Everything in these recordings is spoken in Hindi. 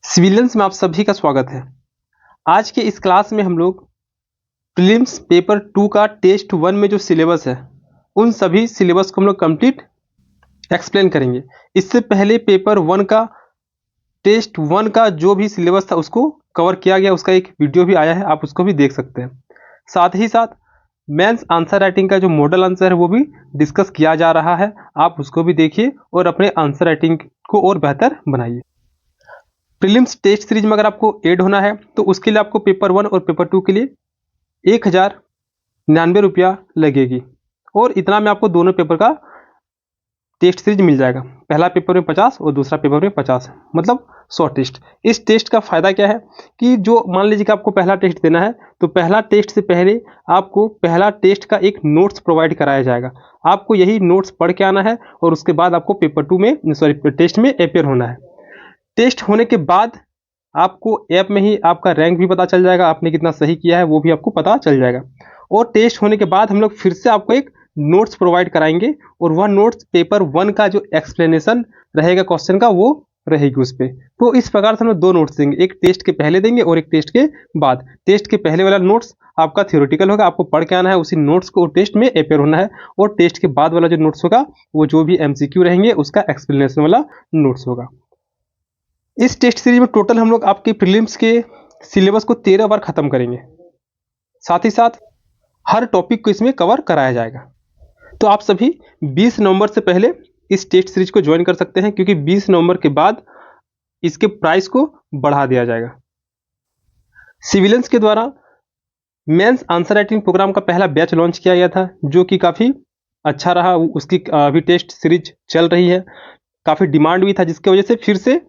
सिविलियंस में आप सभी का स्वागत है। आज के इस क्लास में हम लोग प्रीलिम्स पेपर 2 का टेस्ट 1 में जो सिलेबस है उन सभी सिलेबस को हम लोग कंप्लीट एक्सप्लेन करेंगे। इससे पहले पेपर 1 का टेस्ट 1 का जो भी सिलेबस था उसको कवर किया गया, उसका एक वीडियो भी आया है, आप उसको भी देख सकते हैं। साथ ही साथ मेंस आंसर राइटिंग का जो मॉडल आंसर है वो भी डिस्कस किया जा रहा है, आप उसको भी देखिए और अपने आंसर राइटिंग को और बेहतर बनाइए। प्रीलिम्स टेस्ट सीरीज में अगर आपको ऐड होना है तो उसके लिए आपको पेपर 1 और पेपर 2 के लिए 1099 रुपया लगेगी और इतना में आपको दोनों पेपर का टेस्ट सीरीज मिल जाएगा। पहला पेपर में 50 और दूसरा पेपर में 50, मतलब 100 टेस्ट। इस टेस्ट का फ़ायदा क्या है कि जो मान लीजिए कि आपको पहला टेस्ट देना है तो पहला टेस्ट से पहले आपको पहला टेस्ट का एक नोट्स प्रोवाइड कराया जाएगा। आपको यही नोट्स पढ़ के आना है और उसके बाद आपको पेपर 2 में टेस्ट में अपेयर होना है। टेस्ट होने के बाद आपको ऐप में ही आपका रैंक भी पता चल जाएगा, आपने कितना सही किया है वो भी आपको पता चल जाएगा। और टेस्ट होने के बाद हम लोग फिर से आपको एक नोट्स प्रोवाइड कराएंगे और वह नोट्स पेपर 1 का जो एक्सप्लेनेशन रहेगा क्वेश्चन का वो रहेगी उस पर। तो इस प्रकार से हम लोग दो नोट्स देंगे, एक टेस्ट के पहले देंगे और एक टेस्ट के बाद। टेस्ट के पहले वाला नोट्स आपका थियोरेटिकल होगा, आपको पढ़ के आना है, उसी नोट्स को टेस्ट में अपेयर होना है। और टेस्ट के बाद वाला जो नोट्स होगा वो जो भी MCQ रहेंगे उसका एक्सप्लेनेशन वाला नोट्स होगा। इस टेस्ट सीरीज में टोटल हम लोग आपके प्रीलिम्स के सिलेबस को 13 बार खत्म करेंगे। साथ ही साथ हर टॉपिक को इसमें कवर कराया जाएगा। तो आप सभी 20 नवंबर से पहले इस टेस्ट सीरीज को ज्वाइन कर सकते हैं, क्योंकि 20 नवंबर के बाद इसके प्राइस को बढ़ा दिया जाएगा। सिविलियंस के द्वारा मेंस आंसर राइटिंग प्रोग्राम का पहला बैच लॉन्च किया गया था, जो कि काफ़ी अच्छा रहा। उसकी अभी टेस्ट सीरीज चल रही है, काफ़ी डिमांड भी था, जिसकी वजह से फिर से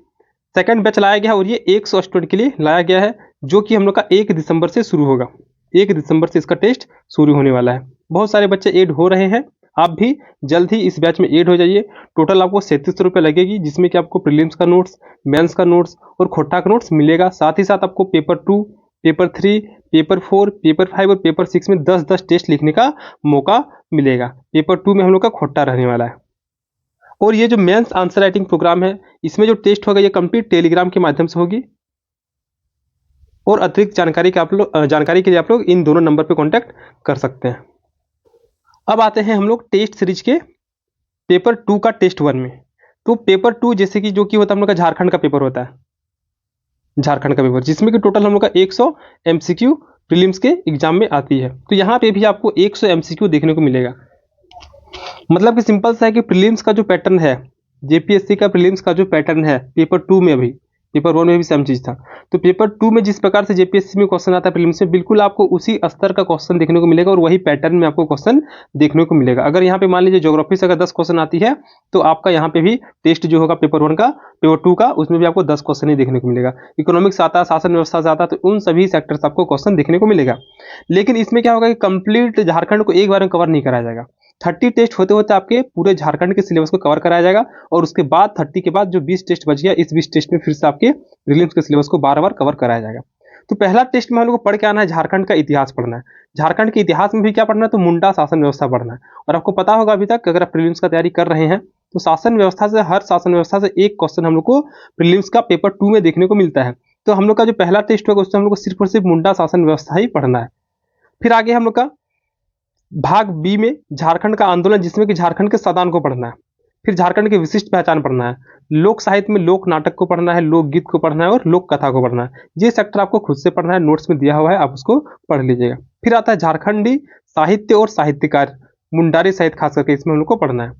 सेकंड बैच लाया गया और ये 100 स्टूडेंट के लिए लाया गया है, जो कि हम लोग का 1 दिसंबर से शुरू होगा। 1 दिसंबर से इसका टेस्ट शुरू होने वाला है। बहुत सारे बच्चे ऐड हो रहे हैं, आप भी जल्द ही इस बैच में ऐड हो जाइए। टोटल आपको 3700 रुपये लगेगी, जिसमें कि आपको प्रीलिम्स का नोट्स, मेंस का नोट्स और खोटा का नोट्स मिलेगा। साथ ही साथ आपको पेपर 2, पेपर 3, पेपर 4, पेपर 5 और पेपर 6 में 10-10 टेस्ट लिखने का मौका मिलेगा। पेपर 2 में हम लोग का खोटा रहने वाला है। और ये जो मेंस आंसर राइटिंग प्रोग्राम है, इसमें जो टेस्ट होगा ये कंप्लीट टेलीग्राम के माध्यम से होगी। और अतिरिक्त जानकारी के लिए आप लोग इन दोनों नंबर पे कांटेक्ट कर सकते हैं। अब आते हैं हम लोग टेस्ट सीरीज के पेपर 2 का टेस्ट 1 में। तो पेपर 2 जैसे कि जो कि होता है हम लोग का झारखंड का पेपर होता है, झारखंड का पेपर, जिसमें कि टोटल हम लोग का 100 MCQ प्रीलिम्स के एग्जाम में आती है। तो यहाँ पे भी आपको 100 MCQ देखने को मिलेगा। मतलब कि सिंपल सा है कि प्रीलिम्स का जो पैटर्न है, JPSC का प्रीलिम्स का जो पैटर्न है पेपर 2 में, अभी पेपर 1 में भी सेम चीज़ था। तो पेपर 2 में जिस प्रकार से JPSC में क्वेश्चन आता है प्रीलिम्स में, बिल्कुल आपको उसी स्तर का क्वेश्चन देखने को मिलेगा और वही पैटर्न में आपको क्वेश्चन देखने को मिलेगा। अगर यहाँ पे मान लीजिए ज्योग्राफी से अगर 10 क्वेश्चन आती है तो आपका यहाँ पे भी टेस्ट जो होगा पेपर 1 का, पेपर 2 का, उसमें भी आपको 10 क्वेश्चन ही देखने को मिलेगा। इकोनॉमिक्स आता है, शासन व्यवस्था से आता है, तो उन सभी सेक्टर से आपको क्वेश्चन देखने को मिलेगा। लेकिन इसमें क्या होगा कि कंप्लीट झारखंड को एक बार में कवर नहीं कराया जाएगा। 30 टेस्ट होते होते आपके पूरे झारखंड के सिलेबस को कवर कराया जाएगा और उसके बाद 30 के बाद जो 20 टेस्ट बच गया, इस 20 टेस्ट में फिर से आपके प्रीलिम्स के सिलेबस को बार-बार कवर कराया जाएगा। तो पहला टेस्ट में हम लोग को पढ़ के आना है, झारखंड का इतिहास पढ़ना है। झारखंड के इतिहास में भी क्या पढ़ना है, तो मुंडा शासन व्यवस्था पढ़ना है। और आपको पता होगा अभी तक अगर आप प्रीलिम्स का तैयारी कर रहे हैं तो शासन व्यवस्था से, हर शासन व्यवस्था से एक क्वेश्चन हम लोग को प्रीलिम्स का पेपर 2 में देखने को मिलता है। तो हम लोग का जो पहला टेस्ट होगा उसमें हम लोग को सिर्फ और सिर्फ मुंडा शासन व्यवस्था ही पढ़ना है। फिर आगे हम लोग का भाग बी में झारखंड का आंदोलन, जिसमें कि झारखंड के संविधान को पढ़ना है। फिर झारखंड की विशिष्ट पहचान पढ़ना है। लोक साहित्य में लोक नाटक को पढ़ना है, लोकगीत को पढ़ना है और लोक कथा को पढ़ना है। ये सेक्टर आपको खुद से पढ़ना है, नोट्स में दिया हुआ है, आप उसको पढ़ लीजिएगा। फिर आता है झारखंडी साहित्य और साहित्यकार, मुंडारी साहित्य खास करके इसमें हम लोग को पढ़ना है।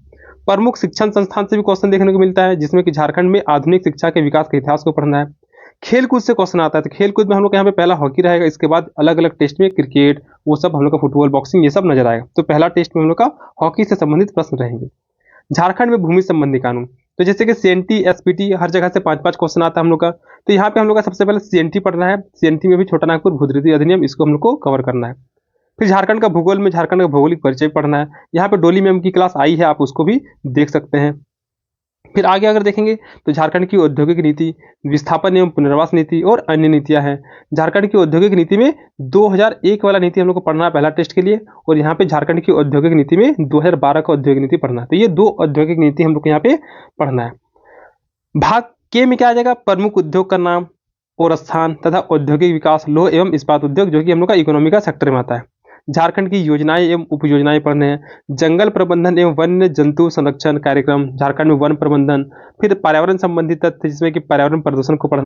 प्रमुख शिक्षण संस्थान से भी क्वेश्चन देखने को मिलता है, जिसमें कि झारखंड में आधुनिक शिक्षा के विकास के इतिहास को पढ़ना है। खेल कूद से क्वेश्चन आता है, तो खेल कूद में हम लोग यहाँ पे पहला हॉकी रहेगा, इसके बाद अलग अलग टेस्ट में क्रिकेट, वो सब हम लोग का फुटबॉल, बॉक्सिंग, ये सब नजर आएगा। तो पहला टेस्ट में हम लोग का हॉकी से संबंधित प्रश्न रहेंगे। झारखंड में भूमि संबंधी कानून, तो जैसे कि CNT, SPT हर जगह से 5-5 क्वेश्चन आता है हम लोग का। तो यहाँ पे हम लोग का सबसे पहले CNT पढ़ना है। CNT में भी छोटा नागपुर भूधृति अधिनियम, इसको हम लोग को कवर करना है। फिर झारखंड का भूगोल में झारखंड का भौगोलिक परिचय पढ़ना है। यहाँ पे डोली मैम की क्लास आई है, आप उसको भी देख सकते हैं। फिर आगे अगर देखेंगे तो झारखंड की औद्योगिक नीति, विस्थापन एवं पुनर्वास नीति और अन्य नीतियां हैं। झारखंड की औद्योगिक नीति में 2001 वाला नीति हम लोग को पढ़ना है पहला टेस्ट के लिए, और यहाँ पे झारखंड की औद्योगिक नीति में 2012 का औद्योगिक नीति पढ़ना है। तो ये 2 औद्योगिक नीति हम लोग को यहाँ पे पढ़ना है। भाग के में क्या आ जाएगा, प्रमुख उद्योग का नाम और स्थान तथा औद्योगिक विकास, लोह एवं इस्पात उद्योग, जो कि हम लोग का इकोनॉमी का सेक्टर में आता है। झारखंड की योजनाएं एवं उपयोजनाएं पढ़ने हैं। जंगल प्रबंधन एवं वन्य जंतु संरक्षण कार्यक्रम, झारखंड में वन प्रबंधन। फिर पर्यावरण संबंधी तथ्य, जिसमें कि पर्यावरण प्रदूषण को पढ़ना,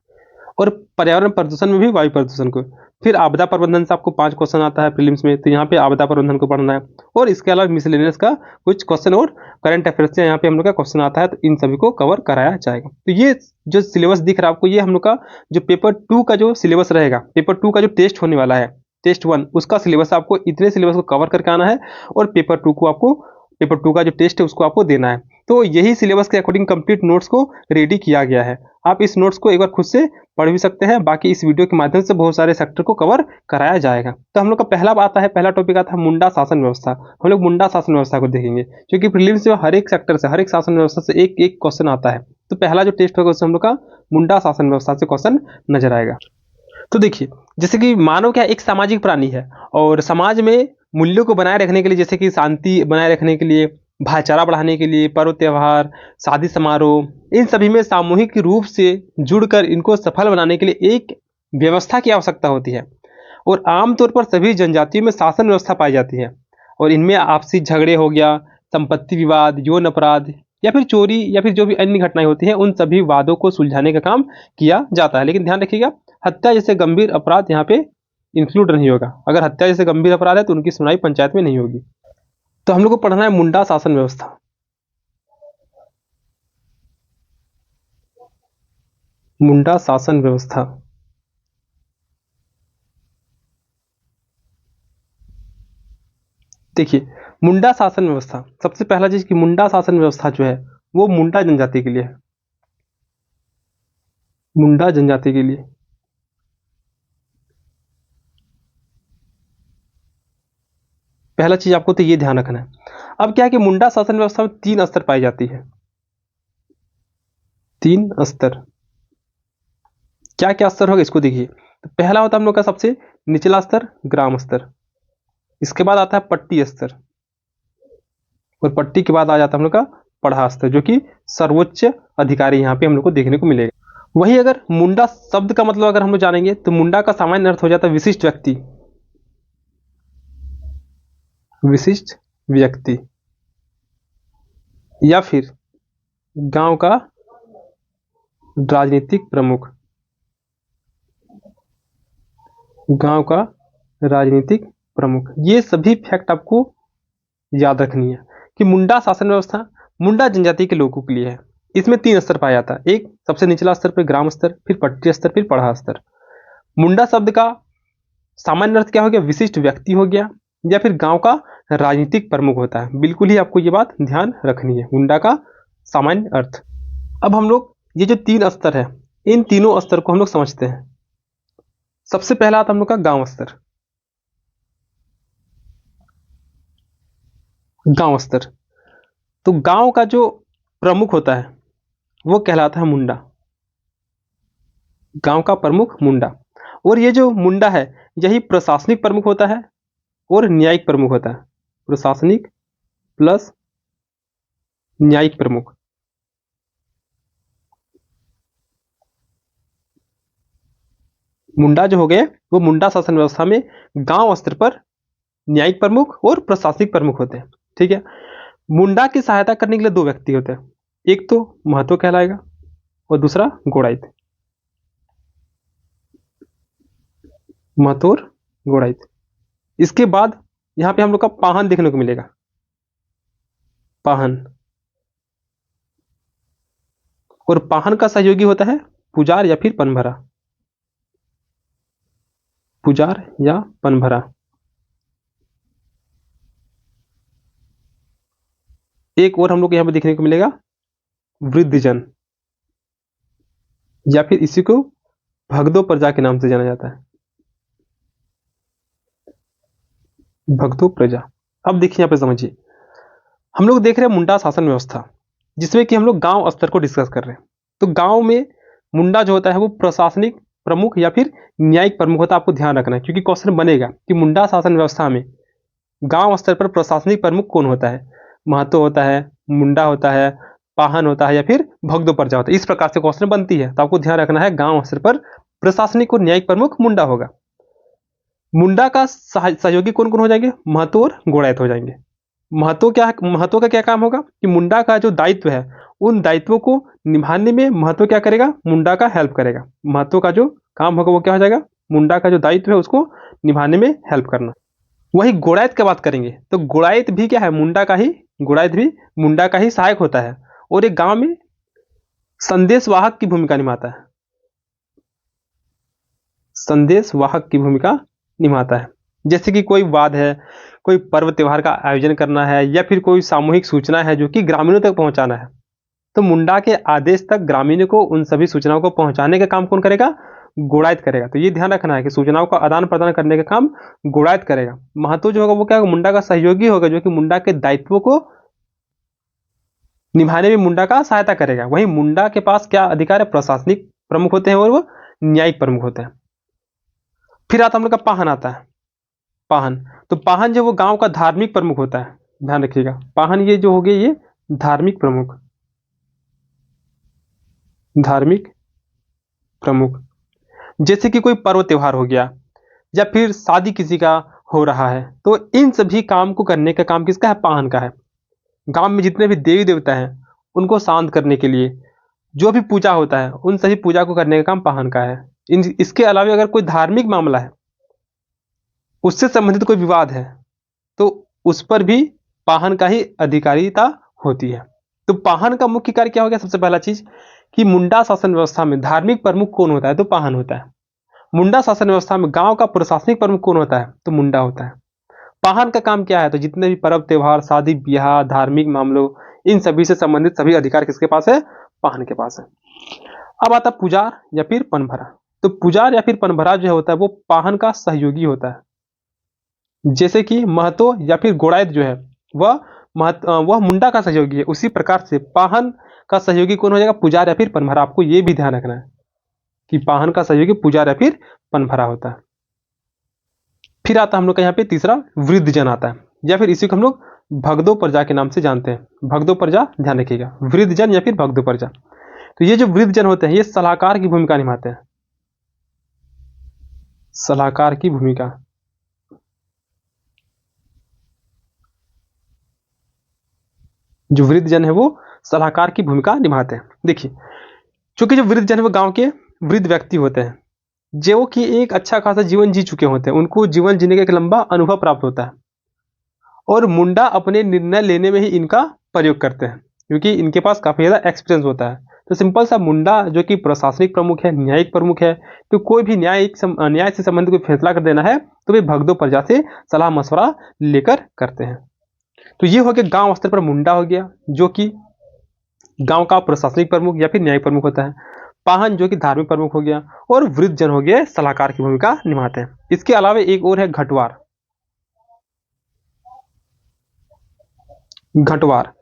और पर्यावरण प्रदूषण में भी वायु प्रदूषण को। फिर आपदा प्रबंधन से आपको 5 क्वेश्चन आता है प्रीलिम्स में, तो यहाँ पे आपदा प्रबंधन को पढ़ना है। और इसके अलावा मिसलेनियस का कुछ क्वेश्चन और करंट अफेयर्स से यहाँ पे हम लोग का क्वेश्चन आता है, तो इन सभी को कवर कराया जाएगा। तो ये जो सिलेबस दिख रहा है आपको, ये हम लोग का जो पेपर 2 का जो सिलेबस रहेगा, पेपर 2 का जो टेस्ट होने वाला है, टेस्ट 1, उसका सिलेबस आपको इतने सिलेबस को कवर करके आना है, और पेपर 2 को आपको, पेपर 2 का जो टेस्ट है उसको आपको देना है। तो यही सिलेबस के अकॉर्डिंग कंप्लीट नोट्स को रेडी किया गया है। आप इस नोट्स को एक बार खुद से पढ़ भी सकते हैं, बाकी इस वीडियो के माध्यम से बहुत सारे सेक्टर को कवर कराया जाएगा। तो हम लोग का पहला आता है, पहला टॉपिक आता है मुंडा शासन व्यवस्था। हम लोग मुंडा शासन व्यवस्था को देखेंगे, क्योंकि प्रीलिम्स में हर एक सेक्टर से, हर एक शासन व्यवस्था से एक एक क्वेश्चन आता है। तो पहला जो टेस्ट होगा उससे हम लोग का मुंडा शासन व्यवस्था से क्वेश्चन नजर आएगा। तो देखिए, जैसे कि मानव क्या एक सामाजिक प्राणी है, और समाज में मूल्यों को बनाए रखने के लिए, जैसे कि शांति बनाए रखने के लिए, भाईचारा बढ़ाने के लिए, पर्व त्योहार, शादी समारोह, इन सभी में सामूहिक रूप से जुड़कर इनको सफल बनाने के लिए एक व्यवस्था की आवश्यकता होती है। और आमतौर पर सभी जनजातियों में शासन व्यवस्था पाई जाती है, और इनमें आपसी झगड़े हो गया, संपत्ति विवाद, यौन अपराध, या फिर चोरी, या फिर जो भी अन्य घटनाएं होती हैं, उन सभी वादों को सुलझाने का काम किया जाता है। लेकिन ध्यान रखिएगा, हत्या जैसे गंभीर अपराध यहाँ पे इंक्लूड नहीं होगा। अगर हत्या जैसे गंभीर अपराध है तो उनकी सुनवाई पंचायत में नहीं होगी। तो हम लोग को पढ़ना है मुंडा शासन व्यवस्था। मुंडा शासन व्यवस्था, देखिए, मुंडा शासन व्यवस्था, सबसे पहला चीज कि मुंडा शासन व्यवस्था जो है वो मुंडा जनजाति के लिए है। मुंडा जनजाति के लिए पहला चीज आपको तो ये ध्यान रखना है। अब क्या है कि मुंडा शासन व्यवस्था में 3 स्तर पाई जाती है। 3 स्तर, क्या क्या स्तर होगा इसको देखिए। तो पहला होता है हम लोग का सबसे निचला स्तर, ग्राम स्तर। इसके बाद आता है पट्टी स्तर, और पट्टी के बाद आ जाता है हम लोग का पढ़ा स्तर, जो कि सर्वोच्च अधिकारी यहाँ पे हम लोग को देखने को मिलेगा। वही अगर मुंडा शब्द का मतलब अगर हम लोग जानेंगे, तो मुंडा का सामान्य अर्थ हो जाता है विशिष्ट व्यक्ति। विशिष्ट व्यक्ति, या फिर गांव का राजनीतिक प्रमुख। गांव का राजनीतिक प्रमुख, ये सभी फैक्ट आपको याद रखनी है कि मुंडा शासन व्यवस्था मुंडा जनजाति के लोगों के लिए है। इसमें 3 स्तर पाया जाता है, एक सबसे निचला स्तर पर ग्राम स्तर, फिर पट्टी स्तर, फिर पढ़ा स्तर। मुंडा शब्द का सामान्य अर्थ क्या हो गया, विशिष्ट व्यक्ति हो गया, या फिर गांव का राजनीतिक प्रमुख होता है। बिल्कुल ही आपको ये बात ध्यान रखनी है, मुंडा का सामान्य अर्थ। अब हम लोग ये जो 3 स्तर है, इन तीनों स्तर को हम लोग समझते हैं। सबसे पहला आता हम लोग का गांव स्तर। गांव स्तर, तो गांव का जो प्रमुख होता है वो कहलाता है मुंडा। गांव का प्रमुख मुंडा, और ये जो मुंडा है यही प्रशासनिक प्रमुख होता है और न्यायिक प्रमुख होता है। प्रशासनिक प्लस न्यायिक प्रमुख। मुंडा जो हो गए वो मुंडा शासन व्यवस्था में गांव स्तर पर न्यायिक प्रमुख और प्रशासनिक प्रमुख होते हैं। ठीक है, मुंडा की सहायता करने के लिए 2 व्यक्ति होते हैं, एक तो महतो कहलाएगा और दूसरा गोड़ाइत। महतो और गोड़ाइत। इसके बाद यहां पे हम लोग का पाहन देखने को मिलेगा। पाहन, और पाहन का सहयोगी होता है पुजार या फिर पनभरा। पुजार या पनभरा। एक और हम लोग यहां पर देखने को मिलेगा वृद्धजन, या फिर इसी को भगदो प्रजा के नाम से जाना जाता है। भगदो प्रजा। अब देखिए यहां पे समझिए, हम लोग देख रहे हैं मुंडा शासन व्यवस्था, जिसमें कि हम लोग गांव स्तर को डिस्कस कर रहे हैं। तो गांव में मुंडा जो होता है वो प्रशासनिक प्रमुख या फिर न्यायिक प्रमुख होता है। आपको ध्यान रखना है, क्योंकि क्वेश्चन बनेगा कि मुंडा शासन व्यवस्था में गांव स्तर पर प्रशासनिक प्रमुख कौन होता है। महतो होता है, मुंडा होता है, पाहन होता है या फिर भगदोपरजा होता है। इस प्रकार से क्वेश्चन बनती है, तो आपको ध्यान रखना है गांव स्तर पर प्रशासनिक और न्यायिक प्रमुख मुंडा होगा। मुंडा का सहयोगी कौन कौन हो जाएंगे? महतो और गोड़ायत हो जाएंगे। महतो का क्या काम होगा कि मुंडा का जो दायित्व है उन दायित्वों को निभाने में महतो क्या करेगा? मुंडा का हेल्प करेगा। महतो का जो काम होगा वो क्या हो जाएगा? मुंडा का जो दायित्व है उसको निभाने में हेल्प करना। वही गोड़ायत की बात करेंगे तो गोड़ायत भी क्या है? मुंडा का ही, गोड़ायत भी मुंडा का ही सहायक होता है और एक गांव में संदेशवाहक की भूमिका निभाता है। संदेशवाहक की भूमिका निभाता है। जैसे कि कोई वाद है, कोई पर्व त्योहार का आयोजन करना है या फिर कोई सामूहिक सूचना है जो कि ग्रामीणों तक पहुंचाना है, तो मुंडा के आदेश तक ग्रामीणों को उन सभी सूचनाओं को पहुंचाने का काम कौन करेगा? गोड़ायत करेगा। तो ये ध्यान रखना है कि सूचनाओं का आदान प्रदान करने का काम गोड़ायत करेगा। महतो जो होगा वो क्या होगा? मुंडा का सहयोगी होगा जो कि मुंडा के दायित्वों को निभाने में मुंडा का सहायता करेगा। वहीं मुंडा के पास क्या अधिकार है? प्रशासनिक प्रमुख होते हैं और वो न्यायिक प्रमुख होते हैं। फिर आता हम लोग का पाहन आता है। पाहन, तो पाहन जो वो गांव का धार्मिक प्रमुख होता है। ध्यान रखिएगा, पाहन ये जो हो गए ये धार्मिक प्रमुख, धार्मिक प्रमुख। जैसे कि कोई पर्व त्योहार हो गया या फिर शादी किसी का हो रहा है, तो इन सभी काम को करने का काम किसका है? पाहन का है। गांव में जितने भी देवी देवता हैं उनको शांत करने के लिए जो भी पूजा होता है उन सभी पूजा को करने का काम पाहन का है। इसके अलावा अगर कोई धार्मिक मामला है, उससे संबंधित कोई विवाद है, तो उस पर भी पाहन का ही अधिकारिता होती है। तो पाहन का मुख्य कार्य क्या हो गया? सबसे पहला चीज कि मुंडा शासन व्यवस्था में धार्मिक प्रमुख कौन होता है? तो पाहन होता है। मुंडा शासन व्यवस्था में गांव का प्रशासनिक प्रमुख कौन होता है? तो मुंडा होता है। पाहन का काम क्या है? तो जितने भी पर्व त्योहार, शादी ब्याह, धार्मिक मामलों, इन सभी से संबंधित सभी अधिकार किसके पास है? पाहन के पास है। अब आता पुजार या फिर पनभरा। तो पुजार या फिर पनभरा जो होता है वो पाहन का सहयोगी होता है। जैसे कि महतो या फिर गोड़ायत जो है वह मुंडा का सहयोगी है, उसी प्रकार से पाहन का सहयोगी कौन हो जाएगा? पुजार या फिर पनभरा। आपको यह भी ध्यान रखना है कि पाहन का सहयोगी पुजार या फिर पनभरा होता है। फिर आता हम लोग का यहाँ पे तीसरा वृद्धजन आता है, या फिर इसी को हम लोग भगदो प्रजा के नाम से जानते हैं। भगदो प्रजा, ध्यान रखिएगा, वृद्धजन या फिर भगदो प्रजा। तो ये जो वृद्धजन होते हैं ये सलाहकार की भूमिका निभाते हैं। सलाहकार की भूमिका, जो वृद्धजन है वो सलाहकार की भूमिका निभाते हैं। देखिए, चूंकि जो वृद्धजन है वो गांव के वृद्ध व्यक्ति होते हैं जो कि एक अच्छा खासा जीवन जी चुके होते हैं, उनको जीवन जीने का एक लंबा अनुभव प्राप्त होता है और मुंडा अपने निर्णय लेने में ही इनका प्रयोग करते हैं क्योंकि इनके पास काफी ज्यादा एक्सपीरियंस होता है। तो सिंपल सा मुंडा जो कि प्रशासनिक प्रमुख है, न्यायिक प्रमुख है, तो कोई भी न्याय से संबंधित कोई फैसला कर देना है तो वे भगदो प्रजा से सलाह मशवरा लेकर करते हैं। तो ये हो गया गांव स्तर पर मुंडा हो गया जो कि गांव का प्रशासनिक प्रमुख या फिर न्यायिक प्रमुख होता है। पाहन जो कि धार्मिक प्रमुख हो गया और वृद्धजन हो गया सलाहकार की भूमिका निभाते हैं। इसके अलावा एक और है घटवार। घटवार,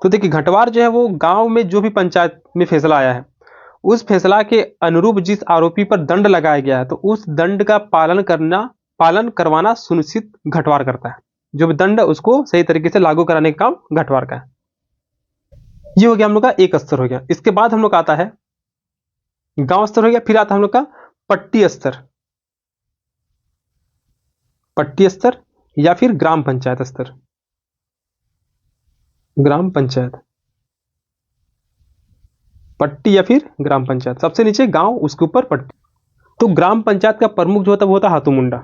तो देखिए घटवार जो है वो गांव में जो भी पंचायत में फैसला आया है उस फैसला के अनुरूप जिस आरोपी पर दंड लगाया गया है तो उस दंड का पालन करवाना सुनिश्चित घटवार करता है। जो भी दंड है उसको सही तरीके से लागू कराने का काम घटवार का है। ये हो गया हम लोग का एक स्तर हो गया। इसके बाद हम लोग का आता है गांव स्तर हो गया, फिर आता है हम लोग का पट्टी स्तर। पट्टी स्तर या फिर ग्राम पंचायत स्तर। ग्राम पंचायत, पट्टी या फिर ग्राम पंचायत, सबसे नीचे गांव उसके ऊपर पट्टी। तो ग्राम पंचायत का प्रमुख जो होता है वो होता है हाथू मुंडा।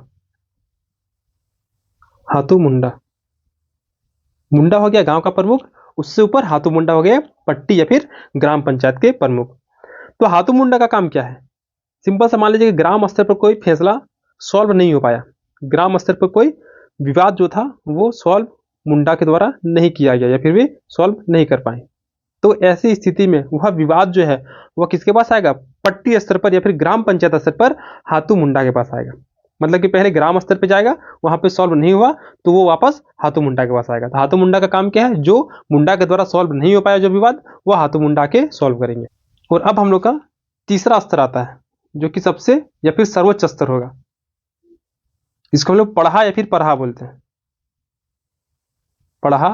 हाथू मुंडा, मुंडा हो गया गांव का प्रमुख, उससे ऊपर हाथू मुंडा हो गया पट्टी या फिर ग्राम पंचायत के प्रमुख। तो हाथू मुंडा का काम क्या है? सिंपल सा मान लीजिए कि ग्राम स्तर पर कोई फैसला सॉल्व नहीं हो पाया, ग्राम स्तर पर कोई विवाद जो था वो सॉल्व मुंडा के द्वारा नहीं किया गया या फिर वे सॉल्व नहीं कर पाए, तो ऐसी स्थिति में वह विवाद जो है वह किसके पास आएगा? पट्टी स्तर पर या फिर ग्राम पंचायत स्तर पर हाथू मुंडा के पास आएगा। मतलब कि पहले ग्राम स्तर पर जाएगा, वहां पे सॉल्व नहीं हुआ तो वो वापस हाथू मुंडा के पास आएगा। तो हाथू मुंडा का काम क्या है? जो मुंडा के द्वारा सॉल्व नहीं हो पाया जो विवाद, वो हाथू मुंडा के सॉल्व करेंगे। और अब हम लोग का तीसरा स्तर आता है जो कि सबसे या फिर सर्वोच्च स्तर होगा। इसको हम लोग पढ़ा या फिर पढ़ा बोलते हैं। पढ़ा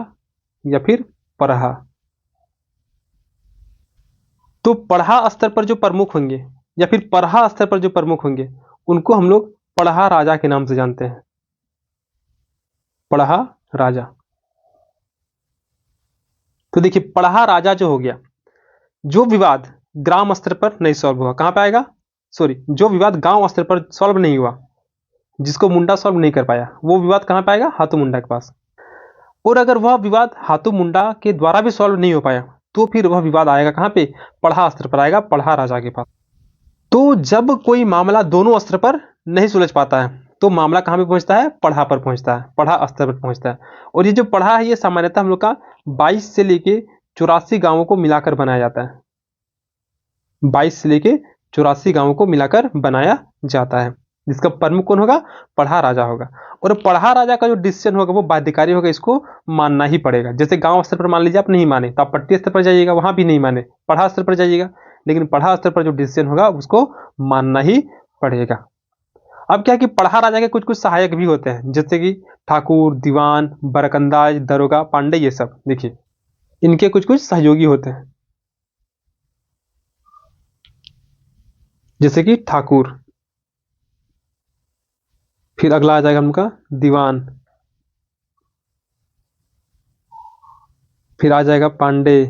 या फिर पढ़ा। तो पढ़ा स्तर पर जो प्रमुख होंगे या फिर पढ़ा स्तर पर जो प्रमुख होंगे उनको हम लोग पढ़ा राजा के नाम से जानते हैं। पढ़ा राजा। तो देखिए पढ़ा राजा जो हो गया, जो विवाद ग्राम स्तर पर नहीं सॉल्व हुआ कहां पे आएगा, सॉरी, जो विवाद गांव स्तर पर सॉल्व नहीं हुआ, जिसको मुंडा सॉल्व नहीं कर पाया, वो विवाद कहां पे आएगा, हाथू मुंडा के पास। और अगर वह विवाद हाथू मुंडा के द्वारा भी सॉल्व नहीं हो पाया तो फिर वह विवाद आएगा कहां पे, पढ़ा स्तर पर आएगा, पढ़ा राजा के पास। तो जब कोई मामला दोनों स्तर पर नहीं सुलझ पाता है तो मामला कहां पे पहुंचता है, पढ़ा पर पहुंचता है, पढ़ा स्तर पर पहुंचता है। और ये जो पढ़ा है ये सामान्यतः हम लोग का 22 से लेके 84 गांवों को मिलाकर बनाया जाता है। 22 से लेके 84 गांवों को मिलाकर बनाया जाता है, जिसका प्रमुख कौन होगा, पढ़ा राजा होगा। और पढ़ा राजा का जो डिसीजन होगा वो बाध्यकारी होगा, इसको मानना ही पड़ेगा। जैसे गांव स्तर पर मान लीजिए आप नहीं माने तो आप पट्टी स्तर पर जाइएगा, वहां भी नहीं माने, पढ़ा स्तर पर जाइएगा, लेकिन पढ़ा स्तर पर जो डिसीजन होगा उसको मानना ही पड़ेगा। अब क्या है कि पढ़ा राजा के कुछ कुछ सहायक भी होते हैं, जैसे कि ठाकुर, दीवान, बरकंदाज, दरोगा, पांडे, ये सब देखिए इनके कुछ कुछ सहयोगी होते हैं। जैसे कि ठाकुर, फिर अगला आ जाएगा उनका दीवान, फिर आ जाएगा पांडे,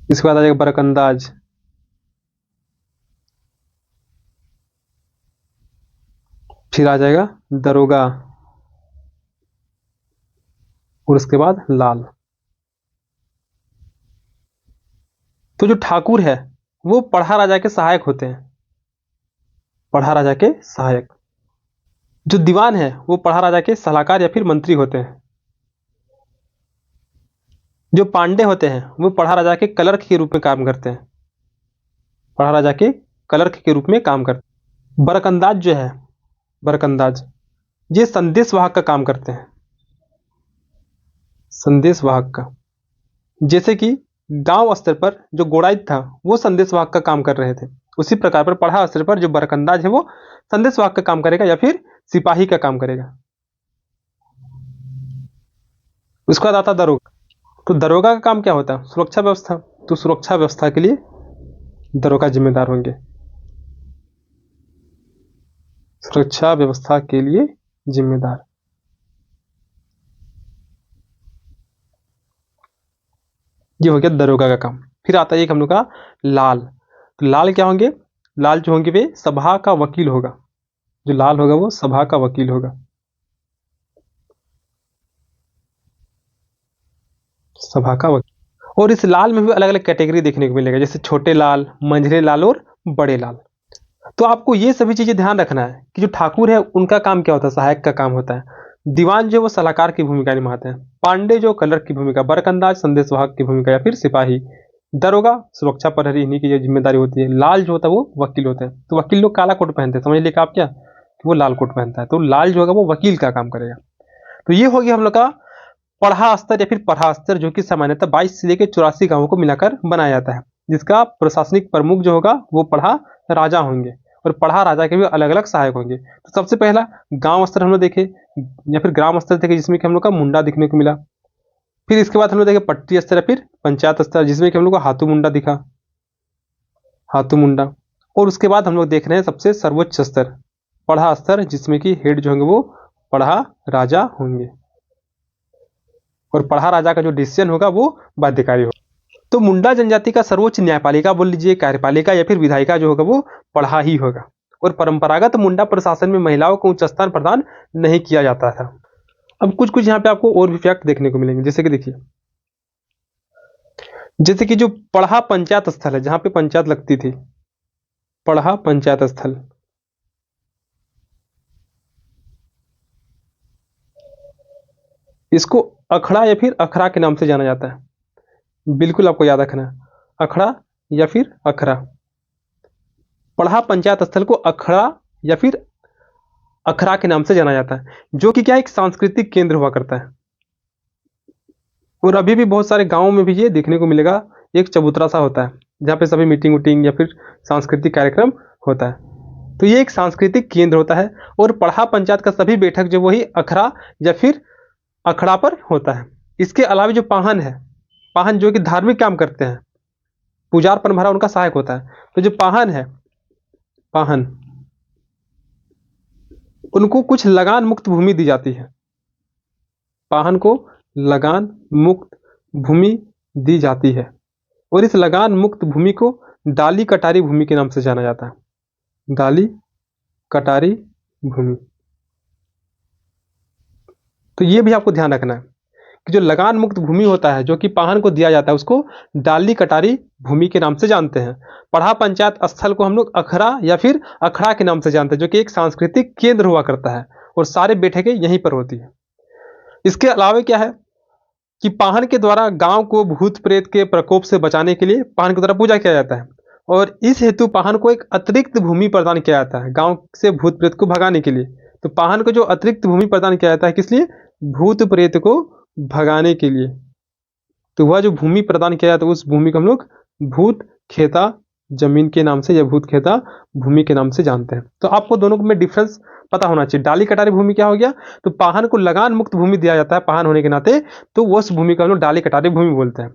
इसके बाद आ जाएगा बरकंदाज, फिर आ जाएगा दरोगा, और उसके बाद लाल। तो जो ठाकुर है वो पढ़ा राजा के सहायक होते हैं, पढ़ा राजा के सहायक। जो दीवान है वो पढ़ा राजा के सलाहकार या फिर मंत्री होते हैं। जो पांडे होते हैं वो पढ़ा राजा के क्लर्क के रूप में काम करते हैं, पढ़ा राजा के क्लर्क के रूप में काम करते हैं। बरकंदाज जो है, बरकंदाज ये संदेश वाहक का काम करते हैं, संदेश वाहक का। जैसे कि गांव स्तर पर जो गोड़ाइत था वो संदेश वाहक का काम कर रहे थे, उसी प्रकार पर पढ़ा स्तर पर जो बरकंदाज है वो संदेश वाहक का काम करेगा या फिर सिपाही का काम करेगा। उसके बाद आता दरोगा। तो दरोगा का काम क्या होता है, सुरक्षा व्यवस्था। तो सुरक्षा व्यवस्था के लिए दरोगा जिम्मेदार होंगे, सुरक्षा व्यवस्था के लिए जिम्मेदार। ये हो गया दरोगा का काम। फिर आता है एक हम लोग का लाल। तो लाल क्या होंगे, लाल जो होंगे वे सभा का वकील होगा, जो लाल होगा वो सभा का वकील होगा, सभा का वकील। और इस लाल में भी अलग अलग कैटेगरी देखने को मिलेगा, जैसे छोटे लाल, मंझले लाल और बड़े लाल। तो आपको ये सभी चीजें ध्यान रखना है कि जो ठाकुर है उनका काम क्या होता है, सहायक का काम होता है। दीवान जो वो सलाहकार की भूमिका निभाते हैं, पांडे जो कलर की भूमिका, बरकंदाज संदेशवाहक की भूमिका या फिर सिपाही, दरोगा सुरक्षा प्रहरी, इन्हीं की जिम्मेदारी होती है। लाल जो होता है वो वकील होते हैं। तो वकील लोग काला कोट पहनते हैं, समझ लिया आप क्या, कि वो लाल कोट पहनता है। तो लाल जो होगा वो वकील का काम करेगा। तो ये हो गया हम लोग का पढ़ा स्तर या फिर पढ़ा स्तर, जो कि सामान्यतः 22 से लेकर 84 गांवों को मिलाकर बनाया जाता है, जिसका प्रशासनिक प्रमुख जो होगा वो पढ़ा राजा होंगे, और पढ़ा राजा के भी अलग अलग सहायक होंगे। तो सबसे पहला गांव स्तर हम लोग देखे या फिर ग्राम स्तर देखे, जिसमें कि हम लोग का मुंडा दिखने को मिला। फिर इसके बाद हम लोग देखे पट्टी स्तर या फिर पंचायत स्तर, जिसमें कि हम लोग को हाथू मुंडा दिखा, हाथू मुंडा। और उसके बाद हम लोग देख रहे हैं सबसे सर्वोच्च स्तर पढ़ा स्तर, जिसमें कि हेड जो होंगे वो पढ़ा राजा होंगे, और पढ़ा राजा का जो डिसीजन होगा वो बाध्यकारी होगा। तो मुंडा जनजाति का सर्वोच्च न्यायपालिका बोल लीजिए, कार्यपालिका या फिर विधायिका जो होगा वो पढ़ा ही होगा। और परंपरागत मुंडा प्रशासन में महिलाओं को उच्च स्थान प्रदान नहीं किया जाता था। अब कुछ कुछ यहाँ पे आपको और भी फैक्ट देखने को मिलेंगे, जैसे कि देखिए, जैसे कि जो पढ़ा पंचायत स्थल है, जहां पे पंचायत लगती थी, पढ़ा पंचायत स्थल, इसको अखड़ा या फिर अखरा के नाम से जाना जाता है। बिल्कुल आपको याद रखना है, अखड़ा या फिर अखरा। पढ़ा पंचायत स्थल को अखड़ा या फिर अखरा के नाम से जाना जाता है, जो कि क्या एक सांस्कृतिक केंद्र हुआ करता है। और अभी भी बहुत सारे गांवों में भी ये देखने को मिलेगा, एक चबूतरा सा होता है जहाँ पे सभी मीटिंग उटिंग या फिर सांस्कृतिक कार्यक्रम होता है। तो ये एक सांस्कृतिक केंद्र होता है। और पढ़ा पंचायत का सभी बैठक जो वही अखड़ा या फिर अखड़ा पर होता है। इसके अलावा जो पाहन है, पाहन जो कि धार्मिक काम करते हैं, पुजार पनभरा उनका सहायक होता है। तो जो पाहन है, पाहन, उनको कुछ लगान मुक्त भूमि दी जाती है। पाहन को लगान मुक्त भूमि दी जाती है और इस लगान मुक्त भूमि को डाली कटारी भूमि के नाम से जाना जाता है। डाली कटारी भूमि। तो ये भी आपको ध्यान रखना है कि जो लगान मुक्त भूमि होता है जो कि पाहन को दिया जाता है उसको डाली कटारी भूमि के नाम से जानते हैं। पढ़ा पंचायत स्थल को हम लोग अखड़ा या फिर अखड़ा के नाम से जानते हैं, जो कि एक सांस्कृतिक केंद्र हुआ करता है और सारे बैठकें यहीं पर होती है। इसके अलावा क्या है कि पाहन के द्वारा गांव को भूत प्रेत के प्रकोप से बचाने के लिए पाहन के द्वारा पूजा किया जाता है और इस हेतु पाहन को एक अतिरिक्त भूमि प्रदान किया जाता है गांव से भूत प्रेत को भगाने के लिए। तो पाहन को जो अतिरिक्त भूमि प्रदान किया जाता है किस लिए? भूत प्रेत को भगाने के लिए। तो वह जो भूमि प्रदान किया जाता है उस भूमि को हम लोग भूत खेता जमीन के नाम से या भूत खेता भूमि के नाम से जानते हैं। तो आपको दोनों में डिफरेंस पता होना चाहिए। डाली कटारी भूमि क्या हो गया? तो पाहन को लगान मुक्त भूमि दिया जाता है पाहन होने के नाते, तो उस भूमि को हम लोग डाली कटारी भूमि बोलते हैं।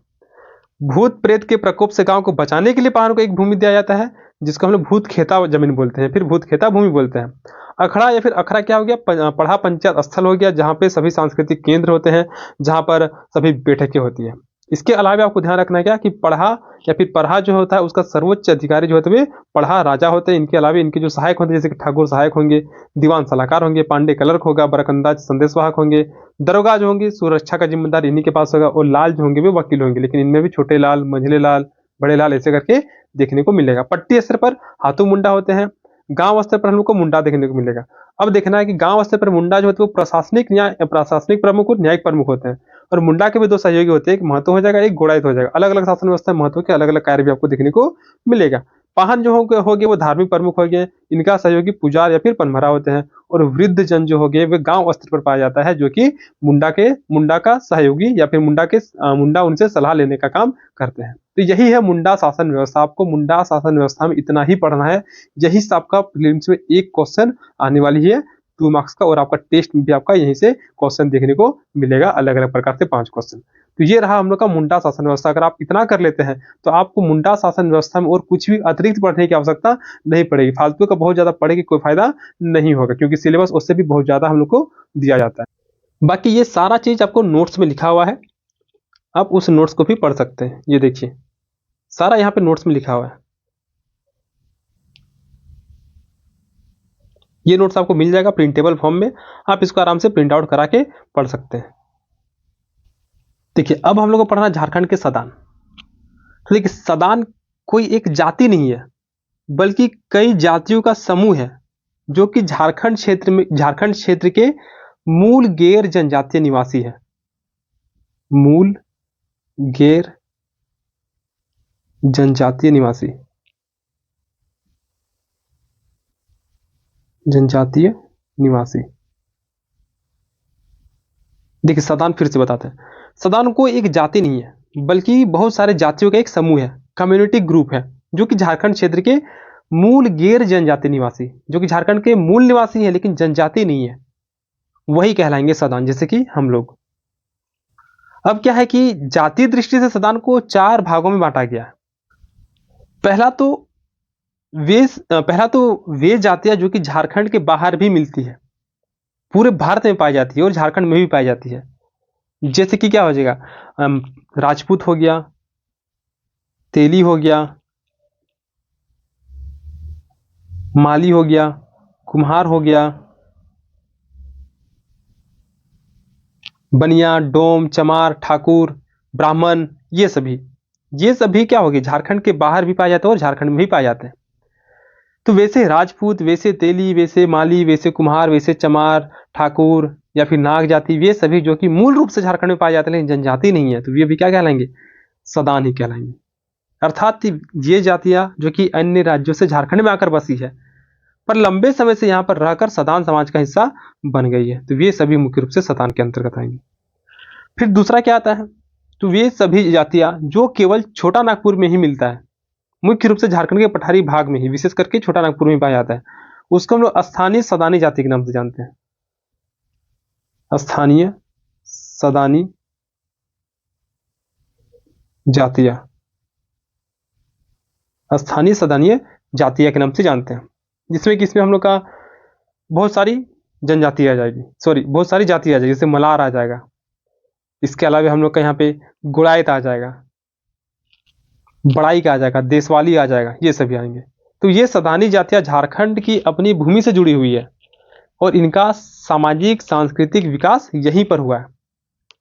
भूत प्रेत के प्रकोप से गांव को बचाने के लिए पाहन को एक भूमि दिया जाता है जिसको हम लोग भूत खेता जमीन बोलते हैं, फिर भूत खेता भूमि बोलते हैं। अखड़ा या फिर अखड़ा क्या हो गया? पढ़ा पंचायत स्थल हो गया जहाँ पे सभी सांस्कृतिक केंद्र होते हैं, जहाँ पर सभी बैठकें होती है। इसके अलावा आपको ध्यान रखना है क्या कि पढ़ा या फिर पढ़ा जो होता है उसका सर्वोच्च अधिकारी जो होते हैं पढ़ा राजा होते हैं। इनके अलावा इनके जो सहायक होते हैं जैसे कि ठाकुर सहायक होंगे, दीवान सलाहकार होंगे, पांडे क्लर्क होगा, बरकंदाज संदेशवाहक होंगे, दरोगा जो होंगे सुरक्षा का जिम्मेदार इन्हीं के पास होगा और लाल जो होंगे वे वकील होंगे। लेकिन इनमें भी छोटे लाल, मंझले लाल, बड़े लाल ऐसे करके देखने को मिलेगा। पट्टी स्तर पर हाथों मुंडा होते हैं, गांव स्तर पर हम लोग को मुंडा देखने को मिलेगा। अब देखना है कि गांव स्तर पर मुंडा जो होते हैं वो प्रशासनिक प्रमुख और न्यायिक प्रमुख होते हैं और मुंडा के भी दो सहयोगी होते हैं, एक महतो हो जाएगा, एक गोड़ाइत हो जाएगा। अलग अलग शासन व्यवस्था में महतो के अलग अलग कार्य भी आपको देखने को मिलेगा। पाहन जो हो गए वो धार्मिक प्रमुख हो गए, इनका सहयोगी पुजार या फिर पनभरा होते हैं और वृद्ध जन जो हो गए वे गांव स्तर पर पाया जाता है जो कि मुंडा का सहयोगी या फिर मुंडा उनसे सलाह लेने का काम करते हैं। तो यही है मुंडा शासन व्यवस्था। आपको मुंडा शासन व्यवस्था में इतना ही पढ़ना है। यही से आपका प्रीलिम्स में एक क्वेश्चन आने वाली है 2 मार्क्स का और आपका टेस्ट में भी आपका यहीं से क्वेश्चन देखने को मिलेगा, अलग अलग प्रकार से 5 क्वेश्चन। तो ये रहा हम लोग का मुंडा शासन व्यवस्था। अगर आप इतना कर लेते हैं तो आपको मुंडा शासन व्यवस्था में और कुछ भी अतिरिक्त पढ़ने की आवश्यकता नहीं पड़ेगी। फालतू का बहुत ज्यादा पढ़े की कोई फायदा नहीं होगा क्योंकि सिलेबस उससे भी बहुत ज्यादा हम लोग को दिया जाता है। बाकी ये सारा चीज आपको नोट्स में लिखा हुआ है, आप उस नोट्स को भी पढ़ सकते हैं। ये देखिए सारा यहाँ पे नोट्स में लिखा हुआ है। ये नोट्स आपको मिल जाएगा प्रिंटेबल फॉर्म में, आप इसको आराम से प्रिंट आउट करा के पढ़ सकते हैं। देखिए अब हम लोग को पढ़ना झारखंड के सदान। तो देखिए सदान कोई एक जाति नहीं है बल्कि कई जातियों का समूह है जो कि झारखंड क्षेत्र के मूल गैर जनजातीय निवासी है। मूल गैर जनजातीय निवासी, जनजातीय निवासी। देखिए सदान फिर से बताते हैं, सदान को एक जाति नहीं है बल्कि बहुत सारे जातियों का एक समूह है, कम्युनिटी ग्रुप है जो कि झारखंड क्षेत्र के मूल गैर जनजातीय निवासी, जो कि झारखंड के मूल निवासी है लेकिन जनजाति नहीं है, वही कहलाएंगे सदान, जैसे कि हम लोग। अब क्या है कि जातीय दृष्टि से सदान को 4 भागों में बांटा गया है। पहला तो वे जातियां जो कि झारखंड के बाहर भी मिलती है, पूरे भारत में पाई जाती है और झारखंड में भी पाई जाती है। जैसे कि क्या हो जाएगा, राजपूत हो गया, तेली हो गया, माली हो गया, कुम्हार हो गया, बनिया, डोम, चमार, ठाकुर, ब्राह्मण, ये सभी क्या होगी झारखंड के बाहर भी पाए जाते हैं और झारखंड में भी पाए जाते हैं। तो वैसे राजपूत, वैसे तेली, वैसे माली, वैसे कुम्हार, वैसे चमार, ठाकुर या फिर नाग जाति, वे सभी जो कि मूल रूप से झारखंड में पाए जाते हैं लेकिन जनजाति नहीं है, तो ये भी क्या कहलाएंगे? सदान ही कहलाएंगे। अर्थात ये जातियां जो कि अन्य राज्यों से झारखंड में आकर बसी है पर लंबे समय से यहाँ पर रहकर सदान समाज का हिस्सा बन गई है, तो ये सभी मुख्य रूप से सदान के अंतर्गत आएंगे। फिर दूसरा क्या आता है, तो वे सभी जातियां जो केवल छोटा नागपुर में ही मिलता है, मुख्य रूप से झारखंड के पठारी भाग में ही, विशेष करके छोटा नागपुर में पाया जाता है, उसको हम लोग स्थानीय सदानी जाति के नाम से जानते हैं। स्थानीय सदानी जातियाँ, स्थानीय सदानीय जातिया के नाम से जानते हैं, जिसमें कि इसमें हम लोग का बहुत सारी जनजाति आ जाएगी, सॉरी बहुत सारी जाति आ जाएगी, जैसे मलार आ जाएगा। इसके अलावा हम लोग का यहाँ पे गुड़ाइत आ जाएगा, बड़ाई का आ जाएगा, देशवाली आ जाएगा, ये सभी आएंगे। तो ये सदानी जातियाँ झारखंड की अपनी भूमि से जुड़ी हुई है और इनका सामाजिक सांस्कृतिक विकास यहीं पर हुआ है।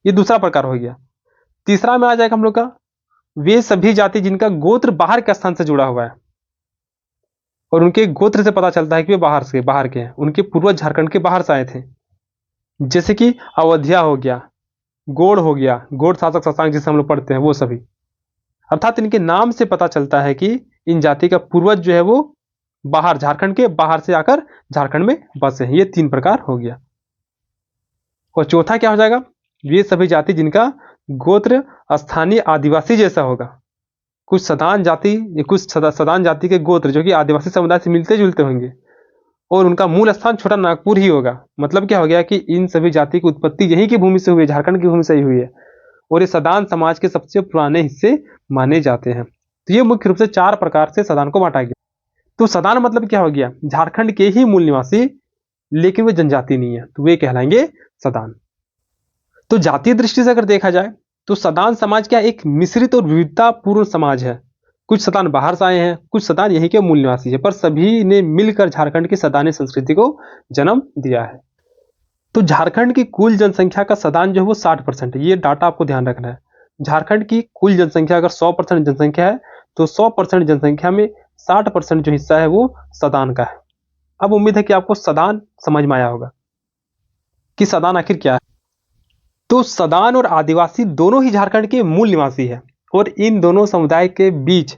ये दूसरा प्रकार हो गया। तीसरा में आ जाएगा हम लोग का वे सभी जाति जिनका गोत्र बाहर के स्थान से जुड़ा हुआ है और उनके गोत्र से पता चलता है कि वे बाहर के हैं, उनके पूर्वज झारखंड के बाहर से आए थे। जैसे कि अवधिया हो गया, गोड़ हो गया, गोड़ शासक शशांक जिसे हम लोग पढ़ते हैं वो सभी। अर्थात इनके नाम से पता चलता है कि इन जाति का पूर्वज जो है वो बाहर, झारखंड के बाहर से आकर झारखंड में बसे हैं। ये 3 प्रकार हो गया। और चौथा क्या हो जाएगा, ये सभी जाति जिनका गोत्र स्थानीय आदिवासी जैसा होगा। कुछ सदान जाति के गोत्र जो कि आदिवासी समुदाय से मिलते जुलते होंगे और उनका मूल स्थान छोटा नागपुर ही होगा। मतलब क्या हो गया कि इन सभी जाति की उत्पत्ति यहीं की भूमि से हुई है, झारखंड की भूमि से ही हुई है और ये सदान समाज के सबसे पुराने हिस्से माने जाते हैं। तो ये मुख्य रूप से 4 प्रकार से सदान को बांटा गया। तो सदान मतलब क्या हो गया, झारखंड के ही मूल निवासी लेकिन वे जनजाति नहीं है, तो वे कहलाएंगे सदान। तो जातीय दृष्टि से अगर देखा जाए तो सदान समाज क्या एक मिश्रित और विविधतापूर्ण समाज है। कुछ सदान बाहर से आए हैं, कुछ सदान यहीं के मूल निवासी है, पर सभी ने मिलकर झारखंड की सदानी संस्कृति को जन्म दिया है। तो झारखंड की कुल जनसंख्या का सदान जो है वो 60% है। ये डाटा आपको ध्यान रखना है। झारखंड की कुल जनसंख्या अगर 100% जनसंख्या है तो 100% जनसंख्या में 60% जो हिस्सा है वो सदान का है। अब उम्मीद है कि आपको सदान समझ में आया होगा कि सदान आखिर क्या है। तो सदान और आदिवासी दोनों ही झारखंड के मूल निवासी है और इन दोनों समुदाय के बीच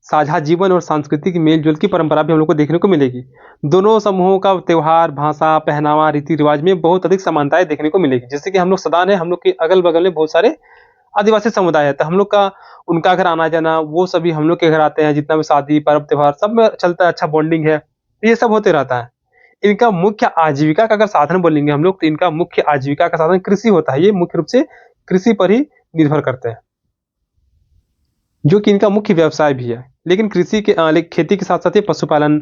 साझा जीवन और सांस्कृतिक मेलजोल की परंपरा भी हम लोग को देखने को मिलेगी। दोनों समूहों का त्यौहार, भाषा, पहनावा, रीति रिवाज में बहुत अधिक समानताएं देखने को मिलेगी। जैसे कि हम लोग सदान है, हम लोग के अगल बगल में बहुत सारे आदिवासी समुदाय है, तो हम लोग का उनका घर आना जाना, वो सभी हम लोग के घर आते हैं, जितना भी शादी पर्व त्योहार सब में चलता है, अच्छा बॉन्डिंग है, तो ये सब होते रहता है। इनका मुख्य आजीविका का अगर साधन बोलेंगे हम लोग तो इनका मुख्य आजीविका का साधन कृषि होता है। ये मुख्य रूप से कृषि पर ही निर्भर करते हैं, जो कि इनका मुख्य व्यवसाय भी है। लेकिन खेती के साथ साथ ये पशुपालन,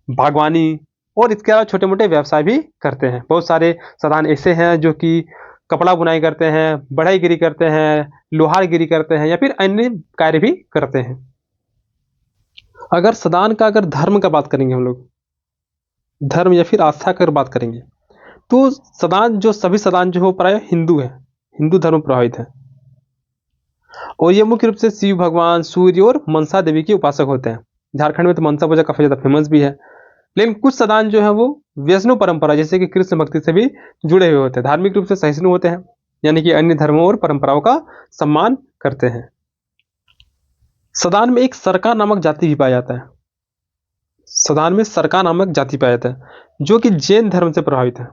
बागवानी और इसके अलावा छोटे मोटे व्यवसाय भी करते हैं। बहुत सारे सदान ऐसे हैं जो कि कपड़ा बुनाई करते हैं, बढ़ईगिरी करते हैं, लोहारगिरी करते हैं या फिर अन्य कार्य भी करते हैं। अगर सदान का अगर धर्म का बात करेंगे हम लोग, धर्म या फिर आस्था की अगर बात करेंगे तो सभी सदान जो हो प्राय हिंदू है, हिंदू धर्म प्रभावित है और ये मुख्य रूप से शिव भगवान, सूर्य और मनसा देवी के उपासक होते हैं। झारखंड में तो मनसा पूजा काफी ज्यादा फेमस भी है। लेकिन कुछ सदान जो है वो वैष्णव परंपरा जैसे कि कृष्ण भक्ति से भी जुड़े हुए होते हैं, धार्मिक रूप से सहिष्णु होते हैं, यानी कि अन्य धर्मों और परंपराओं का सम्मान करते हैं। सदान में एक सरका नामक जाति भी पाया जाता है। सदान में सरका नामक जाति पाया जाता है जो कि जैन धर्म से प्रभावित है।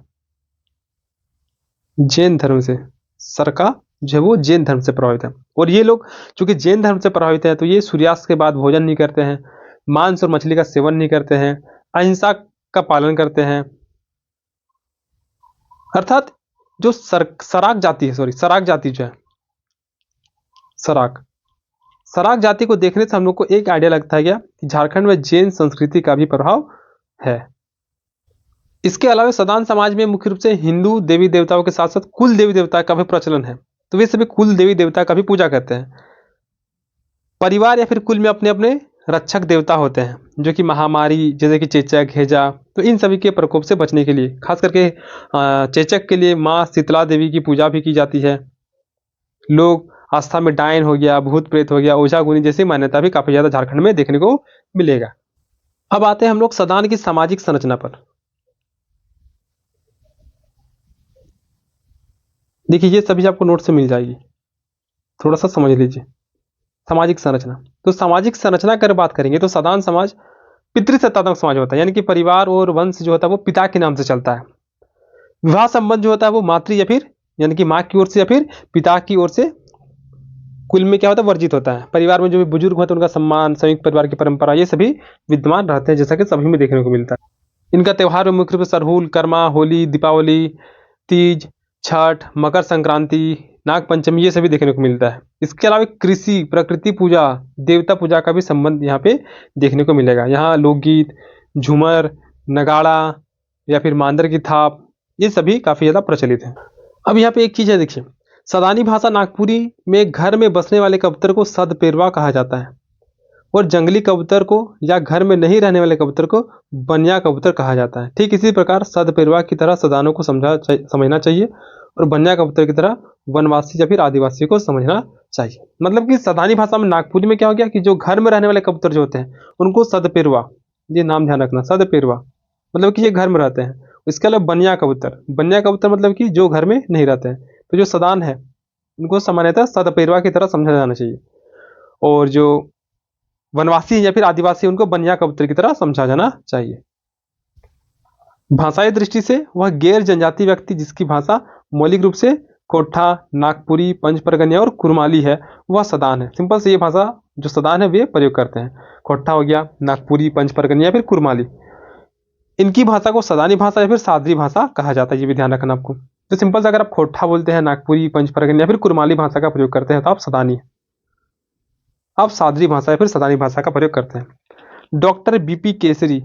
जैन धर्म से सरका जो है वो जैन धर्म से प्रभावित है और ये लोग चूंकि जैन धर्म से प्रभावित है तो ये सूर्यास्त के बाद भोजन नहीं करते हैं, मांस और मछली का सेवन नहीं करते हैं, अहिंसा का पालन करते हैं। अर्थात जो सराक जाति है, सराक जाति जो है, सराक जाति को देखने से हम लोग को एक आइडिया लगता है क्या कि झारखंड में जैन संस्कृति का भी प्रभाव है। इसके अलावा सदान समाज में मुख्य रूप से हिंदू देवी देवताओं के साथ साथ कुल देवी देवता का भी प्रचलन है, तो वे सभी कुल देवी देवता का भी पूजा करते हैं। परिवार या फिर कुल में अपने अपने रक्षक देवता होते हैं जो कि महामारी जैसे कि चेचक, हैजा, तो इन सभी के प्रकोप से बचने के लिए खास करके चेचक के लिए माँ शीतला देवी की पूजा भी की जाती है। लोग आस्था में डायन हो गया, भूत प्रेत हो गया, ओझा गुनी जैसी मान्यता भी काफी ज्यादा झारखंड में देखने को मिलेगा। अब आते हैं हम लोग सदान की सामाजिक संरचना पर। देखिए ये सभी आपको नोट से मिल जाएगी, थोड़ा सा समझ लीजिए। सामाजिक संरचना, तो सामाजिक संरचना की बात करेंगे तो सदान समाज पितृसत्तात्मक समाज होता है, यानी कि परिवार और वंश जो होता है वो पिता के नाम से चलता है। विवाह संबंध जो होता है वो मातृ या फिर यानी कि माँ की ओर से या फिर पिता की ओर से कुल में क्या होता है वर्जित होता है। परिवार में जो भी बुजुर्ग होते हैं उनका सम्मान, संयुक्त परिवार की परंपरा, ये सभी विद्यमान रहते हैं जैसा कि सभी में देखने को मिलता है। इनका त्यौहार में मुख्य रूप से सरहुल, कर्मा, होली, दीपावली, तीज, छठ, मकर संक्रांति, नाग पंचमी, ये सभी देखने को मिलता है। इसके अलावा कृषि, प्रकृति पूजा, देवता पूजा का भी संबंध यहाँ पे देखने को मिलेगा। यहाँ लोकगीत, झूमर, नगाड़ा या फिर मांदर की थाप, ये सभी काफ़ी ज़्यादा प्रचलित हैं। अब यहाँ पे एक चीज़ है, देखिए, सदानी भाषा नागपुरी में घर में बसने वाले कबूतर को सदपेरवा कहा जाता है और जंगली कबूतर को या घर में नहीं रहने वाले कबूतर को बनिया कबूतर कहा जाता है। ठीक इसी प्रकार सदपेरवा की तरह सदानों को समझना चाहिए और बनिया कबूतर की तरह वनवासी या फिर आदिवासी को समझना चाहिए। मतलब कि सदानी भाषा में नागपुरी में क्या हो गया कि जो घर में रहने वाले कबूतर जो होते हैं उनको सदपेरवा, ये नाम ध्यान रखना, सदपेरवा मतलब कि ये घर में रहते हैं। इसके अलावा बनिया कबूतर मतलब कि जो घर में नहीं रहते हैं। तो जो सदान है उनको सामान्यतः सदपेरवा की तरह समझा जाना चाहिए और जो वनवासी या फिर आदिवासी उनको बनिया कबूतर की तरह समझा जाना चाहिए। भाषाई दृष्टि से वह गैर जनजाति व्यक्ति जिसकी भाषा मौलिक रूप से कोठा, नागपुरी, पंच परगनिया और कुरमाली है, वह सदान है। सिंपल से ये भाषा जो सदान है वे प्रयोग करते हैं। कोठा हो गया, नागपुरी, पंच परगनिया, फिर कुरमाली, इनकी भाषा को सदानी भाषा या फिर सादरी भाषा कहा जाता है। ये भी ध्यान रखना आपको। तो सिंपल से अगर आप खोठा बोलते हैं, नागपुरी, पंच परगनिया या फिर कुरमाली भाषा का प्रयोग करते हैं तो आप सदानी, आप सादरी भाषा या फिर सदानी भाषा का प्रयोग करते हैं। डॉक्टर बीपी केसरी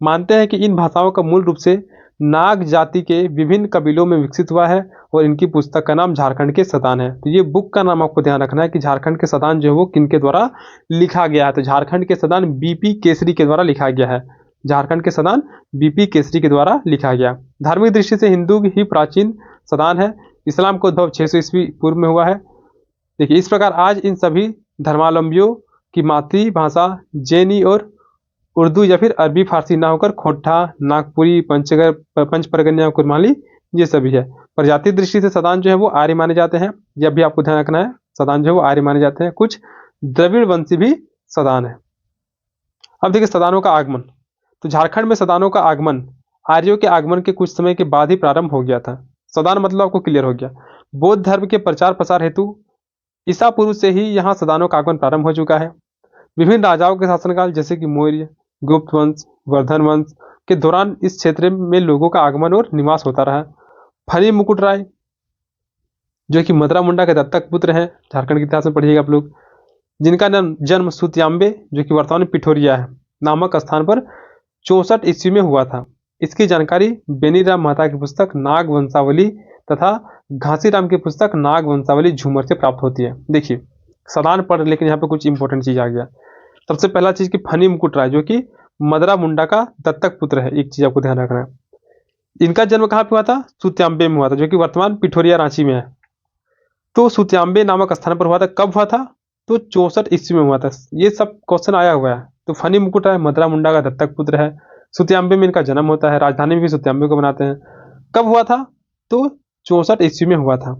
मानते हैं कि इन भाषाओं का मूल रूप से नाग जाति के विभिन्न कबीलों में विकसित हुआ है और इनकी पुस्तक का नाम झारखंड के सदान है। तो ये बुक का नाम आपको ध्यान रखना है कि झारखंड के सदान जो है वो किनके द्वारा लिखा गया है। तो झारखंड के सदान बीपी केसरी के द्वारा लिखा गया है। झारखंड के सदान बीपी केसरी के द्वारा लिखा गया। धार्मिक दृष्टि से हिंदू ही प्राचीन सदान है। इस्लाम का उद्भव 600 ईस्वी पूर्व में हुआ है। देखिए, इस प्रकार आज इन सभी धर्मावलंबियों की मातृभाषा जैनी और उर्दू या फिर अरबी फारसी ना होकर खोठा, नागपुरी, पंच परगनिया, कुरमाली ये सभी है। प्रजाति दृष्टि से सदान जो है वो आर्य माने जाते हैं। यह भी आपको ध्यान रखना है, सदान जो है वो आर्य माने जाते हैं। कुछ द्रविड़ वंशी भी सदान है। अब देखिए सदानों का आगमन। तो झारखंड में सदानों का आगमन आर्यों के आगमन के कुछ समय के बाद ही प्रारंभ हो गया था। सदान मतलब आपको क्लियर हो गया। बौद्ध धर्म के प्रचार प्रसार हेतु ईसा पूर्व से ही यहाँ सदानों का आगमन प्रारंभ हो चुका है। विभिन्न राजाओं के शासनकाल जैसे कि मौर्य, गुप्त वंश, वर्धन वंश के दौरान इस क्षेत्र में लोगों का आगमन और निवास होता रहा। फनी मुकुट राय जो कि मदरा मुंडा के दत्तक पुत्र हैं, झारखंड के इतिहास में पढ़िएगा आप लोग, जिनका जन्म सुतियांबे जो कि वर्तमान में पिठोरिया है नामक स्थान पर 64 ईस्वी में हुआ था। इसकी जानकारी बेनीराम मेहता की पुस्तक नाग वंशावली तथा घासीराम की पुस्तक नाग वंशावली झूमर से प्राप्त होती है। देखिए सदान पर, लेकिन यहाँ पे कुछ इंपॉर्टेंट चीज आ गया। सबसे पहला चीज कि फनी मुकुट राय जो कि मदरा मुंडा का दत्तक पुत्र है। एक चीज आपको ध्यान रखना है, इनका जन्म कहाँ पे हुआ था? सुत्यांबे में हुआ था, जो कि वर्तमान पिठोरिया रांची में है। तो सुत्यांबे नामक स्थान पर हुआ था। कब हुआ था? तो 64 ईस्वी में हुआ था। ये सब क्वेश्चन आया हुआ है। तो फनी मुकुट राय मदरा मुंडा का दत्तक पुत्र है। सुत्यांबे में इनका जन्म होता है। राजधानी में भी सुत्यांबे को बनाते हैं। कब हुआ था? तो 64 ईस्वी में हुआ था।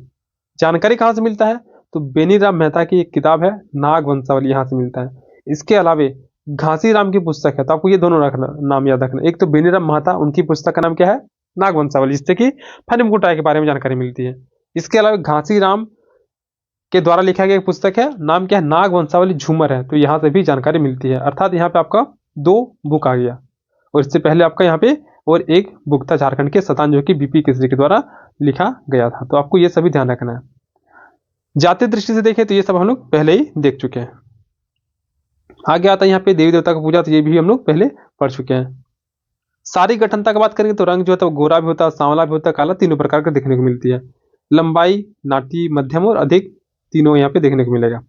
जानकारी कहाँ से मिलता है? तो बेनीराम मेहता की एक किताब है नाग वंशावली, यहाँ से मिलता है। इसके अलावे घासीराम की पुस्तक है। तो आपको ये दोनों रखना, नाम याद रखना। एक तो बेनीराम मेहता, उनकी पुस्तक का नाम क्या है? नाग वंशावली, जिससे कि फनी मुकुट राय के बारे में जानकारी मिलती है। इसके अलावा घासीराम के द्वारा लिखा गया एक पुस्तक है, नाम क्या है? नाग वंशावली झूमर है। तो यहाँ से भी जानकारी मिलती है। अर्थात यहाँ पे आपका 2 बुक आ गया। और इससे पहले आपका यहाँ पे और एक बुक था झारखंड के सदान जो कि बीपी केसरी के द्वारा लिखा गया था। तो आपको ये सभी ध्यान रखना है। जाति दृष्टि से देखें तो ये सब हम लोग पहले ही देख चुके हैं। आगे आता है यहाँ पे देवी देवता का पूजा, तो ये भी हम लोग पहले पढ़ चुके हैं। सारी गठनता की बात करेंगे तो रंग जो होता है वो गोरा भी होता है, सांवला भी होता है, काला, तीनों प्रकार का देखने को मिलती है। लंबाई नाटी, मध्यम और अधिक, तीनों यहाँ पे देखने को मिलेगा।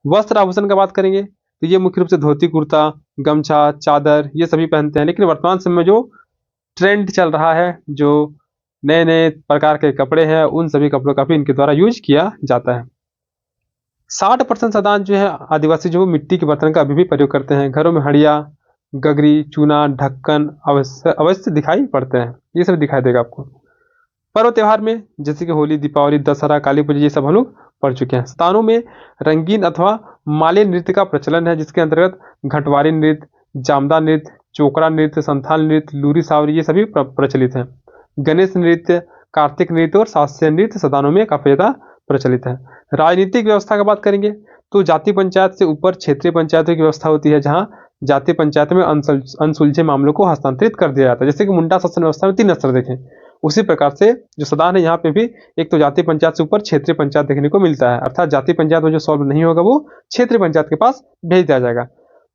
वस्त्र आभूषण की बात करेंगे तो ये मुख्य रूप से धोती कुर्ता, गमछा, चादर ये सभी पहनते हैं। लेकिन वर्तमान समय में जो ट्रेंड चल रहा है, जो नए नए प्रकार के कपड़े हैं, उन सभी कपड़ों का भी इनके द्वारा यूज किया जाता है। 60% सदान जो है आदिवासी जो मिट्टी के बर्तन का अभी भी प्रयोग करते हैं। घरों में हड़िया, गगरी, चूना, ढक्कन अवश्य दिखाई पड़ते हैं। ये सब दिखाई देगा आपको। पर्व त्योहार में जैसे कि होली, दीपावली, दशहरा, काली पूजा, ये सब हम लोग पढ़ चुके हैं। स्थानों में रंगीन अथवा माले नृत्य का प्रचलन है, जिसके अंतर्गत घटवारी नृत्य, जामदा नृत्य, चोकरा नृत्य, संथाल नृत्य, लूरी सावरी ये सभी प्रचलित हैं। गणेश नृत्य, कार्तिक नृत्य और शास्त्रीय नृत्य सदानों में काफी ज्यादा प्रचलित है। राजनीतिक व्यवस्था की बात करेंगे तो जाति पंचायत से ऊपर क्षेत्रीय पंचायतों की व्यवस्था होती है, जहां जातीय पंचायत में अनसुलझे मामलों को हस्तांतरित कर दिया जाता है। जैसे कि मुंडा शासन व्यवस्था में 3 स्तर देखें, उसी प्रकार से जो सदान है यहाँ पे भी एक तो जातीय पंचायत से ऊपर क्षेत्रीय पंचायत देखने को मिलता है, अर्थात जातीय पंचायत में जो सॉल्व नहीं होगा वो क्षेत्रीय पंचायत के पास भेज दिया जाएगा।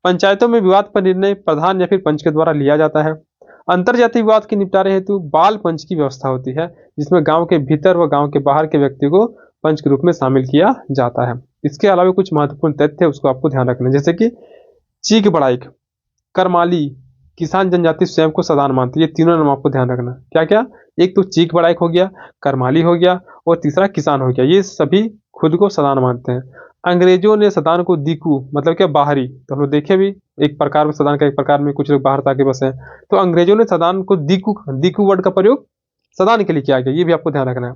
पंचायतों में विवाद पर निर्णय प्रधान या फिर पंच के द्वारा लिया जाता है। अंतर जातीय विवाद के निपटारे हेतु बाल पंच की व्यवस्था होती है, जिसमें गांव के भीतर व गांव के बाहर के व्यक्ति को पंच के रूप में शामिल किया जाता है। इसके अलावा कुछ महत्वपूर्ण तथ्य उसको आपको ध्यान रखना है, जैसे कि चीक बड़ाइक, करमाली, किसान जनजाति स्वयं को सदान मानती है। ये तीनों नाम आपको ध्यान रखना। क्या क्या? एक तो चीक बड़ाइक हो गया, करमाली हो गया और तीसरा किसान हो गया। ये सभी खुद को सदान मानते हैं। अंग्रेजों ने सदान को दीकू मतलब क्या बाहरी, तो हम लोग देखे भी एक प्रकार में सदान का, एक प्रकार में कुछ लोग बाहर आके बसे हैं, तो अंग्रेजों ने सदान को दीकू वर्ड का प्रयोग सदान के लिए किया गया। ये भी आपको ध्यान रखना है।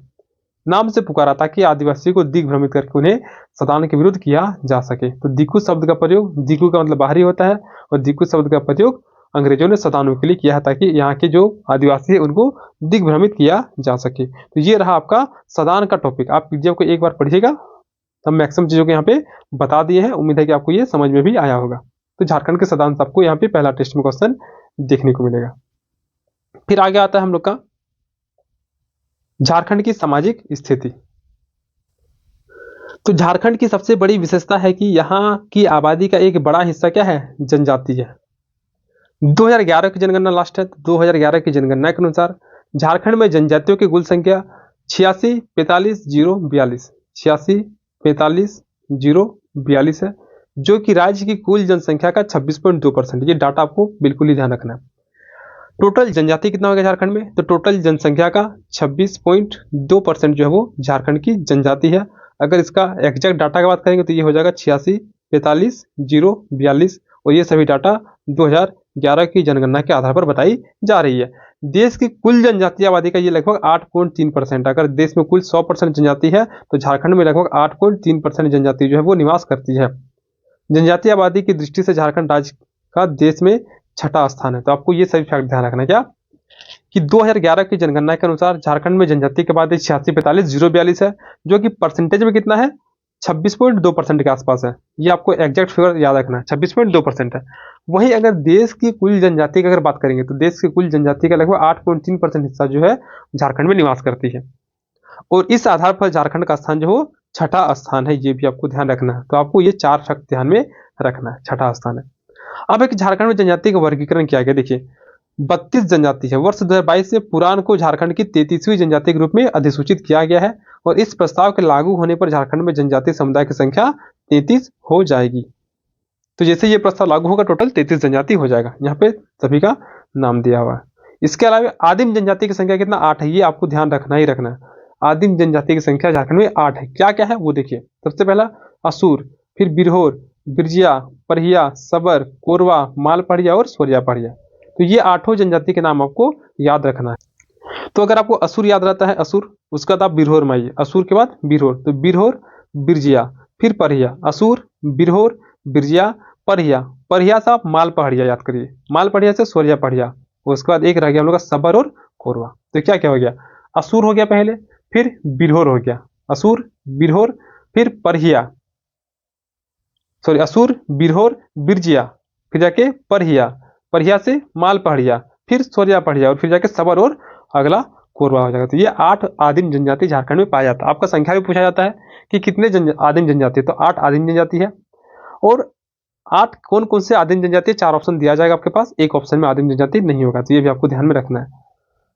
नाम से पुकारा ताकि आदिवासी को दिग्भ्रमित करके उन्हें सदान के विरुद्ध किया जा सके। तो दीकू शब्द का प्रयोग, दीकू का मतलब बाहरी होता है, और दीकू शब्द का प्रयोग अंग्रेजों ने सदानों के लिए किया है ताकि यहाँ के जो आदिवासी है उनको दिग्भ्रमित किया जा सके। तो ये रहा आपका सदान का टॉपिक। आप पीडीएफ को एक बार पढ़िएगा। हम मैक्सिमम चीजों को यहाँ पे बता दिए हैं। उम्मीद है कि आपको ये समझ में भी आया होगा। तो झारखंड के सदान से आपको यहाँ पे पहला टेस्ट में क्वेश्चन देखने को मिलेगा। फिर आगे आता है हम लोग का झारखंड की सामाजिक स्थिति। तो झारखंड की सबसे बड़ी विशेषता है कि यहाँ की आबादी का एक बड़ा हिस्सा क्या है? जनजाति है। 2011 की जनगणना लास्ट है। 2011 की जनगणना के अनुसार झारखंड में जनजातियों की कुल संख्या 86,45,042 86,45,042 है, जो कि राज्य की कुल जनसंख्या का 26.2%। ये डाटा आपको बिल्कुल ही ध्यान रखना है। टोटल जनजाति कितना हो गया झारखंड में? तो टोटल जनसंख्या का 26.2% जो है वो झारखंड की जनजाति है। अगर इसका एग्जैक्ट डाटा की बात करेंगे तो ये हो जाएगा 86,45,042, और ये सभी डाटा 2011 की जनगणना के आधार पर बताई जा रही है। देश की कुल जनजातीय आबादी का ये लगभग 8.3%। अगर देश में कुल 100% जनजाति है तो झारखंड में लगभग 8.3% जनजाति जो है वो निवास करती है। जनजातीय आबादी की दृष्टि से झारखंड राज्य का देश में छठा स्थान है। तो आपको ये सभी फैक्ट ध्यान रखना है क्या कि 2011 की जनगणना के अनुसार झारखंड में जनजाति की आबादी 86,45,042 है, जो कि परसेंटेज में कितना है? 26.2% के आसपास है। ये आपको एग्जैक्ट फिगर याद रखना है, 26.2% है। वहीं अगर देश की कुल जनजाति की अगर बात करेंगे तो देश की कुल जनजाति का लगभग 8.3% हिस्सा जो है झारखंड में निवास करती है, और इस आधार पर झारखंड का स्थान जो हो छठा स्थान है। ये भी आपको ध्यान रखना है। तो आपको ये 4 फैक्ट ध्यान में रखना है, छठा स्थान है। अब एक झारखंड में जनजाति का वर्गीकरण किया गया। देखिए 32 जनजाति है। वर्ष 2022 में पुराण को झारखंड की 33वीं जनजाति के रूप में अधिसूचित किया गया है, और इस प्रस्ताव के लागू होने पर झारखंड में जनजातीय समुदाय की संख्या 33 हो जाएगी। तो जैसे ये प्रस्ताव लागू होगा टोटल 33 जनजाति हो जाएगा। यहाँ पे सभी का नाम दिया हुआ है। इसके अलावा आदिम जनजाति की संख्या कितना? 8 है। ये आपको ध्यान रखना ही रखना है। आदिम जनजाति की संख्या झारखंड में 8 है। क्या क्या है वो देखिए। सबसे पहला असुर, फिर बिरहोर, बिरजिया, परहिया, सबर, कोरवा, मालपहिया और सोरिया पहिया। तो ये 8 जनजाति के नाम आपको याद रखना है। तो अगर आपको असुर याद रहता है, असुर, उसके बाद आप बिरहोर में आइए। असुर के बाद बिरहोर, तो बिरहोर, बिरजिया, फिर परहिया। असुर, बिरहोर, बिरजिया, परहिया। परहिया से आप मालपहिया याद करिए। मालपहिया से सोरिया पहिया। उसके बाद एक रह गया हम लोग का सबर और कोरवा। तो क्या क्या हो गया? असुर हो गया पहले, फिर बिरहोर हो गया, असुर, बिरहोर, फिर परहिया, सॉरी असुर, बिरहोर, बिरजिया, फिर जाके परहिया, परहिया से मालपहिया, फिर सोरिया पहिया, और फिर जाके सबर और अगला कोरवा हो जाएगा। तो ये 8 आदिम जनजाति झारखंड में पाया जाता है। आपका संख्या भी पूछा जाता है कि कितने आदिम जनजाति, तो 8 आदिम जनजाति है। और 8 कौन कौन से आदिम जनजाति? 4 ऑप्शन दिया जाएगा आपके पास, एक ऑप्शन में आदिम जनजाति नहीं होगा। तो ये भी आपको ध्यान में रखना है।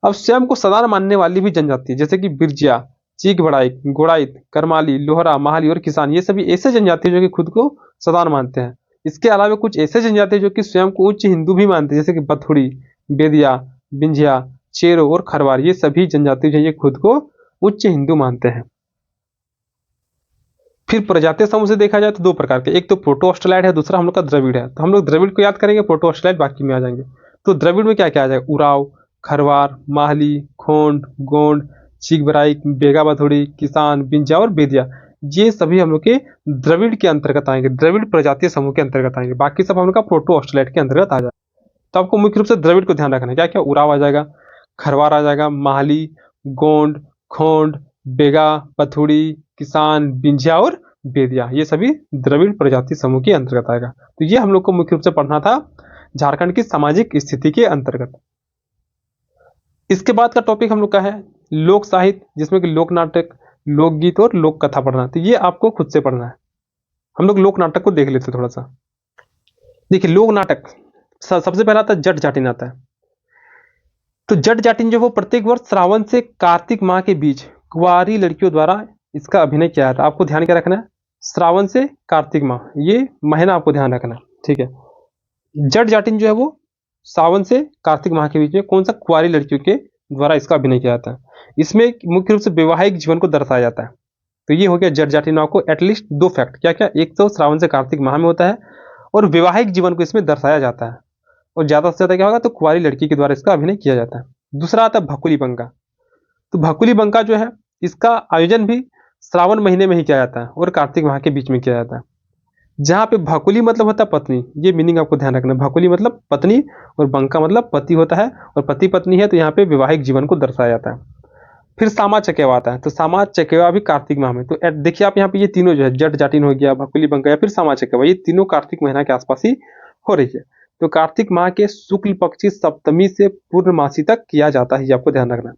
अब स्वयं को सदान मानने वाली भी जनजाति जैसे कि बिरजिया, चीक बड़ाइक, गोड़ाइत, करमाली, लोहरा, महाली और किसान, ये सभी ऐसे जनजाति जो कि खुद को सदान मानते हैं। इसके अलावा कुछ ऐसे जनजाति जो कि स्वयं को उच्च हिंदू भी मानते हैं, जैसे कि बथुड़ी, बेदिया, बिंझिया, चेरो और खरवार। ये सभी जनजाति जो ये खुद को उच्च हिंदू मानते हैं। फिर प्रजातीय समूह से देखा जाए तो 2 प्रकार के, एक तो प्रोटो ऑस्ट्रेलाइड है, दूसरा हम लोग का द्रविड़ है। तो हम लोग द्रविड़ को याद करेंगे, प्रोटो ऑस्ट्रेलाइड बाकी में आ जाएंगे। तो द्रविड़ में क्या क्या आ जाएगा? उराव, खरवार, माहली, खोंड, गोंड, चीकबराइक, बेगा बथुड़ी, किसान, बिंजा और बेदिया, ये सभी हम लोग के द्रविड़ के अंतर्गत आएंगे, द्रविड़ प्रजातीय समूह के अंतर्गत आएंगे। बाकी सब हम लोग का प्रोटो ऑस्ट्रेलाइड के अंतर्गत आ जाएगा। तो आपको मुख्य रूप से द्रविड़ को ध्यान रखना है। क्या क्या? उराव आ जाएगा, खरवार आ जाएगा, माहली, गोंड, खोंड, बेगा, पथुड़ी, किसान, बिंझिया और बेदिया, ये सभी द्रविड़ प्रजाति समूह के अंतर्गत आएगा। तो ये हम लोग को मुख्य रूप से पढ़ना था झारखंड की सामाजिक स्थिति के अंतर्गत। इसके बाद का टॉपिक हम लोग का है लोक साहित्य, जिसमें कि लोक नाटक, लोकगीत और लोक कथा पढ़ना। तो ये आपको खुद से पढ़ना है। हम लोग लोक नाटक को देख लेते हैं थोड़ा सा। देखिए लोक नाटक सबसे पहला आता है जट जाटिन आता है। तो जट जाटिन जो वो प्रत्येक वर्ष श्रावण से कार्तिक माह के बीच कुंवारी लड़कियों द्वारा इसका अभिनय किया जाता है। आपको ध्यान क्या रखना है, श्रावण से कार्तिक माह, ये महीना आपको ध्यान रखना है, ठीक है। जट जाटिन जो है वो सावन से कार्तिक माह के बीच में कौन सा कुंवारी लड़कियों के द्वारा इसका अभिनय किया जाता है। इसमें मुख्य रूप से वैवाहिक जीवन को दर्शाया जाता है। तो ये हो गया जट जाटिन। आपको एटलीस्ट दो फैक्ट क्या क्या, एक तो श्रावण से कार्तिक माह में होता है और वैवाहिक जीवन को इसमें दर्शाया जाता है, और ज्यादा से ज्यादा क्या होगा तो कुंवारी लड़की के द्वारा इसका अभिनय किया जाता है। दूसरा आता है भकुली बंका। तो भकुली बंका जो है इसका आयोजन भी श्रावण महीने में ही किया जाता है और कार्तिक माह के बीच में किया जाता है। जहाँ पे भकुली मतलब होता है पत्नी, ये मीनिंग आपको ध्यान रखना, भकुली मतलब पत्नी और बंका मतलब पति होता है, और पति पत्नी है तो यहाँ पे वैवाहिक जीवन को दर्शाया जाता है। फिर सामा चकेवा आता है। तो सामा चकेवा भी कार्तिक माह में। तो देखिए आप यहाँ पे ये तीनों जो है जट जाटिन हो गया, भकुली बंका या फिर सामा चकेवा, ये तीनों कार्तिक महीना के आसपास ही हो रही है। तो कार्तिक माह के शुक्ल पक्ष की सप्तमी से पूर्णमासी तक किया जाता है, ये आपको ध्यान रखना।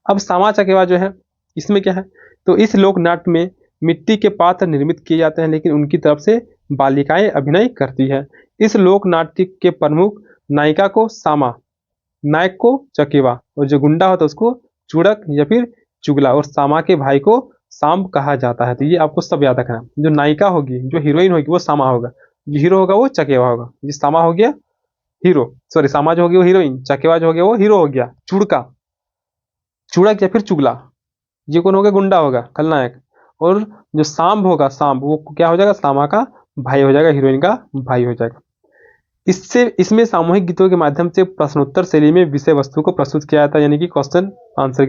अब सामा चकेवा जो है इसमें क्या है, तो इस लोक नाट्य में मिट्टी के पात्र निर्मित किए जाते हैं, लेकिन उनकी तरफ से बालिकाएं अभिनय करती है। इस लोक नाट्य के प्रमुख नायिका को सामा, नायक को चकेवा, और जो गुंडा होता है उसको चूड़क या फिर चुगला, और सामा के भाई को सांब कहा जाता है। तो ये आपको सब याद रखना। जो नायिका होगी, जो हीरोइन होगी वो सामा होगा, जो हीरो होगा वो चकेवा होगा। ये सामा हो गया हीरो, सॉरी सामा जो होगी वो हीरोइन, चकेवा जो हो गया वो हीरो हो गया, चुड़का चूड़क या फिर चुगला ये कौन होगा, गुंडा होगा, खलनायक। और जो सांब होगा, सांब वो क्या हो जाएगा, सामा का भाई हो जाएगा, हीरोइन का भाई हो जाएगा। इसमें सामूहिक गीतों के माध्यम से प्रश्नोत्तर शैली में विषय वस्तु को प्रस्तुत किया जाता है, यानी कि क्वेश्चन आंसर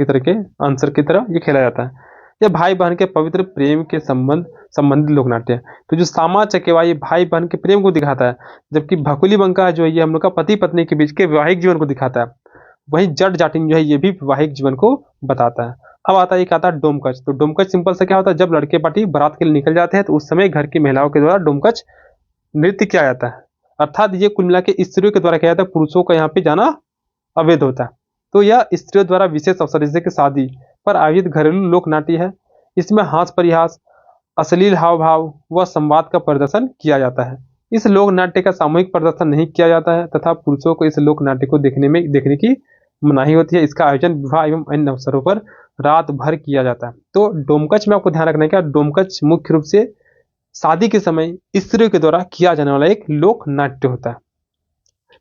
की तरह ये खेला जाता है। यह भाई बहन के पवित्र प्रेम के संबंधित लोक नाट्य है। तो जो सामा चकेवा ये भाई बहन के प्रेम को दिखाता है, जबकि भकुली बंका जो है ये हम लोग का पति पत्नी के बीच के वैवाहिक जीवन को दिखाता है। वहीं जट जाटिन जो है ये भी वैवाहिक जीवन को बताता है। अब आता है एक आता है डोमकच। तो डोमकच सिंपल से क्या होता है, जब लड़के पार्टी बारात के लिए निकल जाते हैं तो उस समय घर की महिलाओं के द्वारा डोमकच नृत्य किया जाता है। अर्थात ये कुल मिला के स्त्रियों के द्वारा किया जाता है, पुरुषों का यहाँ पे जाना अवैध होता है। तो यह स्त्रियों द्वारा विशेष अवसर जैसे कि शादी पर आयोजित घरेलू लोक नाट्य है। इसमें हास परिहास, अश्लील हाव भाव व संवाद का प्रदर्शन किया जाता है। इस लोक नाट्य का सामूहिक प्रदर्शन नहीं किया जाता है तथा पुरुषों को इस लोक नाट्य को देखने की मनाही होती है। इसका आयोजन विवाह एवं अन्य अवसरों पर रात भर किया जाता है। तो डोमकच में आपको ध्यान रखना है क्या, डोमकच मुख्य रूप से शादी के समय स्त्रियों के द्वारा किया जाने वाला एक लोक नाट्य होता है।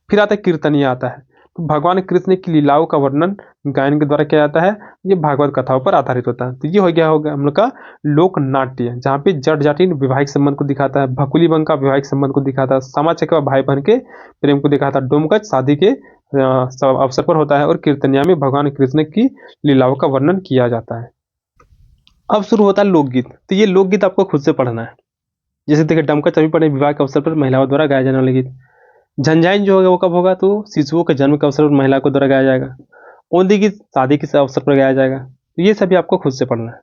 फिर आता है कीर्तनिया आता है। तो भगवान कृष्ण की लीलाओं का वर्णन गायन के द्वारा किया जाता है। ये भागवत कथाओं पर आधारित होता है। तो ये होगा हम लोग का लोक नाट्य, जहाँ पे जट जाटिन वैवाहिक संबंध को दिखाता है, भकुली बंका वैवाहिक संबंध को दिखाता है, सामा चकेवा भाई बहन के प्रेम को दिखाता है, डोमकच शादी के अवसर पर होता है, और कीर्तनिया में भगवान कृष्ण की लीलाओं का वर्णन किया जाता है। अब शुरू होता है लोकगीत। तो ये लोकगीत आपको खुद से पढ़ना है। जैसे देखिए डमकच अभी पढ़े, विवाह के अवसर पर महिलाओं द्वारा गाया जाने वाले गीत। झंझाइन जो होगा वो कब होगा, तो शिशुओं के जन्म के अवसर पर महिला को द्वारा गाया जाएगा। ओंधी गीत शादी के अवसर पर गाया जाएगा। तो ये सभी आपको खुद से पढ़ना है।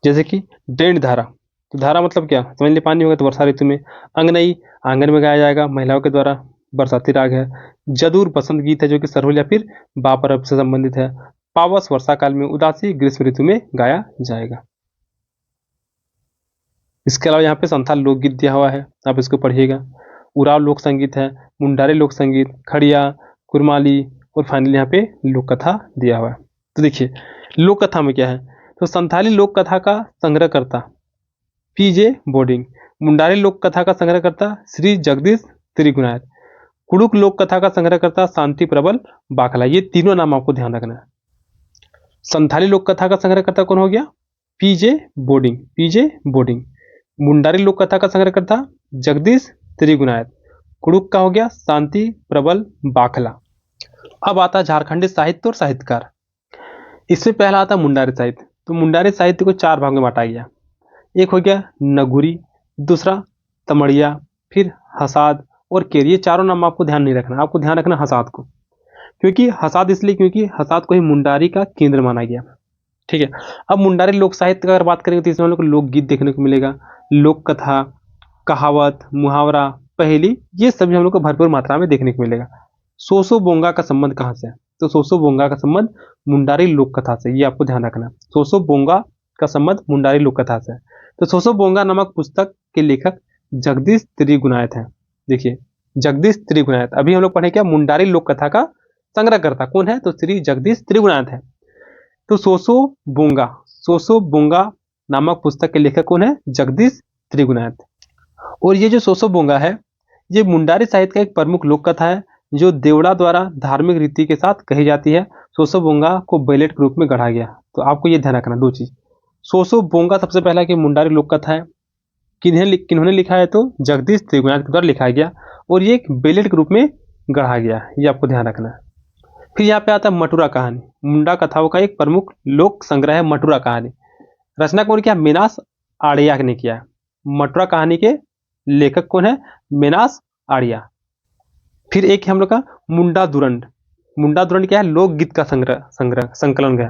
जैसे कि डेंड धारा। तो धारा मतलब क्या, समझ लिए, पानी होगा तो वर्षा ऋतु में। अंगनई आंगन में गाया जाएगा महिलाओं के द्वारा, बरसाती राग है। जदूर बसंत गीत है जो कि सरहुल या फिर बापर से संबंधित है। पावस वर्षा काल में, उदासी ग्रीष्म ऋतु में गाया जाएगा। इसके अलावा यहाँ पे संथाल लोकगीत दिया हुआ है, आप इसको पढ़िएगा। उराव लोक संगीत है, मुंडारी लोक संगीत, खड़िया, कुरमाली, और फाइनली यहाँ पे लोक कथा दिया हुआ है। तो देखिए लोक कथा में क्या है, तो संथाली लोक कथा का संग्रहकर्ता पीजे बोर्डिंग, मुंडारी लोक कथा का संग्रहकर्ता श्री जगदीश त्रिगुणायत, कुड़ुक लोक कथा का संग्रहकर्ता शांति प्रबल बाखला। ये तीनों नाम आपको ध्यान रखना है। संथाली लोक कथा का संग्रहकर्ता कौन हो गया, पीजे बोर्डिंग। मुंडारी लोक कथा का संग्रहकर्ता जगदीश त्रिगुणायत। कुड़ुक का हो गया शांति प्रबल बाखला। अब आता है झारखंडी साहित्य और साहित्यकार। इसमें पहला आता है मुंडारी साहित्य। तो मुंडारी साहित्य को चार भाग में बांटा गया। एक हो गया नगुरी, दूसरा तमड़िया, फिर हसाद और केरी। ये चारों नाम आपको ध्यान नहीं रखना, आपको ध्यान रखना हसाद को, क्योंकि हसाद इसलिए क्योंकि हसाद को ही मुंडारी का केंद्र माना गया। ठीक है। अब मुंडारी लोक साहित्य का अगर बात करेंगे तो इसमें हम लोग को लोकगीत देखने को मिलेगा, लोक कथा, कहावत, मुहावरा, पहेली, ये सभी हम लोग को भरपूर मात्रा में देखने को मिलेगा। सोसो बोंगा का संबंध कहाँ से है, तो सोसो बोंगा का संबंध मुंडारी लोक कथा से, ये आपको ध्यान रखना। सोसो बोंगा का संबंध मुंडारी लोक कथा से। तो सोसो बोंगा नामक पुस्तक के लेखक जगदीश त्रिगुणायत हैं। देखिए जगदीश त्रिगुणायत, अभी हम लोग पढ़े क्या, मुंडारी लोक कथा का संग्रहकर्ता कौन है, तो श्री जगदीश त्रिगुणायत है। तो सोसो बोंगा नामक पुस्तक के लेखक कौन है, जगदीश त्रिगुणायत। और ये जो सोसो बोंगा है, ये मुंडारी साहित्य का एक प्रमुख लोक कथा है जो देवड़ा द्वारा धार्मिक रीति के साथ कही जाती है। सोसो बोंगा को बैलेट के रूप में गढ़ा गया। तो आपको ये ध्यान रखना दो चीज, सोसो बोंगा सबसे पहला कि मुंडारी लोक कथा है, किन्होंने लिखा है, तो जगदीश त्रिगुणायत के द्वारा लिखा गया और ये एक बैलेट के रूप में गढ़ा गया, ये आपको ध्यान रखना है। फिर यहाँ पे आता है मटुरा कहानी, मुंडा कथाओं का एक प्रमुख लोक संग्रह है मटुरा कहानी। रचना कौन किया, मेनास आड़िया ने किया। मटुरा कहानी के लेखक कौन है, मेनास आड़िया। फिर एक हम लोग का मुंडा दुरंड, मुंडा दुरंड क्या है, लोकगीत का संकलन है।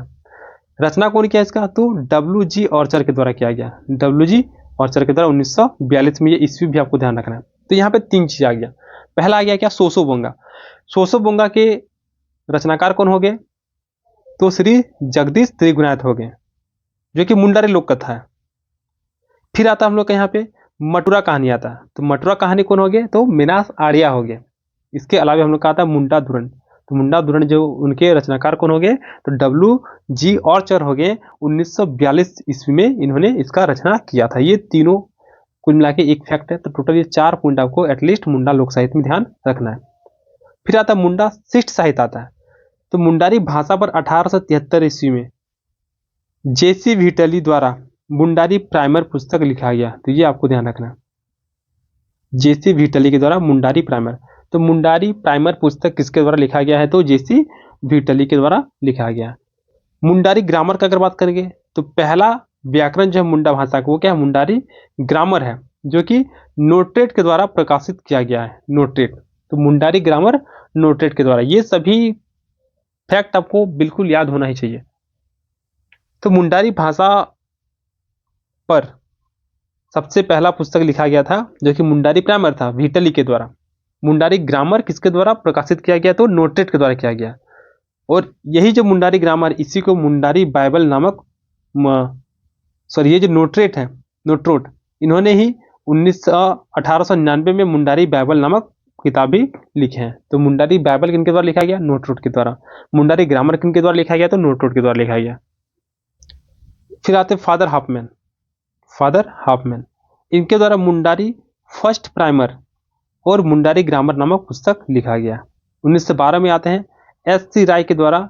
रचना कौन किया इसका, तो WG ऑर्चर के द्वारा किया गया। WG ऑर्चर के द्वारा 1942 में, ये ईस्वी भी आपको ध्यान रखना है। तो यहाँ पे तीन चीज आ गया। पहला आ गया क्या, सोसो बोंगा। सोसो बोंगा के रचनाकार कौन हो गए, तो श्री जगदीश त्रिगुणायत हो गए, जो कि मुंडारी लोक कथा है। फिर आता हम लोग का यहाँ पे मटुरा कहानी आता है। तो मटुरा कहानी कौन हो गए, तो मेनास आड़िया हो गए। इसके अलावा हम लोग का आता है मुंडा दुरंड। तो मुंडा दुरंड जो उनके रचनाकार कौन हो गए, तो WG ऑर्चर हो गए। 1942 ईस्वी में इन्होंने इसका रचना किया था। ये तीनों कुल मिला के एक फैक्ट है। तो टोटल ये 4 पॉइंट आपको एटलीस्ट मुंडा लोक साहित्य में ध्यान रखना है। फिर आता है मुंडा शिष्ट साहित्य आता है। तो मुंडारी भाषा पर 1873 ईस्वी में JC विटली द्वारा मुंडारी प्राइमर पुस्तक लिखा गया। तो ये आपको ध्यान रखना, JC विटली के द्वारा मुंडारी प्राइमर। तो मुंडारी प्राइमर पुस्तक किसके द्वारा लिखा गया है, तो JC विटली के द्वारा लिखा गया। मुंडारी ग्रामर का अगर बात करेंगे, तो पहला व्याकरण जो है मुंडा भाषा का, वो क्या है, मुंडारी ग्रामर है, जो कि नोटेट के द्वारा प्रकाशित किया गया है। नोटेट, तो मुंडारी ग्रामर नोटेट के द्वारा। ये सभी फैक्ट आपको बिल्कुल याद होना ही चाहिए। तो मुंडारी भाषा पर सबसे पहला पुस्तक लिखा गया था, जो कि मुंडारी प्राइमर था, विटली के द्वारा। मुंडारी ग्रामर किसके द्वारा प्रकाशित किया गया, तो नोटेट के द्वारा किया गया। और यही जो मुंडारी ग्रामर, इसी को मुंडारी बाइबल नामक, ये जो नोट्रेट है, नोट्रोट, इन्होंने ही 1899 में मुंडारी बाइबल नामक किताब भी लिखे हैं। तो मुंडारी बाइबल किनके द्वारा लिखा गया, नोट्रोट के द्वारा। मुंडारी ग्रामर किनके द्वारा लिखा गया, तो नोट्रोट के द्वारा लिखा गया। फिर आते फादर हाफमैन, इनके द्वारा मुंडारी फर्स्ट प्राइमर और मुंडारी ग्रामर नामक पुस्तक लिखा गया। 1912 में आते हैं SC राय के द्वारा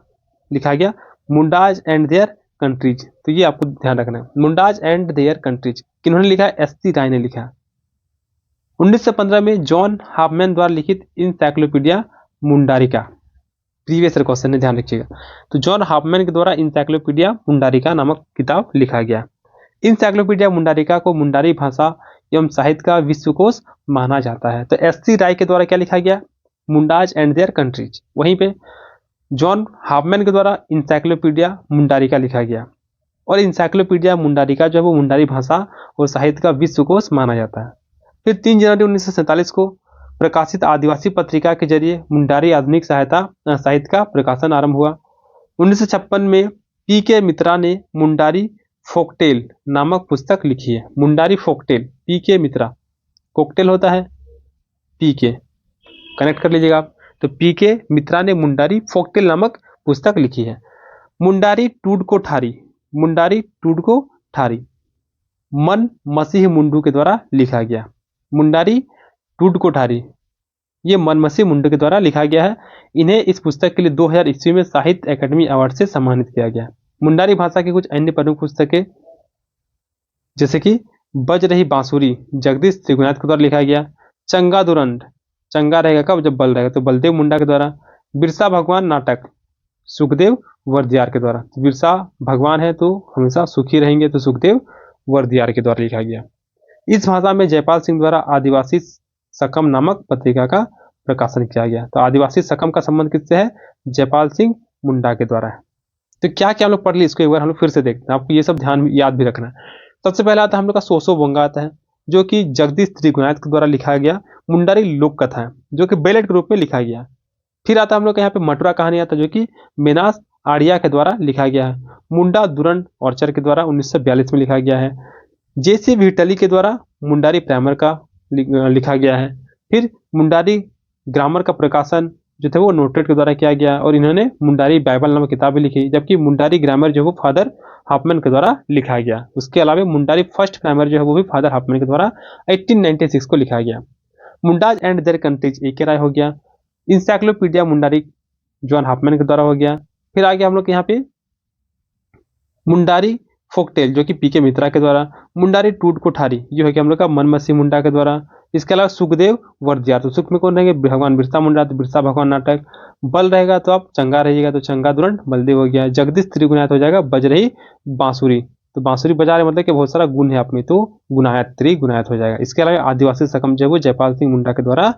लिखा गया मुंडाज एंड देयर कंट्रीज। तो ये आपको ध्यान रखना है, मुंडाज एंड देयर कंट्रीज किन्होंने लिखा है, SC राय ने लिखा। 1915 में जॉन हाफमैन द्वारा लिखित encyclopedia Mundarica, previous year question है, ध्यान रखिएगा। तो जॉन हाफमैन के द्वारा इंसाइक्लोपीडिया मुंडारिका नामक किताब लिखा गया। इंसाइक्लोपीडिया मुंडारिका को मुंडारी भाषा एवं साहित्य का विश्वकोश माना जाता है। तो SC राय के द्वारा क्या लिखा गया, मुंडाज एंड देयर कंट्रीज। वहीं पे जॉन हाफमैन के द्वारा इंसाइक्लोपीडिया मुंडारिका लिखा गया। और इंसाइक्लोपीडिया मुंडारिका जो है वो मुंडारी भाषा और साहित्य का विश्वकोश माना जाता है। फिर 3 जनवरी 1947 को प्रकाशित आदिवासी पत्रिका के जरिए मुंडारी आधुनिक साहित्य का प्रकाशन आरंभ हुआ। 1956 में PK मित्रा ने मुंडारी फोकटेल नामक पुस्तक लिखी है। मुंडारी फोकटेल, PK मित्रा, कोकटेल होता है PK, कनेक्ट कर लीजिएगा आप। तो PK मित्रा ने मुंडारी फोकटेल नामक पुस्तक लिखी है। मुंडारी टूडको ठारी मन मसीह मुंडू के द्वारा लिखा गया। मुंडारी टूडको ठारी, ये मन मसीह मुंडू के द्वारा लिखा गया है। इन्हें इस पुस्तक के लिए 2000 ईस्वी में साहित्य अकादमी अवार्ड से सम्मानित किया गया। मुंडारी भाषा की कुछ अन्य प्रमुख पुस्तकें, जैसे कि बज रही बांसुरी, जगदीश त्रिगुणायत के द्वारा लिखा गया। चंगा दुरंड, चंगा रहेगा कब, जब बल रहेगा, तो बलदेव मुंडा के द्वारा। बिरसा भगवान नाटक, सुखदेव वर्दियार के द्वारा। तो बिरसा भगवान है तो हमेशा सुखी रहेंगे, तो सुखदेव वर्दियार के द्वारा लिखा गया। इस भाषा में जयपाल सिंह द्वारा आदिवासी सकम नामक पत्रिका का प्रकाशन किया गया। तो आदिवासी सकम का संबंध किससे है, जयपाल सिंह मुंडा के द्वारा है। तो क्या क्या हम लोग पढ़ ली, इसको एक बार हम लोग फिर से देखते हैं, आपको ये सब ध्यान याद भी रखना है। सबसे पहला आता है हम लोग का सोसो बोंगा आता है, जो कि जगदीश त्रिगुणायत के द्वारा लिखा गया मुंडारी लोक कथा है, जो कि बैलेट के रूप में लिखा गया। फिर आता है हम लोग के यहाँ पे मटुरा कहानी आता है, जो कि मेनास आर्या के द्वारा लिखा गया है। मुंडा दुरन ऑर्चर के द्वारा 1942 में लिखा गया है। जेसी विटली के द्वारा मुंडारी प्राइमर का लिखा गया है। फिर मुंडारी ग्रामर का प्रकाशन जो थे वो नोटेट के द्वारा किया गया, और इन्होंने मुंडारी बाइबल नामक किताब भी लिखी, जबकि मुंडारी ग्रामर जो है वो फादर हाफमैन के द्वारा लिखा गया। उसके अलावा मुंडारी फर्स्ट प्राइमर जो है वो भी फादर हाफमैन के द्वारा 1896 को लिखा गया। मुंडाज एंड देयर कंट्रीज एक राय हो गया। इंसाइक्लोपीडिया मुंडारी जॉन हाफमैन के द्वारा हो गया। फिर आगे हम लोग यहाँ पे मुंडारी फोकटेल जो कि पीके मित्रा के द्वारा। मुंडारी टूट कोठारी ये हो गया हम लोग का मनमसी मुंडा के द्वारा। इसके अलावा सुखदेव वर्दियार, तो सुख में कौन रहेंगे, भगवान बिरसा मुंडा, तो बिरसा भगवान नाटक। बल रहेगा तो आप चंगा रहिएगा, तो चंगा दुरंत बलदेव हो गया। जगदीश त्रिगुणायत हो जाएगा बजरही बांसुरी, तो बांसुरी बजा रहे मतलब कि बहुत सारा गुण है आप में, तो गुणायत त्रिगुणायत हो जाएगा। इसके अलावा आदिवासी सकम जो है वो जयपाल सिंह मुंडा के द्वारा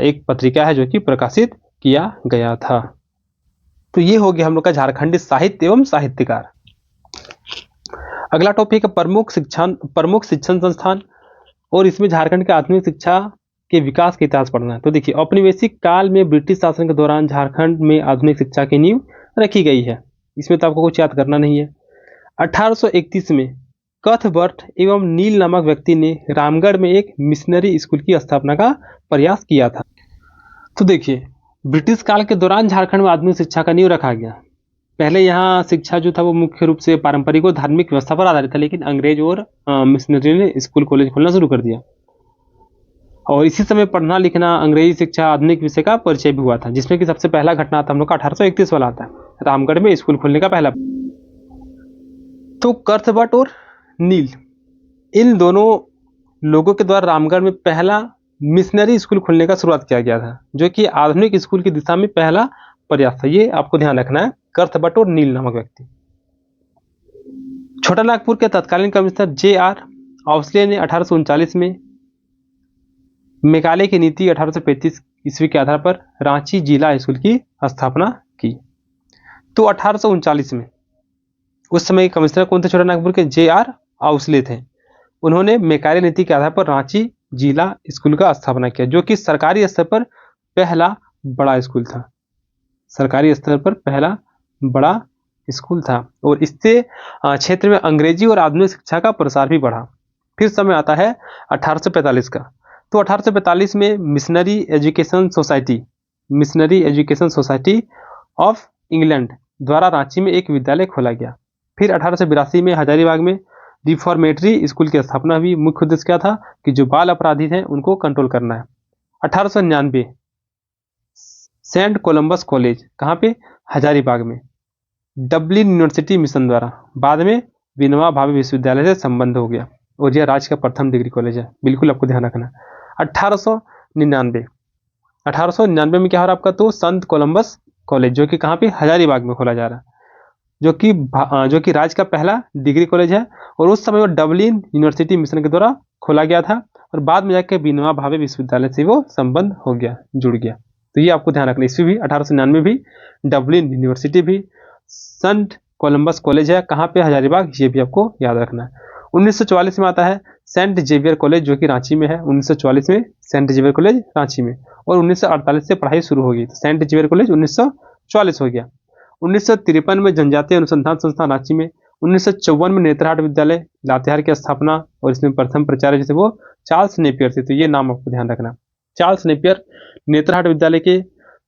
एक पत्रिका है जो कि प्रकाशित किया गया था। तो ये हो गया हम लोग का झारखंडी साहित्य एवं साहित्यकार। अगला टॉपिक है प्रमुख शिक्षण संस्थान, और इसमें झारखंड के आधुनिक शिक्षा के विकास का इतिहास पढ़ना है। तो देखिए, औपनिवेशिक काल में ब्रिटिश शासन के दौरान झारखंड में आधुनिक शिक्षा की नींव रखी गई है। इसमें तो आपको कुछ याद करना नहीं है। 1831 में कथबर्ट एवं नील नामक व्यक्ति ने रामगढ़ में एक मिशनरी स्कूल की स्थापना का प्रयास किया था। तो देखिए, ब्रिटिश काल के दौरान झारखंड में आधुनिक शिक्षा का नींव रखा गया। पहले यहाँ शिक्षा जो था वो मुख्य रूप से पारंपरिक और धार्मिक व्यवस्था पर आधारित था, लेकिन अंग्रेज और मिशनरी ने स्कूल कॉलेज खोलना शुरू कर दिया, और इसी समय पढ़ना लिखना, अंग्रेजी शिक्षा, आधुनिक विषय का परिचय भी हुआ था, जिसमें कि सबसे पहला घटना था हम लोग का 1831 वाला आता है, रामगढ़ में स्कूल खोलने का पहला। तो कथबर्ट और नील, इन दोनों लोगों के द्वारा रामगढ़ में पहला मिशनरी स्कूल खोलने का शुरुआत किया गया था, जो कि आधुनिक स्कूल की दिशा में पहला प्रयास था। ये आपको ध्यान रखना है, कथबर्ट और नील नामक व्यक्ति। छोटा नागपुर के तत्कालीन कमिश्नर जे.आर. आउसले ने 1839 में मेघालय की नीति 1835 ईस्वी के आधार पर रांची जिला स्कूल की स्थापना की। तो 1839 में उस समय कमिश्नर कौन थे छोटा नागपुर के? जे.आर. आउसले थे। उन्होंने मेघालय नीति के आधार पर रांची जिला स्कूल का स्थापना किया, जो कि सरकारी स्तर पर पहला बड़ा स्कूल था। सरकारी स्तर पर पहला बड़ा स्कूल था, और इससे क्षेत्र में अंग्रेजी और आधुनिक शिक्षा का प्रसार भी बढ़ा। फिर समय आता है 1845 का। तो 1845 में missionary education society of England द्वारा रांची में एक विद्यालय खोला गया। फिर 1882 में हजारीबाग में रिफॉर्मेटरी स्कूल की स्थापना हुई। मुख्य उद्देश्य क्या था कि जो बाल अपराधी हैं उनको कंट्रोल करना है। 1899 सेंट कोलंबस कॉलेज, कहाँ पे? हजारीबाग में, डबलिन यूनिवर्सिटी मिशन द्वारा, बाद में विनोबा भावे विश्वविद्यालय से संबंध हो गया, और यह राज्य का प्रथम डिग्री कॉलेज है। बिल्कुल आपको ध्यान रखना। 1899 में क्या हो रहा है आपका? तो संत कोलंबस कॉलेज, जो कि कहाँ पे? हजारीबाग में खोला जा रहा है, जो कि राज्य का पहला डिग्री कॉलेज है, और उस समय वो डबलिन यूनिवर्सिटी मिशन के द्वारा खोला गया था, और बाद में जाकर विनोबा भावे विश्वविद्यालय से वो संबंध हो गया, जुड़ गया। तो ये आपको ध्यान रखना। इसमें भी 1899 भी डबलिन यूनिवर्सिटी भी, संत कोलंबस कॉलेज है, कहाँ पे? हजारीबाग, ये भी आपको याद रखना है। 1944 में आता है सेंट जेवियर कॉलेज, जो कि रांची में है। 1944 में सेंट जेवियर कॉलेज रांची में, और 1948 से पढ़ाई शुरू होगी, तो सेंट जेवियर कॉलेज 1944 हो गया। 1953 में जनजातीय अनुसंधान संस्थान रांची में। 1954 में नेत्रहाट विद्यालय लातेहार की स्थापना, और इसमें प्रथम प्राचार्य जैसे वो चार्ल्स नेपियर थे। तो ये नाम आपको ध्यान रखना। चार्ल्स नेपियर नेत्रहाट विद्यालय के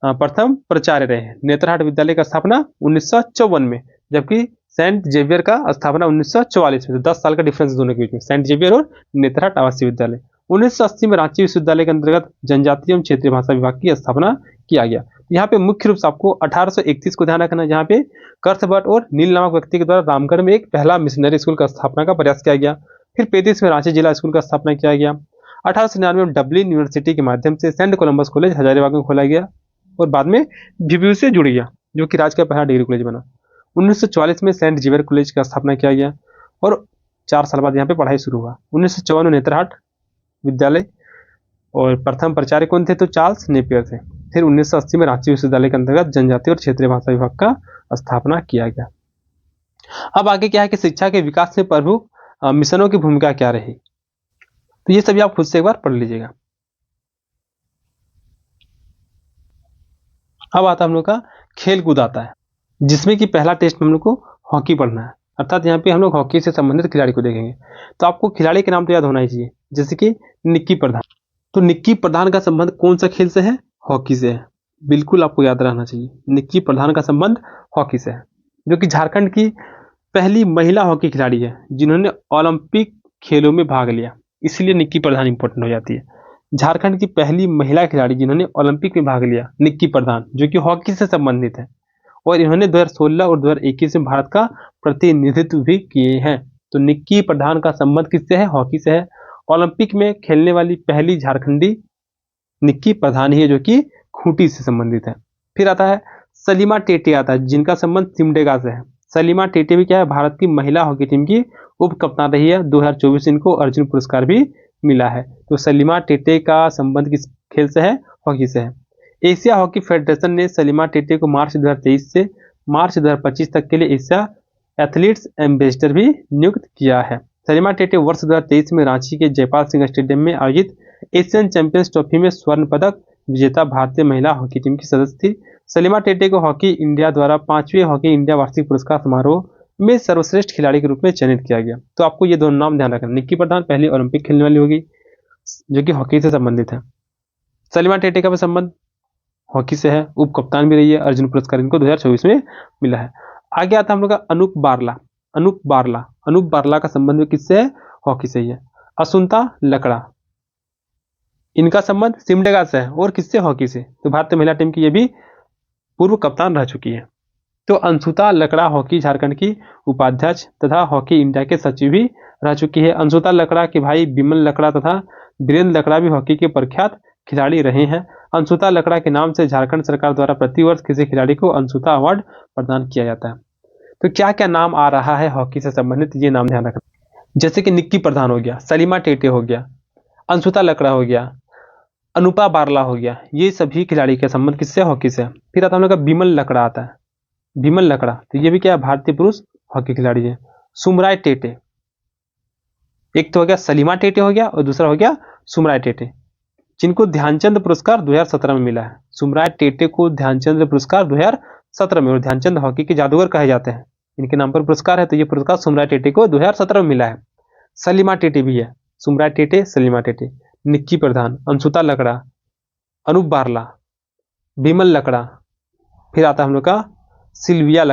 प्रथम प्राचार्य रहे हैं। नेत्रहाट विद्यालय का स्थापना 1954 में, जबकि सेंट जेवियर का स्थापना 1944 में। 10 साल का डिफरेंस दोनों के बीच में, सेंट जेवियर और नेत्रहाट आवासीय विद्यालय। 1980 में रांची विश्वविद्यालय के अंतर्गत जनजातीय एवं क्षेत्रीय भाषा विभाग की स्थापना किया गया। यहाँ पे मुख्य रूप से आपको 1831 को ध्यान रखना, जहाँ पे कथबर्ट और नील नामक व्यक्ति के द्वारा रामगढ़ में एक पहला मिशनरी स्कूल का स्थापना का प्रयास किया गया। फिर 35 में रांची जिला स्कूल का स्थापना किया गया। 1899 में डबलिन यूनिवर्सिटी के माध्यम से सेंट कोलंबस कॉलेज हजारीबाग में खोला गया, और बाद में VBU से जुड़ गया, जो कि राज्य का पहला डिग्री कॉलेज बना। 1944 में सेंट जेवियर कॉलेज का स्थापना किया गया, और 4 साल बाद यहाँ पे पढ़ाई शुरू हुआ। 1954 में नेत्रहाट विद्यालय, और प्रथम प्राचार्य कौन थे? तो चार्ल्स नेपियर थे। फिर 1980 में रांची विश्वविद्यालय के अंतर्गत जनजातीय और क्षेत्रीय भाषा विभाग का स्थापना किया गया। अब आगे क्या है कि शिक्षा के विकास में प्रमुख मिशनों की भूमिका क्या रही, तो ये सभी आप खुद से एक बार पढ़ लीजिएगा। अब आता है हम लोग का खेल कूद आता है, जिसमें कि पहला टेस्ट में हम लोग को हॉकी पढ़ना है, अर्थात यहाँ पे हम लोग हॉकी से संबंधित खिलाड़ी को देखेंगे। तो आपको खिलाड़ी के नाम तो याद होना ही चाहिए, जैसे कि निक्की प्रधान। तो निक्की प्रधान का संबंध कौन सा खेल से है? हॉकी से है। बिल्कुल आपको याद रहना चाहिए, निक्की प्रधान का संबंध हॉकी से है, जो कि झारखंड की पहली महिला हॉकी खिलाड़ी है जिन्होंने ओलंपिक खेलों में भाग लिया, इसलिए निक्की प्रधान इंपॉर्टेंट हो जाती है। झारखंड की पहली महिला खिलाड़ी जिन्होंने ओलंपिक में भाग लिया, निक्की प्रधान, जो कि हॉकी से संबंधित है, और इन्होंने 2016 और 2021 में भारत का प्रतिनिधित्व भी किए हैं। तो निक्की प्रधान का संबंध किससे है? हॉकी से है। ओलंपिक में खेलने वाली पहली झारखंडी निक्की प्रधान ही है, जो कि खूंटी से संबंधित है। फिर आता है सलीमा टेटे, आता है जिनका संबंध सिमडेगा से है। सलीमा टेटे भी क्या है? भारत की महिला हॉकी टीम की उप कप्तान रही है। 2024 इनको अर्जुन पुरस्कार भी मिला है। तो सलीमा टेटे का संबंध किस खेल से है? हॉकी से है। एशिया हॉकी फेडरेशन ने सलीमा टेटे को मार्च 2023 से मार्च 2025 तक के लिए एशिया एथलीट्स एम्बेसडर भी नियुक्त किया है। सलीमा टेटे वर्ष 2023 में रांची के जयपाल सिंह स्टेडियम में आयोजित एशियन चैंपियंस ट्रॉफी में स्वर्ण पदक विजेता भारतीय महिला हॉकी टीम की सदस्य थी। सलीमा टेटे को हॉकी इंडिया द्वारा 5वें हॉकी इंडिया वार्षिक पुरस्कार समारोह में सर्वश्रेष्ठ खिलाड़ी के रूप में चयनित किया गया। तो आपको ये दोनों नाम ध्यान रखना। निक्की प्रधान पहली ओलंपिक खेलने वाली होगी, जो कि हॉकी से संबंधित है। सलीमा टेटे का भी संबंध हॉकी से है, उप कप्तान भी रही है। अर्जुन पुरस्कार इनको 2024 में मिला है। आगे आता है हम लोग का अनूप बारला। अनूप बारला का संबंध किससे है? हॉकी से ही है। असुंता लकड़ा, इनका संबंध सिमडेगा से है, और किससे? हॉकी से। तो भारतीय महिला टीम की ये भी पूर्व कप्तान रह चुकी है। तो अंशुता लकड़ा हॉकी झारखंड की उपाध्यक्ष तथा हॉकी इंडिया के सचिव भी रह चुकी है। अंशुता लकड़ा के भाई विमल लकड़ा तथा वीरेंद्र लकड़ा भी हॉकी के प्रख्यात खिलाड़ी रहे हैं। अंशुता लकड़ा के नाम से झारखंड सरकार द्वारा प्रतिवर्ष किसी खिलाड़ी को अंशुता अवार्ड प्रदान किया जाता है। तो क्या क्या नाम आ रहा है हॉकी से संबंधित, ये नाम ध्यान रखना। जैसे कि निक्की प्रधान हो गया, सलीमा टेटे हो गया, अंशुता लकड़ा हो गया, अनुपा बारला हो गया, ये सभी खिलाड़ी का संबंध किससे? हॉकी से। फिर आता है हम लोग का विमल लकड़ा आता है। विमल लकड़ा, तो ये भी क्या है? भारतीय पुरुष हॉकी खिलाड़ी है। सुमराय टेटे, एक तो हो गया सलीमा टेटे हो गया, और दूसरा हो गया सुमराय टेटे, जिनको ध्यानचंद पुरस्कार 2017 में मिला है। सुमराय टेटे को ध्यानचंद पुरस्कार 2017 में, और ध्यानचंद हॉकी के जादूगर कहे जाते हैं, इनके नाम पर पुरस्कार है। तो ये पुरस्कार सुमराय टेटे को 2017 में मिला है। सलीमा टेटे भी है, सुमराय टेटे, सलीमा टेटे, निक्की प्रधान, अंशुता लकड़ा, अनूप बारला, विमल लकड़ा। फिर आता है हम लोग का सिल्विया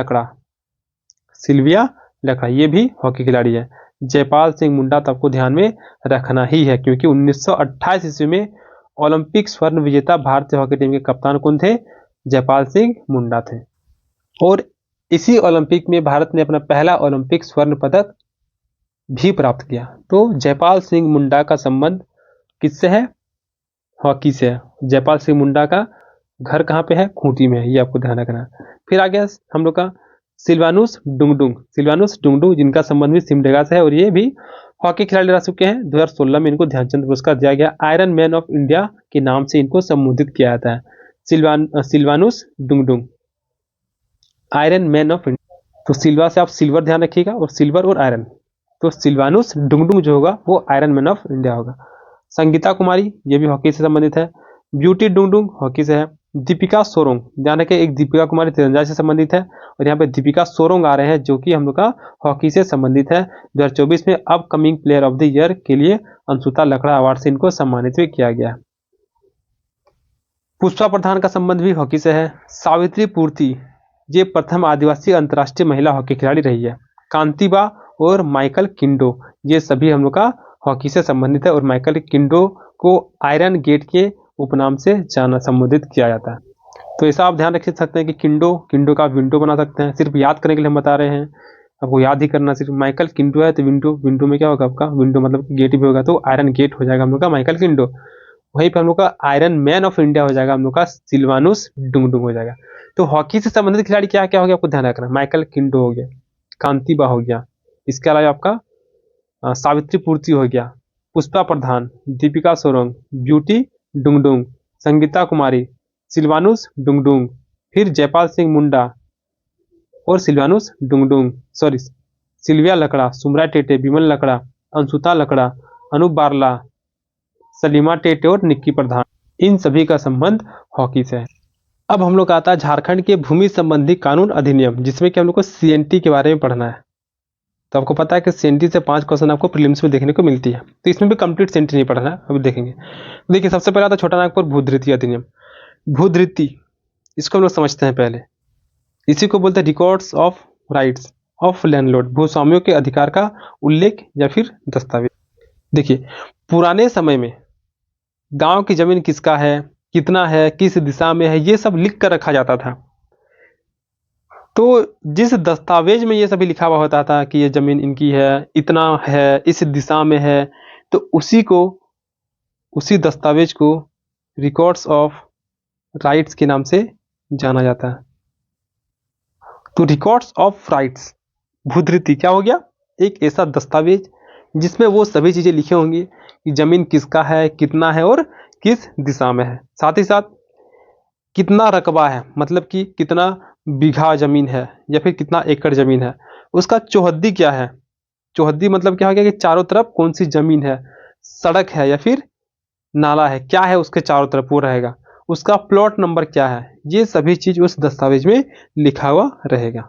लकड़ा, ये भी हॉकी खिलाड़ी है। जयपाल सिंह मुंडा तो आपको ध्यान में रखना ही है, क्योंकि 1928 ईस्वी में ओलंपिक स्वर्ण विजेता भारतीय हॉकी टीम के कप्तान कौन थे? जयपाल सिंह मुंडा थे। और इसी ओलंपिक में भारत ने अपना पहला ओलंपिक स्वर्ण पदक भी प्राप्त किया। तो जयपाल सिंह मुंडा का संबंध किससे है? हॉकी से है। जयपाल सिंह मुंडा का घर कहाँ पे है? खूंटी में है, ये आपको ध्यान रखना है। फिर आ गया हम लोग का सिल्वानुस डुंगडुंग, जिनका संबंध भी सिमडेगा से है, और ये भी हॉकी खिलाड़ी रह चुके हैं। 2016 में इनको ध्यानचंद पुरस्कार दिया गया। आयरन मैन ऑफ इंडिया के नाम से इनको संबोधित किया जाता है। Silvanus Dungdung, iron man of India. तो सिल्वा से आप सिल्वर ध्यान रखिएगा, और सिल्वर और आयरन, तो सिल्वानुस डुंगडुंग जो होगा वो आयरन मैन ऑफ इंडिया होगा। संगीता कुमारी, ये भी हॉकी से संबंधित है। ब्यूटी डुंगडुंग हॉकी से है। दीपिका सोरोंग, ध्यान रखें, एक दीपिका कुमारी तीरंदाजी से संबंधित है, और यहाँ पे दीपिका सोरोंग आ रहे हैं, जो कि हम लोग का हॉकी से संबंधित है। 2024 में upcoming player of the year के लिए अंशुता लकड़ा अवार्ड से इनको सम्मानित भी किया गया। पुष्पा प्रधान का संबंध भी हॉकी से है। सावित्री पूर्ति, ये प्रथम आदिवासी अंतर्राष्ट्रीय महिला हॉकी खिलाड़ी रही है। कांतिबा और माइकल किंडो, ये सभी हम लोग का हॉकी से संबंधित है, और माइकल किंडो को आयरन गेट के उपनाम से जाना संबोधित किया जाता है। तो ऐसा आप ध्यान रख सकते हैं कि किंडो का विंडो बना सकते हैं। सिर्फ याद करने के लिए हम बता रहे हैं, आपको याद ही करना। सिर्फ माइकल किंडो है तो विंडो में क्या होगा आपका? विंडो मतलब गेट भी होगा, तो आयरन गेट हो जाएगा हम लोग का माइकल किंडो। वहीं पर हम लोग का आयरन मैन ऑफ इंडिया हो जाएगा हम लोग का सिल्वानुस डुंगडुंग हो जाएगा। तो हॉकी से संबंधित खिलाड़ी क्या क्या हो गया आपको ध्यान रखना। माइकल किंडो हो गया, कांतिबा हो गया, इसके अलावा आपका सावित्री पूर्ति हो गया, पुष्पा प्रधान, दीपिका सोरोंग, ब्यूटी डुंगडुंग, संगीता कुमारी, सिल्वानुस डुंगडुंग, फिर जयपाल सिंह मुंडा और सिल्वानुस डुंगडुंग, सॉरी सिल्विया लकड़ा, सुमरा टेटे, विमल लकड़ा, अंशुता लकड़ा, अनूप बारला, सलीमा टेटे और निक्की प्रधान, इन सभी का संबंध हॉकी से है। अब हम लोग आता है झारखंड के भूमि संबंधी कानून अधिनियम, जिसमें कि हम लोग को सीएनटी के बारे में पढ़ना है। तो आपको पता है कि सीएनटी से 5 क्वेश्चन आपको प्रीलिम्स में देखने को मिलती है, तो इसमें भी कंप्लीट सीएनटी नहीं पढ़ना है, अभी देखेंगे। देखिए सबसे पहले आता है छोटा नागपुर भूधृति अधिनियम। भूधृति, इसको हम लोग समझते हैं पहले। इसी को बोलते हैं records of rights of landlord, भूस्वामियों के अधिकार का उल्लेख या फिर दस्तावेज। देखिए पुराने समय में गांव की जमीन किसका है, कितना है, किस दिशा में है, ये सब लिख कर रखा जाता था। तो जिस दस्तावेज में ये सभी लिखा हुआ होता था कि ये जमीन इनकी है, इतना है, इस दिशा में है, तो उसी दस्तावेज को रिकॉर्ड्स ऑफ राइट्स के नाम से जाना जाता है। तो रिकॉर्ड्स ऑफ राइट्स भूधृति क्या हो गया, एक ऐसा दस्तावेज जिसमें वो सभी चीजें लिखी होंगी कि जमीन किसका है, कितना है और किस दिशा में है। साथ ही साथ कितना रकबा है, मतलब कि कितना बीघा जमीन है या फिर कितना एकड़ जमीन है, उसका चौहद्दी क्या है। चौहद्दी मतलब क्या हो गया कि चारों तरफ कौन सी जमीन है, सड़क है या फिर नाला है, क्या है उसके चारों तरफ वो रहेगा, उसका प्लॉट नंबर क्या है, ये सभी चीज उस दस्तावेज में लिखा हुआ रहेगा।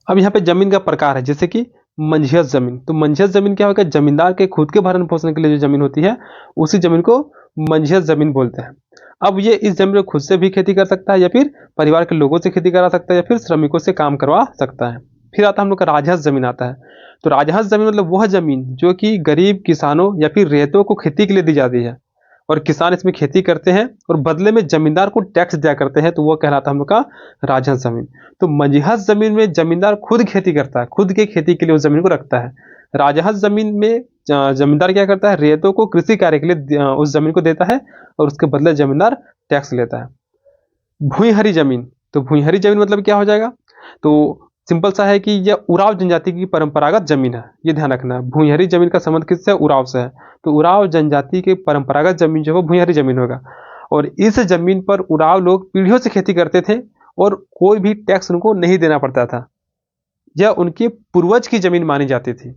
अब यहाँ पे जमीन का प्रकार है, जैसे कि मंझियत जमीन। तो मंझियत जमीन क्या होगा, जमींदार के खुद के भरण पोषण के लिए जो जमीन होती है उसी जमीन को मंझियत जमीन बोलते हैं। अब ये इस जमीन में खुद से भी खेती कर सकता है या फिर परिवार के लोगों से खेती करा सकता है या फिर श्रमिकों से काम करवा सकता है। फिर आता है हम लोग का राजहंस जमीन आता है। तो राजहंस जमीन मतलब वह जमीन जो कि गरीब किसानों या फिर रेतों को खेती के लिए दी जाती है और किसान इसमें खेती करते हैं और बदले में जमींदार को टैक्स दिया करते हैं, तो वो कहलाता है हम लोग का राजहंस जमीन। तो मंझहंस जमीन में जमींदार खुद खेती करता है, खुद के खेती के लिए उस जमीन को रखता है। राजहंस जमीन में जमींदार क्या करता है, रेतों को कृषि कार्य के लिए उस जमीन को देता है और उसके बदले जमींदार टैक्स लेता है। भूइंहरी जमीन, तो भूइंहरी जमीन मतलब क्या हो जाएगा, तो सिंपल सा है कि यह उराव जनजाति की परंपरागत जमीन है, ये ध्यान रखना है। भूइंहरी जमीन का संबंध किससे है, उराव से है। तो उराव जनजाति की परंपरागत जमीन जो है भूइंहरी जमीन होगा और इस जमीन पर उराव लोग पीढ़ियों से खेती करते थे और कोई भी टैक्स उनको नहीं देना पड़ता था, यह उनके पूर्वज की जमीन मानी जाती थी।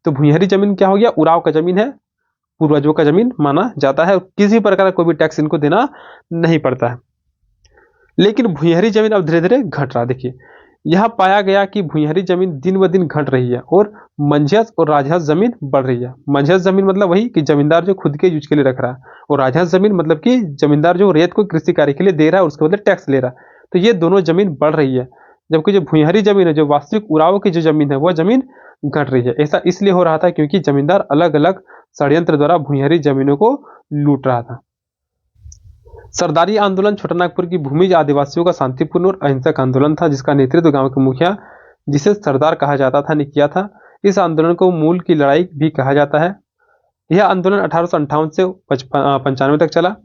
तो भूइंहरी जमीन क्या हो गया, उराव का जमीन है, पूर्वजों का जमीन माना जाता है, किसी प्रकार का कोई भी टैक्स इनको देना नहीं पड़ता है। लेकिन भूइंहरी जमीन अब धीरे धीरे घट रहा है। देखिए यह पाया गया कि भूइंहरी जमीन दिन ब दिन घट रही है और मंझहंस और राजहंस जमीन बढ़ रही है। मंझहंस जमीन मतलब वही कि जमींदार जो खुद के यूज के लिए रख रहा है, और राजहंस जमीन मतलब कि जमींदार जो रेत को कृषि कार्य के लिए दे रहा है और उसके बदले टैक्स ले रहा है। तो ये दोनों जमीन बढ़ रही है, जबकि जो भूइंहरी जमीन है, जो वास्तविक उराव की जो जमीन है, वह जमीन घट रही है। ऐसा इसलिए हो रहा था क्योंकि जमींदार अलग अलग षड्यंत्र द्वारा भूइंहरी जमीनों को लूट रहा था। सरदारी आंदोलन छोटानागपुर की भूमिज आदिवासियों का शांतिपूर्ण और अहिंसक आंदोलन था, जिसका नेतृत्व गांव के मुखिया, जिसे सरदार कहा जाता था, ने किया था। इस आंदोलन को मूल की लड़ाई भी कहा जाता है। यह आंदोलन 1858 से 95 तक चला।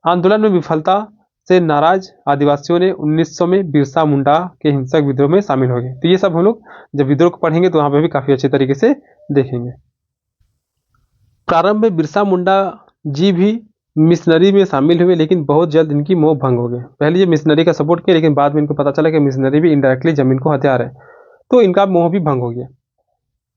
आंदोलन में विफलता से नाराज आदिवासियों ने 1900 में बिरसा मुंडा के हिंसक विद्रोह में शामिल हो गए। तो ये सब हम लोग जब विद्रोह को पढ़ेंगे तो वहां पर भी काफी अच्छे तरीके से देखेंगे। प्रारंभ में बिरसा मुंडा जी भी मिशनरी में शामिल हुए, लेकिन बहुत जल्द इनकी मोह भंग हो गई। पहले ये मिशनरी का सपोर्ट किया, लेकिन बाद में इनको पता चला कि मिशनरी भी इनडायरेक्टली जमीन को हथिया रहे, तो इनका मोह भी भंग हो गया।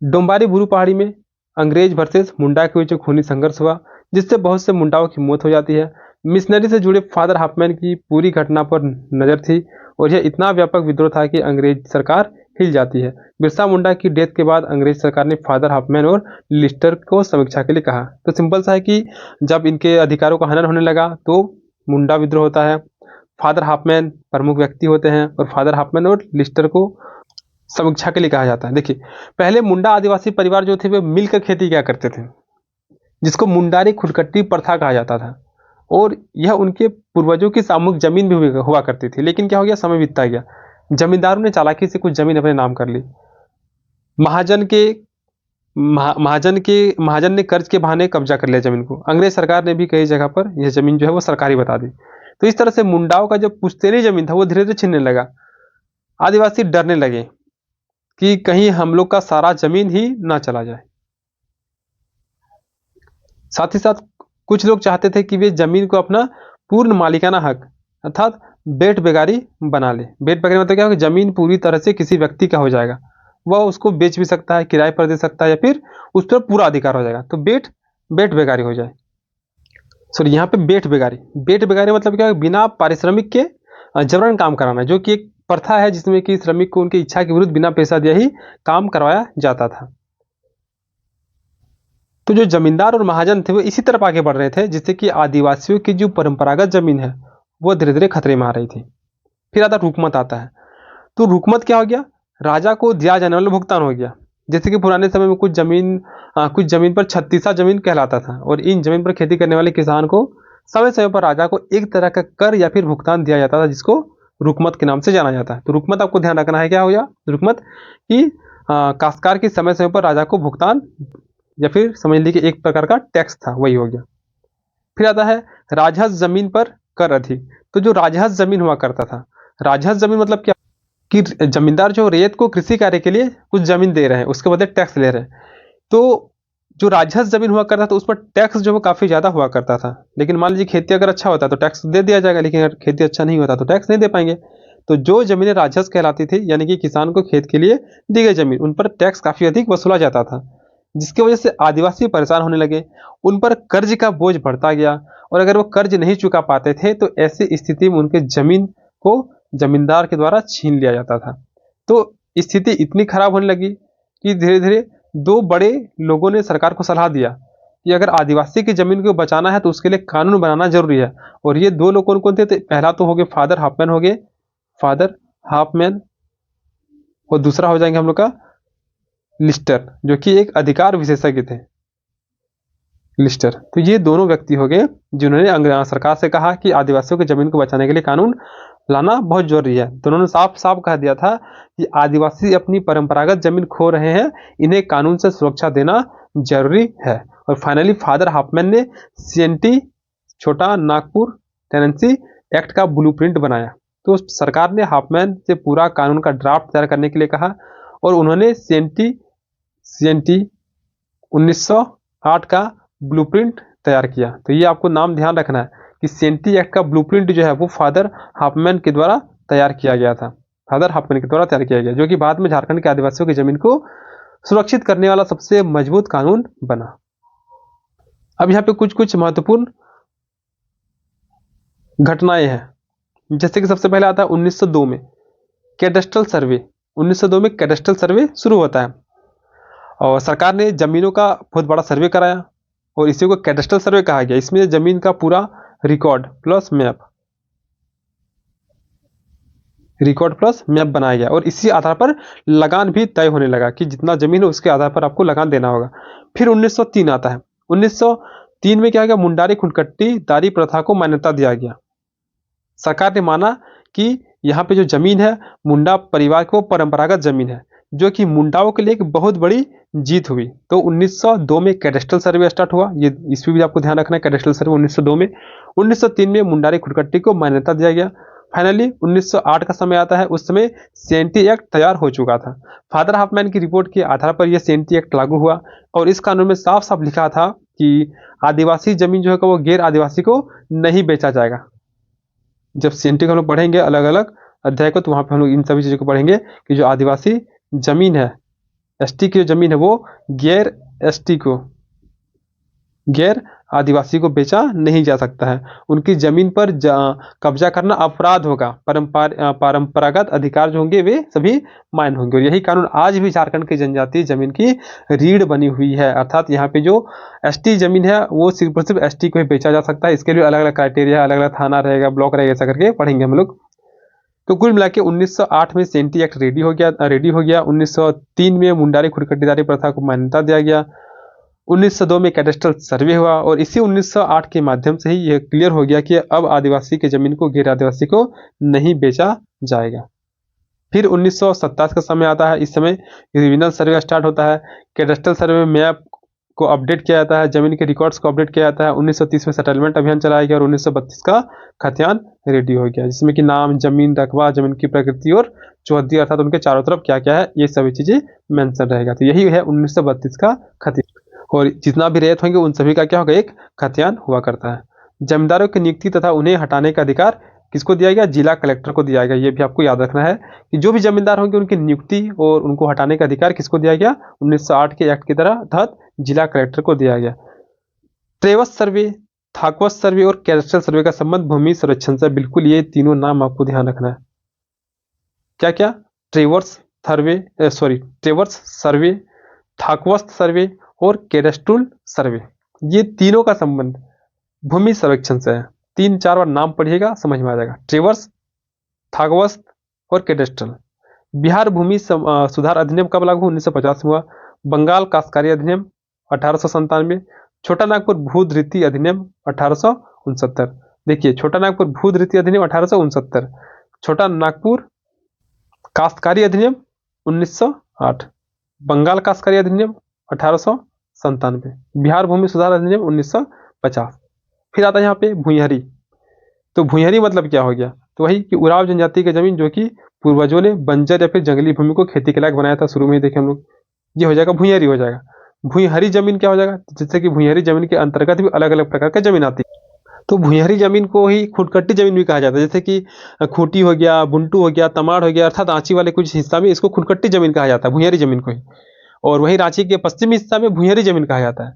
डोंबारी बुरू पहाड़ी में अंग्रेज वर्सेस मुंडा के बीच खूनी संघर्ष हुआ, जिससे बहुत से मुंडाओं की मौत हो जाती है। मिशनरी से जुड़े फादर हाफमैन की पूरी घटना पर नजर थी और यह इतना व्यापक विद्रोह था कि अंग्रेज सरकार हिल जाती है। बिरसा मुंडा की डेथ के बाद अंग्रेज सरकार ने फादर हाफमैन और लिस्टर को समीक्षा के लिए कहा। तो सिंपल सा है कि जब इनके अधिकारों का हनन होने लगा तो मुंडा विद्रोह होता है, फादर हाफमैन प्रमुख व्यक्ति होते हैं और फादर हाफमैन और लिस्टर को समीक्षा के लिए कहा जाता है। देखिए पहले मुंडा आदिवासी परिवार जो थे वे मिलकर खेती किया करते थे, जिसको मुंडारी खुदकट्टी प्रथा कहा जाता था, और यह उनके पूर्वजों की सामूहिक जमीन भी हुआ करती थी। लेकिन क्या हो गया, समय बीतता गया, जमींदारों ने चालाकी से कुछ जमीन अपने नाम कर ली। महाजन ने कर्ज के बहाने कब्जा कर लिया जमीन को। अंग्रेज सरकार ने भी कई जगह पर यह जमीन जो है वो सरकारी बता दी। तो इस तरह से मुंडाओं का जो पुश्तैनी जमीन था वो धीरे धीरे छिनने लगा। आदिवासी डरने लगे कि कहीं हम लोग का सारा जमीन ही ना चला जाए। साथ ही साथ कुछ लोग चाहते थे कि वे जमीन को अपना पूर्ण मालिकाना हक अर्थात बेट बेगारी बना ले। बेट बेगारी मतलब क्या है, जमीन पूरी तरह से किसी व्यक्ति का हो जाएगा, वह उसको बेच भी सकता है, किराए पर दे सकता है या फिर उस पर पूरा अधिकार हो जाएगा, तो बेट बेगारी हो जाए। सॉरी यहाँ पे बेट बेगारी मतलब क्या है, बिना पारिश्रमिक के जबरन काम कराना, जो कि एक प्रथा है जिसमें कि श्रमिक को उनकी इच्छा के विरुद्ध बिना पैसा दिए ही काम करवाया जाता था। तो जो जमींदार और महाजन थे वो इसी तरफ आगे बढ़ रहे थे, जिससे कि आदिवासियों की जो परंपरागत जमीन है वो धीरे धीरे खतरे में आ रही थी। फिर आता रुकमत आता है। तो रुकमत क्या हो गया, राजा को दिया जाने वाला भुगतान हो गया। जैसे कि पुराने समय में कुछ जमीन पर छत्तीसा जमीन कहलाता था, और इन जमीन पर खेती करने वाले किसान को समय समय पर राजा को एक तरह का कर या फिर भुगतान दिया जाता था, जिसको रुकमत के नाम से जाना जाता है। तो रुकमत आपको ध्यान रखना है, क्या हो गया रुकमत कि काश्तकार की समय समय पर राजा को भुगतान, या फिर समझ लीजिए कि एक प्रकार का टैक्स था, वही हो गया। फिर आता है राजहंस जमीन पर कर अधिक। तो जो राजहंस जमीन हुआ करता था, राजहंस जमीन मतलब क्या कि जमींदार जो रेत को कृषि कार्य के लिए कुछ जमीन दे रहे हैं, उसके बदले टैक्स ले रहे हैं। तो जो राजहंस जमीन हुआ करता था उस पर टैक्स जो है काफी ज्यादा हुआ करता था। लेकिन मान लीजिए खेती अगर अच्छा होता है तो टैक्स दे दिया जाएगा, लेकिन अगर खेती अच्छा नहीं होता तो टैक्स नहीं दे पाएंगे। तो जो जमीनें राजहंस कहलाती थी, यानी कि किसान को खेत के लिए दी गई जमीन, उन पर टैक्स काफी अधिक वसूला जाता था, जिसकी वजह से आदिवासी परेशान होने लगे। उन पर कर्ज का बोझ बढ़ता गया, और अगर वो कर्ज नहीं चुका पाते थे तो ऐसी स्थिति में उनके जमीन को जमींदार के द्वारा छीन लिया जाता था। तो स्थिति इतनी खराब होने लगी कि धीरे धीरे दो बड़े लोगों ने सरकार को सलाह दिया कि अगर आदिवासी की जमीन को बचाना है तो उसके लिए कानून बनाना जरूरी है। और ये दो लोग कौन कौन थे? तो पहला तो हो गए फादर हाफमैन, और दूसरा हो जाएंगे हम लोग का लिस्टर, जो कि एक अधिकार विशेषज्ञ थे, लिस्टर। तो ये दोनों व्यक्ति हो गए जिन्होंने सरकार से कहा कि आदिवासियों की जमीन को बचाने के लिए कानून लाना बहुत जरूरी है। तो उन्होंने साफ साफ कह दिया था कि आदिवासी अपनी परंपरागत जमीन खो रहे हैं, इन्हें कानून से सुरक्षा देना जरूरी है। और फाइनली फादर हाफमैन ने CNT छोटा नागपुर टेनेंसी एक्ट का ब्लूप्रिंट बनाया। तो सरकार ने हाफमैन से पूरा कानून का ड्राफ्ट तैयार करने के लिए कहा, और उन्होंने CNT 1908 का ब्लूप्रिंट तैयार किया। तो ये आपको नाम ध्यान रखना है कि CNT एक्ट का ब्लूप्रिंट जो है वो फादर हाफमैन के द्वारा तैयार किया गया था, जो कि बाद में झारखंड के आदिवासियों की जमीन को सुरक्षित करने वाला सबसे मजबूत कानून बना। अब यहाँ पे कुछ कुछ महत्वपूर्ण घटनाएं हैं, जैसे कि सबसे पहले आता है 1902 में कैडेस्ट्रल सर्वे। 1902 में कैडेस्ट्रल सर्वे शुरू होता है, और सरकार ने जमीनों का बहुत बड़ा सर्वे कराया, और इसी को कैडेस्ट्रल सर्वे कहा गया। इसमें जमीन का पूरा रिकॉर्ड प्लस मैप बनाया गया, और इसी आधार पर लगान भी तय होने लगा कि जितना जमीन है उसके आधार पर आपको लगान देना होगा। फिर 1903 आता है। 1903 में क्या हो गया, मुंडारी खुंडकट्टी दारी प्रथा को मान्यता दिया गया। सरकार ने माना कि यहाँ पे जो जमीन है मुंडा परिवार को परंपरागत जमीन है, जो कि मुंडाओं के लिए एक बहुत बड़ी जीत हुई। तो 1902 में कैडेस्ट्रल सर्वे स्टार्ट हुआ, ये इसमें भी आपको ध्यान रखना है, कैडेस्ट्रल सर्वे 1902 में। 1903 में मुंडारी खुंडकट्टी को मान्यता दिया गया। फाइनली 1908 का समय आता है, उस समय CNT एक्ट तैयार हो चुका था। फादर हाफमैन की रिपोर्ट के आधार पर यह CNT एक्ट लागू हुआ, और इस कानून में साफ साफ लिखा था कि आदिवासी जमीन जो है वो गैर आदिवासी को नहीं बेचा जाएगा। जब CNT को हम लोग पढ़ेंगे अलग अलग अध्याय को, तो वहाँ पे हम लोग इन सभी चीज़ों को पढ़ेंगे कि जो आदिवासी जमीन है, ST की जो जमीन है वो गैर आदिवासी को बेचा नहीं जा सकता है। उनकी जमीन पर कब्जा करना अपराध होगा। परंपरागत अधिकार जो होंगे वे सभी मान्य होंगे। और यही कानून आज भी झारखंड की जनजातीय जमीन की रीढ़ बनी हुई है। अर्थात यहाँ पे जो ST जमीन है वो सिर्फ और सिर्फ ST को ही बेचा जा सकता है। इसके लिए अलग अलग क्राइटेरिया, अलग अलग थाना रहेगा, ब्लॉक रहेगा, ऐसा करके पढ़ेंगे हम लोग। तो कुल मिला के 1908 में CNT एक्ट रेडी हो गया। 1903 में मुंडारी खुंडकट्टी दारी प्रथा को मान्यता दिया गया। 1902 में कैडेस्ट्रल सर्वे हुआ, और इसी 1908 के माध्यम से ही यह क्लियर हो गया कि अब आदिवासी की जमीन को गैर आदिवासी को नहीं बेचा जाएगा। फिर 1927 का समय आता है। इस समय रिविजनल सर्वे स्टार्ट होता है। कैडेस्ट्रल सर्वे में मैप को अपडेट किया जाता है, जमीन के रिकॉर्ड्स को अपडेट किया जाता है। 1930 में सेटलमेंट अभियान चलाया गया, और 1932 का खतियान रेडी हो गया, जिसमें कि नाम, जमीन, रकबा, जमीन की प्रकृति और चौहद्दी अर्थात उनके चारों तरफ क्या क्या है, ये सभी चीजें मेंशन रहेगा। तो यही है 1932 का खतियान, और जितना भी रेत होंगे उन सभी का क्या होगा, एक खतियान हुआ करता है। जमींदारों की नियुक्ति तथा उन्हें हटाने का अधिकार किसको दिया गया? जिला कलेक्टर को दिया गया। ये भी आपको याद रखना है कि जो भी जमींदार होंगे उनकी नियुक्ति और उनको हटाने का अधिकार किसको दिया गया? 1908 के एक्ट की तहत जिला कलेक्टर को दिया गया। ट्रेवस सर्वे थाकवस्त सर्वे और कैडस्ट्रल सर्वे का संबंध भूमि सर्वेक्षण से। बिल्कुल ये तीनों नाम आपको ध्यान रखना है। क्या क्या? ट्रेवर्स ट्रेवर्स सर्वे, थाकवस्त सर्वे और कैडस्ट्रल सर्वे, ये तीनों का संबंध भूमि सर्वेक्षण से है। 3-4 बार नाम पढ़िएगा, समझ में आ जाएगा। ट्रेवर्स, थाकवस्त और कैडस्ट्रल। बिहार भूमि सुधार अधिनियम कब लागू? 1950 में हुआ। बंगाल काश्तकारी अधिनियम 1897। छोटा नागपुर भूधृति अधिनियम 1869। देखिए, छोटा नागपुर भूधृति अधिनियम 1869, छोटा नागपुर काश्तकारी अधिनियम 1908, बंगाल काश्तकारी अधिनियम 1897, बिहार भूमि सुधार अधिनियम 1950। फिर आता है यहाँ पे भूइंहरी। तो भूइंहरी मतलब क्या हो गया? तो वही कि उराव जनजाति की जमीन जो कि पूर्वजों ने बंजर या फिर जंगली भूमि को खेती के लायक बनाया था, शुरू में ही देखे हम लोग, ये हो जाएगा भूइंहरी हो जाएगा। भूइंहरी जमीन क्या हो जाएगा? जैसे कि भूइंहरी जमीन के अंतर्गत भी अलग अलग प्रकार की जमीन आती है। तो भूइंहरी जमीन को ही खुदकट्टी जमीन भी कहा जाता है। जैसे कि खूंटी हो गया, बुंटू हो गया, तमाड़ हो गया, अर्थात रांची वाले कुछ हिस्सा में इसको खुदकट्टी जमीन कहा जाता है, भूइंहरी जमीन को ही। और वहीं रांची के पश्चिमी हिस्सा में भूइंहरी जमीन कहा जाता है।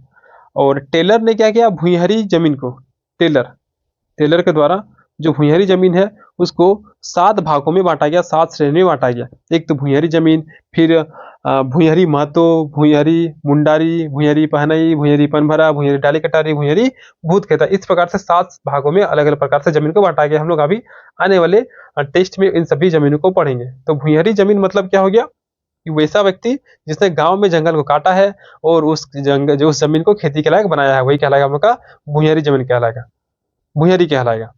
और टेलर ने क्या किया? भूइंहरी जमीन को टेलर के द्वारा जो भूइंहरी जमीन है उसको 7 भागों में बांटा गया, 7 श्रेणी में बांटा गया। एक तो भूइंहरी जमीन, फिर भूइंहरी महतो, भूइंहरी मुंडारी, भूइंहरी पहनई, भूइंहरी पनभरा, भूइंहरी डाली कटारी, भूइंहरी भूत खेता। इस प्रकार से 7 भागों में अलग अलग प्रकार से जमीन को बांटा गया। हम लोग अभी आने वाले टेस्ट में इन सभी जमीनों को पढ़ेंगे। तो भूइंहरी जमीन मतलब क्या हो गया? कि वैसा व्यक्ति जिसने गांव में जंगल को काटा है और उस जमीन को खेती के लायक बनाया है, वही कहलाएगा हम लोग का भूइंहरी जमीन कहलाएगा, भूइंहरी कहलाएगा।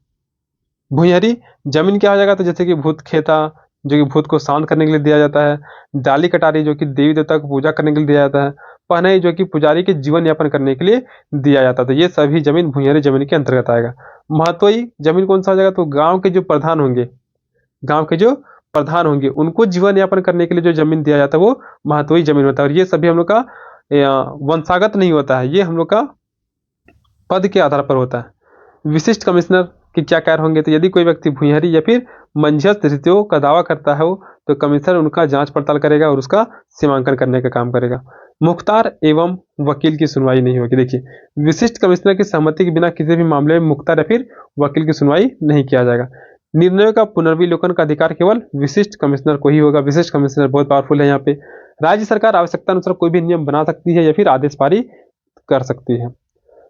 भूइंहरी जमीन क्या हो जाएगा? तो जैसे कि भूत खेता जो कि भूत को शांत करने के लिए दिया जाता है, डाली कटारी जो कि देवी देवता को पूजा करने के लिए दिया जाता है, पहनई जो कि पुजारी के जीवन यापन करने के लिए दिया जाता है। तो ये सभी जमीन भूइंहरी जमीन के अंतर्गत आएगा। महतोई जमीन कौन सा हो जाएगा? तो गाँव के जो प्रधान होंगे उनको जीवन यापन करने के लिए जो जमीन दिया जाता है वो महतोई जमीन होता है। और ये सभी हम लोग का वंशागत नहीं होता है, ये हम लोग का पद के आधार पर होता है। विशिष्ट कमिश्नर के क्या कार्य होंगे? तो यदि कोई व्यक्ति भूइंहरी या फिर मंझस रीतियों का दावा करता है तो कमिश्नर उनका जांच पड़ताल करेगा और उसका सीमांकन करने का काम करेगा। मुख्तार एवं वकील की सुनवाई नहीं होगी। देखिए, विशिष्ट कमिश्नर की सहमति के बिना किसी भी मामले में मुख्तार या फिर वकील की सुनवाई नहीं किया जाएगा। निर्णयों का पुनर्विलोकन का अधिकार केवल विशिष्ट कमिश्नर को ही होगा। विशिष्ट कमिश्नर बहुत पावरफुल है यहाँ पे। राज्य सरकार आवश्यकता अनुसार कोई भी नियम बना सकती है या फिर आदेश पारित कर सकती है।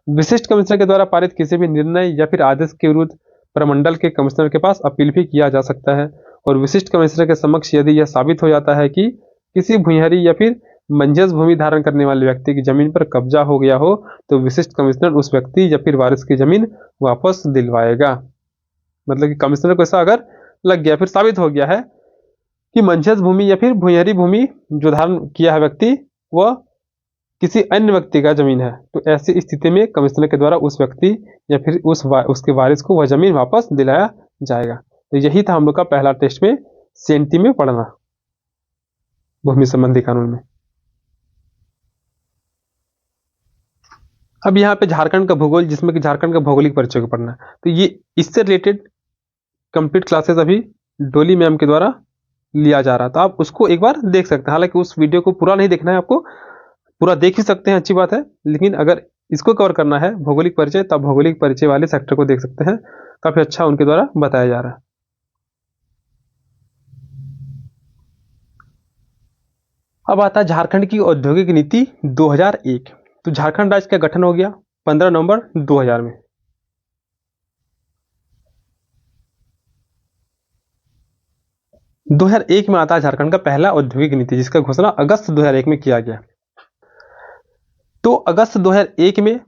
विशिष्ट कमिश्नर के द्वारा पारित किसी भी निर्णय या फिर आदेश के विरुद्ध प्रमंडल के कमिश्नर के पास अपील भी किया जा सकता है। और विशिष्ट कमिश्नर के समक्ष यदि यह साबित हो जाता है कि किसी भूइंहरी या फिर मंझस भूमि धारण करने वाले व्यक्ति की जमीन पर कब्जा हो गया हो तो विशिष्ट कमिश्नर उस व्यक्ति या फिर वारिस की जमीन वापस दिलवाएगा। मतलब कि कमिश्नर को ऐसा अगर लग गया, फिर साबित हो गया है कि मंझस भूमि या फिर भूइंहरी भूमि जो धारण किया है व्यक्ति वह किसी अन्य व्यक्ति का जमीन है, तो ऐसी स्थिति में कमिश्नर के द्वारा उस व्यक्ति या फिर उसके वारिस को वह जमीन वापस दिलाया जाएगा। तो यही था हम लोग का पहला टेस्ट में CNT में पढ़ना, भूमि संबंधी कानून में। अब यहाँ पे झारखंड का भूगोल, जिसमें कि झारखंड का भौगोलिक परिचय को पढ़ना है। तो ये इससे रिलेटेड कंप्लीट क्लासेस अभी डोली मैम के द्वारा लिया जा रहा था, आप उसको एक बार देख सकते हैं। हालांकि उस वीडियो को पूरा नहीं देखना है आपको, पूरा देख ही सकते हैं, अच्छी बात है, लेकिन अगर इसको कवर करना है भौगोलिक परिचय तब भौगोलिक परिचय वाले सेक्टर को देख सकते हैं, काफी अच्छा उनके द्वारा बताया जा रहा है। अब आता है झारखंड की औद्योगिक नीति 2001। तो झारखंड राज्य का गठन हो गया 15 नवंबर 2000 में। (2001) में आता है झारखंड का पहला औद्योगिक नीति, जिसका घोषणा अगस्त 2001 में किया गया। तो अगस्त 2001 में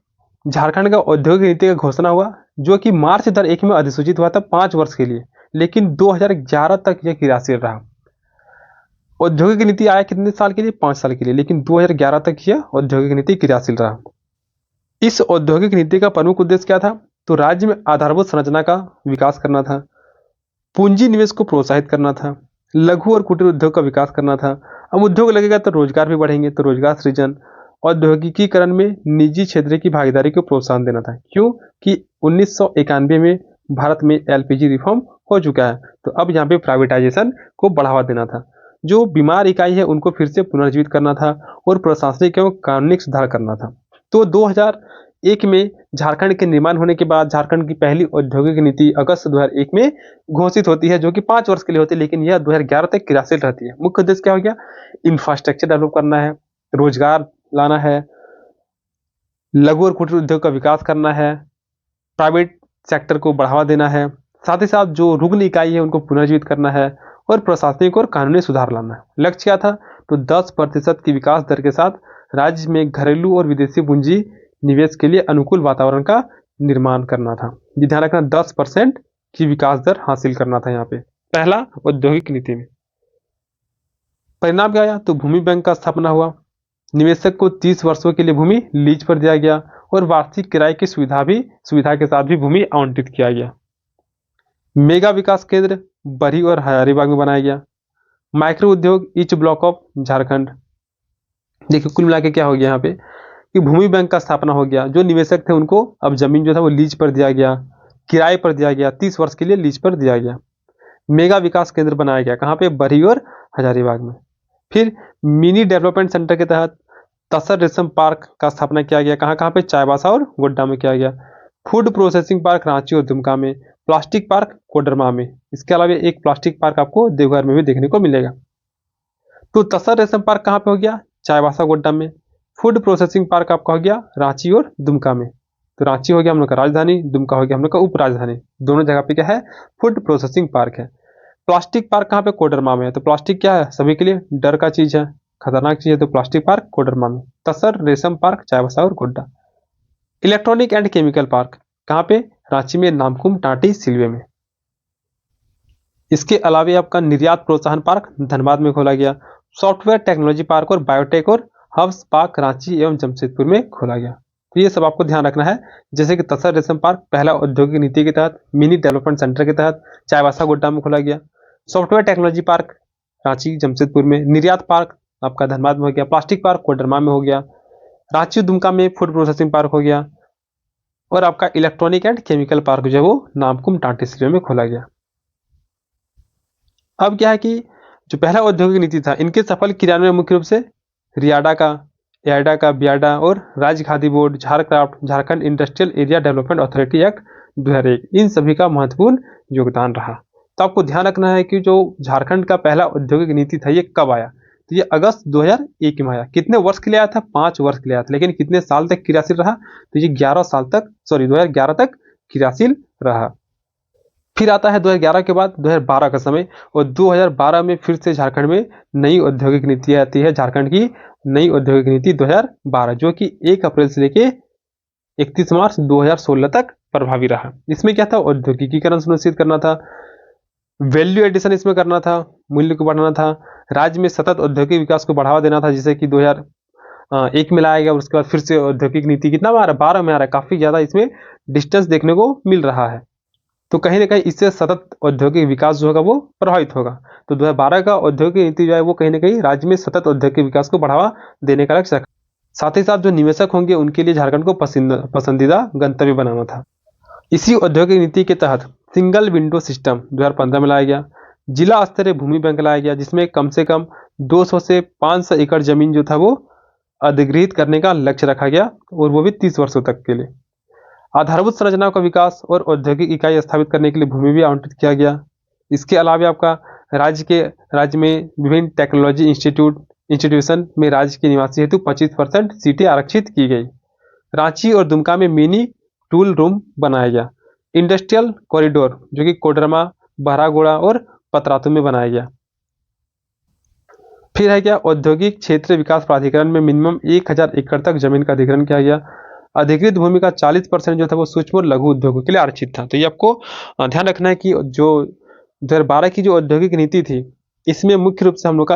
झारखंड का औद्योगिक नीति का घोषणा हुआ, जो कि मार्च 2001 में अधिसूचित हुआ था 5 वर्ष के लिए, लेकिन 2011 तक यह क्रियाशील रहा। औद्योगिक नीति आया कितने साल के लिए? 5 साल के लिए, लेकिन 2011 तक यह औद्योगिक नीति क्रियाशील रहा। इस औद्योगिक नीति का प्रमुख उद्देश्य क्या था? तो राज्य में आधारभूत संरचना का विकास करना था, पूंजी निवेश को प्रोत्साहित करना था, लघु और कुटीर उद्योग का विकास करना था। अब उद्योग लगेगा तो रोजगार भी बढ़ेंगे, तो रोजगार सृजन, औद्योगिकीकरण में निजी क्षेत्र की भागीदारी को प्रोत्साहन देना था। क्यों कि 1991 में भारत में LPG रिफॉर्म हो चुका है, तो अब यहाँ पे प्राइवेटाइजेशन को बढ़ावा देना था। जो बीमार इकाई है उनको फिर से पुनर्जीवित करना था और प्रशासनिक एवं कानूनी सुधार करना था। तो 2001 में झारखंड के निर्माण होने के बाद झारखंड की पहली औद्योगिक नीति अगस्त 2001 में घोषित होती है, जो कि 5 वर्ष के लिए होती है, लेकिन यह 2011 तक क्रियाशील रहती है। मुख्य उद्देश्य क्या हो गया? इंफ्रास्ट्रक्चर डेवलप करना है, रोजगार लाना है, लघु और कुटीर उद्योग का विकास करना है, प्राइवेट सेक्टर को बढ़ावा देना है, साथ ही साथ जो रुग्ण इकाई है उनको पुनर्जीवित करना है और प्रशासनिक और कानूनी सुधार लाना है। लक्ष्य क्या था? तो 10% की विकास दर के साथ राज्य में घरेलू और विदेशी पूंजी निवेश के लिए अनुकूल वातावरण का निर्माण करना था। ये ध्यान रखना, 10% की विकास दर हासिल करना था यहाँ पे पहला औद्योगिक नीति में। परिणाम क्या आया? तो भूमि बैंक का स्थापना हुआ, निवेशक को 30 वर्षों के लिए भूमि लीज पर दिया गया और वार्षिक किराए की सुविधा के साथ भी भूमि आवंटित किया गया। मेगा विकास केंद्र बरही और हजारीबाग में बनाया गया। माइक्रो उद्योग ईच ब्लॉक ऑफ झारखंड। देखिए कुल मिला के क्या हो गया यहाँ पे कि भूमि बैंक का स्थापना हो गया, जो निवेशक थे उनको अब जमीन जो था वो लीज पर दिया गया, किराए पर दिया गया, 30 वर्ष के लिए लीज पर दिया गया। मेगा विकास केंद्र बनाया गया, कहाँ पे? बरही और हजारीबाग में। फिर मिनी डेवलपमेंट सेंटर के तहत तसर रेशम पार्क का स्थापना किया गया, कहाँ कहाँ पे? चाईबासा और गोड्डा में किया गया। फूड प्रोसेसिंग पार्क रांची और दुमका में, प्लास्टिक पार्क कोडरमा में। इसके अलावा एक प्लास्टिक पार्क आपको देवघर में भी देखने को मिलेगा। तो तसर रेशम पार्क कहाँ पे हो गया? चाईबासा गोड्डा में। फूड प्रोसेसिंग पार्क आपका हो गया रांची और दुमका में। तो रांची हो गया हम लोग का राजधानी, दुमका हो गया हम लोग का उप राजधानी। दोनों जगह पे क्या है? फूड प्रोसेसिंग पार्क है। प्लास्टिक पार्क कहाँ पे? कोडरमा में है। तो प्लास्टिक क्या है? सभी के लिए डर का चीज है, खतरनाक चीज है, तो प्लास्टिक पार्क कोडरमा में। तसर रेशम पार्क चाईबासा और Godda. Electronic and chemical park कहाँ पे? रांची में, नामकुम, टाटी, सिलवे में। इसके अलावा आपका निर्यात प्रोत्साहन पार्क धनबाद में खोला गया। सॉफ्टवेयर टेक्नोलॉजी पार्क और बायोटेक और हब्स पार्क रांची एवं जमशेदपुर में खोला गया। तो ये सब आपको ध्यान रखना है, जैसे कि तसर रेशम पार्क पहला औद्योगिक नीति के तहत, मिनी डेवलपमेंट सेंटर के तहत चाईबासा गोड्डा में खोला गया। Software technology park Ranchi Jamshedpur में। निर्यात पार्क आपका धनबाद में हो गया। प्लास्टिक पार्क कोडरमा में हो गया। रांची दुमका में फूड प्रोसेसिंग पार्क हो गया। और आपका इलेक्ट्रॉनिक एंड केमिकल पार्क जो है वो नामकुम, टाटी, सिलवे में खोला गया। अब क्या है कि जो पहला औद्योगिक नीति था, इनके सफल क्रियान्वयन मुख्य रूप से रियाडा का, एडा का, बियाडा और राज्य khadi board, Jharcraft, Jharkhand industrial area development authority act 2001, इन सभी का महत्वपूर्ण योगदान रहा। तो आपको ध्यान रखना है कि जो झारखंड का पहला औद्योगिक नीति था ये कब आया? तो ये अगस्त 2001 में आया। कितने वर्ष के लिए आया था? 5 वर्ष के लिए आया था, लेकिन कितने साल तक क्रियाशील रहा? तो ये 2011 तक क्रियाशील रहा। फिर आता है 2011 के बाद 2012 का समय, और 2012 में फिर से झारखंड में नई औद्योगिक नीति आती है। झारखंड की नई औद्योगिक नीति 2012, जो कि 1 अप्रैल से लेके 31 मार्च 2016 तक प्रभावी रहा। इसमें क्या था? औद्योगिकीकरण सुनिश्चित करना था, वैल्यू एडिशन इसमें करना था, मूल्य को बढ़ाना था, राज्य में सतत औद्योगिक विकास को बढ़ावा देना था, जिसे कि 2001 में लाया गया। उसके बाद फिर से औद्योगिक नीति कितना में आ रहा है? 12 में आ रहा है। काफी ज्यादा इसमें डिस्टेंस देखने को मिल रहा है। तो कहीं ना कहीं इससे सतत औद्योगिक विकास जो होगा वो प्रभावित होगा। तो 2012 का औद्योगिक नीति जो है वो कहीं ना कहीं राज्य में सतत औद्योगिक विकास को बढ़ावा देने का लक्ष्य रखा। साथ ही साथ जो निवेशक होंगे उनके लिए झारखंड को पसंदीदा गंतव्य बनाना था। इसी औद्योगिक नीति के तहत सिंगल विंडो सिस्टम 2015 में लाया गया। जिला स्तरीय भूमि बैंक लाया गया, जिसमें कम से कम 200 से 500 एकड़ जमीन जो था वो अधिग्रहित करने का लक्ष्य रखा गया, और वो भी 30 वर्षों तक के लिए। आधारभूत संरचनाओं का विकास और औद्योगिक इकाई स्थापित करने के लिए भूमि भी आवंटित किया गया। इसके अलावा आपका राज्य में विभिन्न टेक्नोलॉजी इंस्टीट्यूशन में राज्य के निवासी हेतु 25% सीटें आरक्षित की गई। रांची और दुमका में मिनी टूल रूम बनाया गया। इंडस्ट्रियल कॉरिडोर जो कि कोडरमा, बहरागोड़ा और पतरातू में बनाया गया। फिर है क्या? औद्योगिक क्षेत्र विकास प्राधिकरण में मिनिमम 1000 एकड़ तक जमीन का अधिग्रहण किया गया। अधिकृत भूमि का 40% जो था वो सूक्ष्म और लघु उद्योगों के लिए आरक्षित था। तो ये आपको ध्यान रखना है कि जो 2012 की जो औद्योगिक नीति थी, इसमें मुख्य रूप से हम लोग का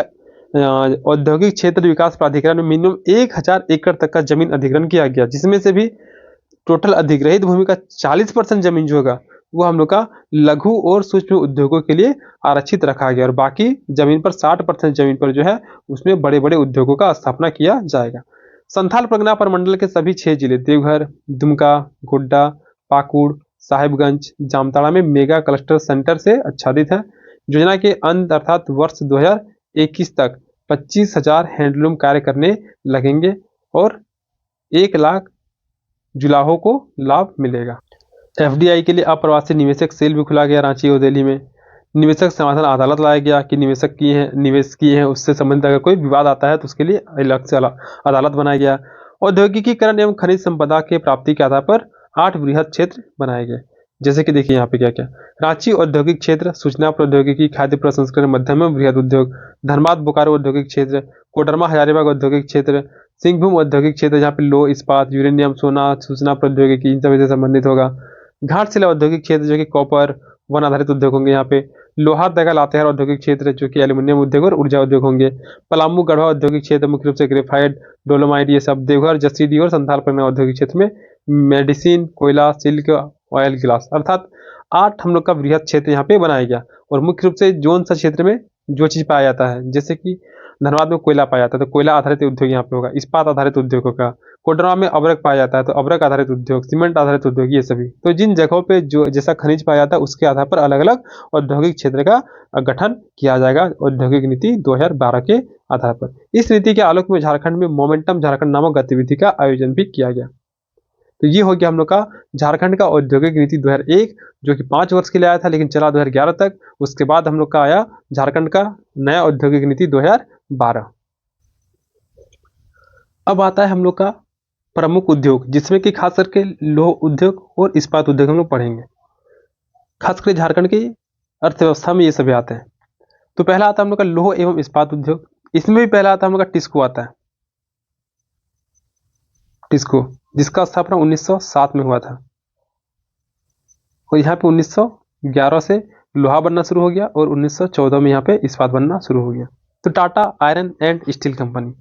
औद्योगिक क्षेत्र विकास प्राधिकरण में मिनिमम 1000 एकड़ तक का जमीन अधिग्रहण किया गया, जिसमें से भी टोटल अधिग्रहित भूमि का 40% जमीन जो होगा वो हम लोग का लघु और सूक्ष्म उद्योगों के लिए आरक्षित रखा गया, और बाकी जमीन पर 60% जमीन पर जो है उसमें बड़े बड़े उद्योगों का स्थापना किया जाएगा। संथाल परगना प्रमंडल के सभी 6 जिले देवघर, दुमका, गोड्डा, पाकुड़, साहिबगंज, जामताड़ा में मेगा क्लस्टर सेंटर से आच्छादित है। योजना के अंत अर्थात वर्ष 2021 तक 25,000 हैंडलूम कार्य करने लगेंगे और 1,00,000 जुलाहों को लाभ मिलेगा। एफडीआई के लिए अप्रवासी निवेशक सेल भी खुला गया रांची और दिल्ली में। निवेशक समाधान अदालत लाया गया कि निवेश किए हैं उससे संबंधित अगर कोई विवाद आता है तो उसके लिए अलग से अदालत बनाया गया। औद्योगिकीकरण एवं खनिज संपदा के प्राप्ति के आधार पर 8 बृहद क्षेत्र बनाए गए। जैसे कि देखिए यहाँ पे क्या क्या, रांची औद्योगिक क्षेत्र, सूचना प्रौद्योगिकी, खाद्य प्रसंस्करण, मध्यम एवं बृहद उद्योग, धनबाद बोकारो औद्योगिक क्षेत्र, कोडरमा हजारीबाग औद्योगिक क्षेत्र, सिंहभूम औद्योगिक क्षेत्र जहाँ पे लोह इस्पात, यूरेनियम, सोना, सूचना प्रौद्योगिकी इन सभी से संबंधित होगा। घाटशिला औद्योगिक क्षेत्र जो कि कॉपर वन आधारित उद्योग होंगे यहाँ पे। लोहा दगा लातेहार औद्योगिक क्षेत्र जो कि एल्यूमिनियम उद्योग और ऊर्जा उद्योग होंगे। पलामू गढ़वा औद्योगिक क्षेत्र मुख्य रूप से ग्रेफाइट, डोलोमाइट ये सब। देवघर, जसीडीह और संथाल परगना औद्योगिक क्षेत्र में मेडिसिन, कोयला, सिल्क, ऑयल, गिलास, अर्थात 8 हम लोग का बृहद क्षेत्र यहाँ पे बनाया गया। और मुख्य रूप से जोन सा क्षेत्र में जो चीज पाया जाता है, जैसे कि धनबाद में कोयला पाया जाता है तो कोयला आधारित उद्योग यहाँ पे होगा, इस्पात आधारित उद्योग होगा। कोडरमा में अब्रक पाया जाता है तो अब्रक आधारित उद्योग, सीमेंट आधारित उद्योग, ये सभी। तो जिन जगहों पे जो जैसा खनिज पाया जाता है उसके आधार पर अलग अलग औद्योगिक क्षेत्र का गठन किया जाएगा औद्योगिक नीति 2012 के आधार पर। इस नीति के आलोक में झारखंड में मोमेंटम झारखंड नामक गतिविधि का आयोजन भी किया गया। तो ये हो गया हम लोग का झारखंड का औद्योगिक नीति 2001 जो कि 5 वर्ष के लिए आया था लेकिन चला 2011 तक। उसके बाद हम लोग का आया झारखंड का नया औद्योगिक नीति 2012। अब आता है हम लोग का प्रमुख उद्योग जिसमें कि खास करके लौह उद्योग और इस्पात उद्योग हम लोग पढ़ेंगे। खास करके झारखंड की अर्थव्यवस्था में ये सभी आते हैं। तो पहला आता है हम लोग का लौह एवं इस्पात उद्योग। इसमें भी पहला आता है हम लोग का टिस्को आता है, टिस्को जिसका स्थापना 1907 में हुआ था और यहाँ पे 1911 से लोहा बनना शुरू हो गया और 1914 में यहाँ पे इस्पात बनना शुरू हो गया। तो Tata iron and steel company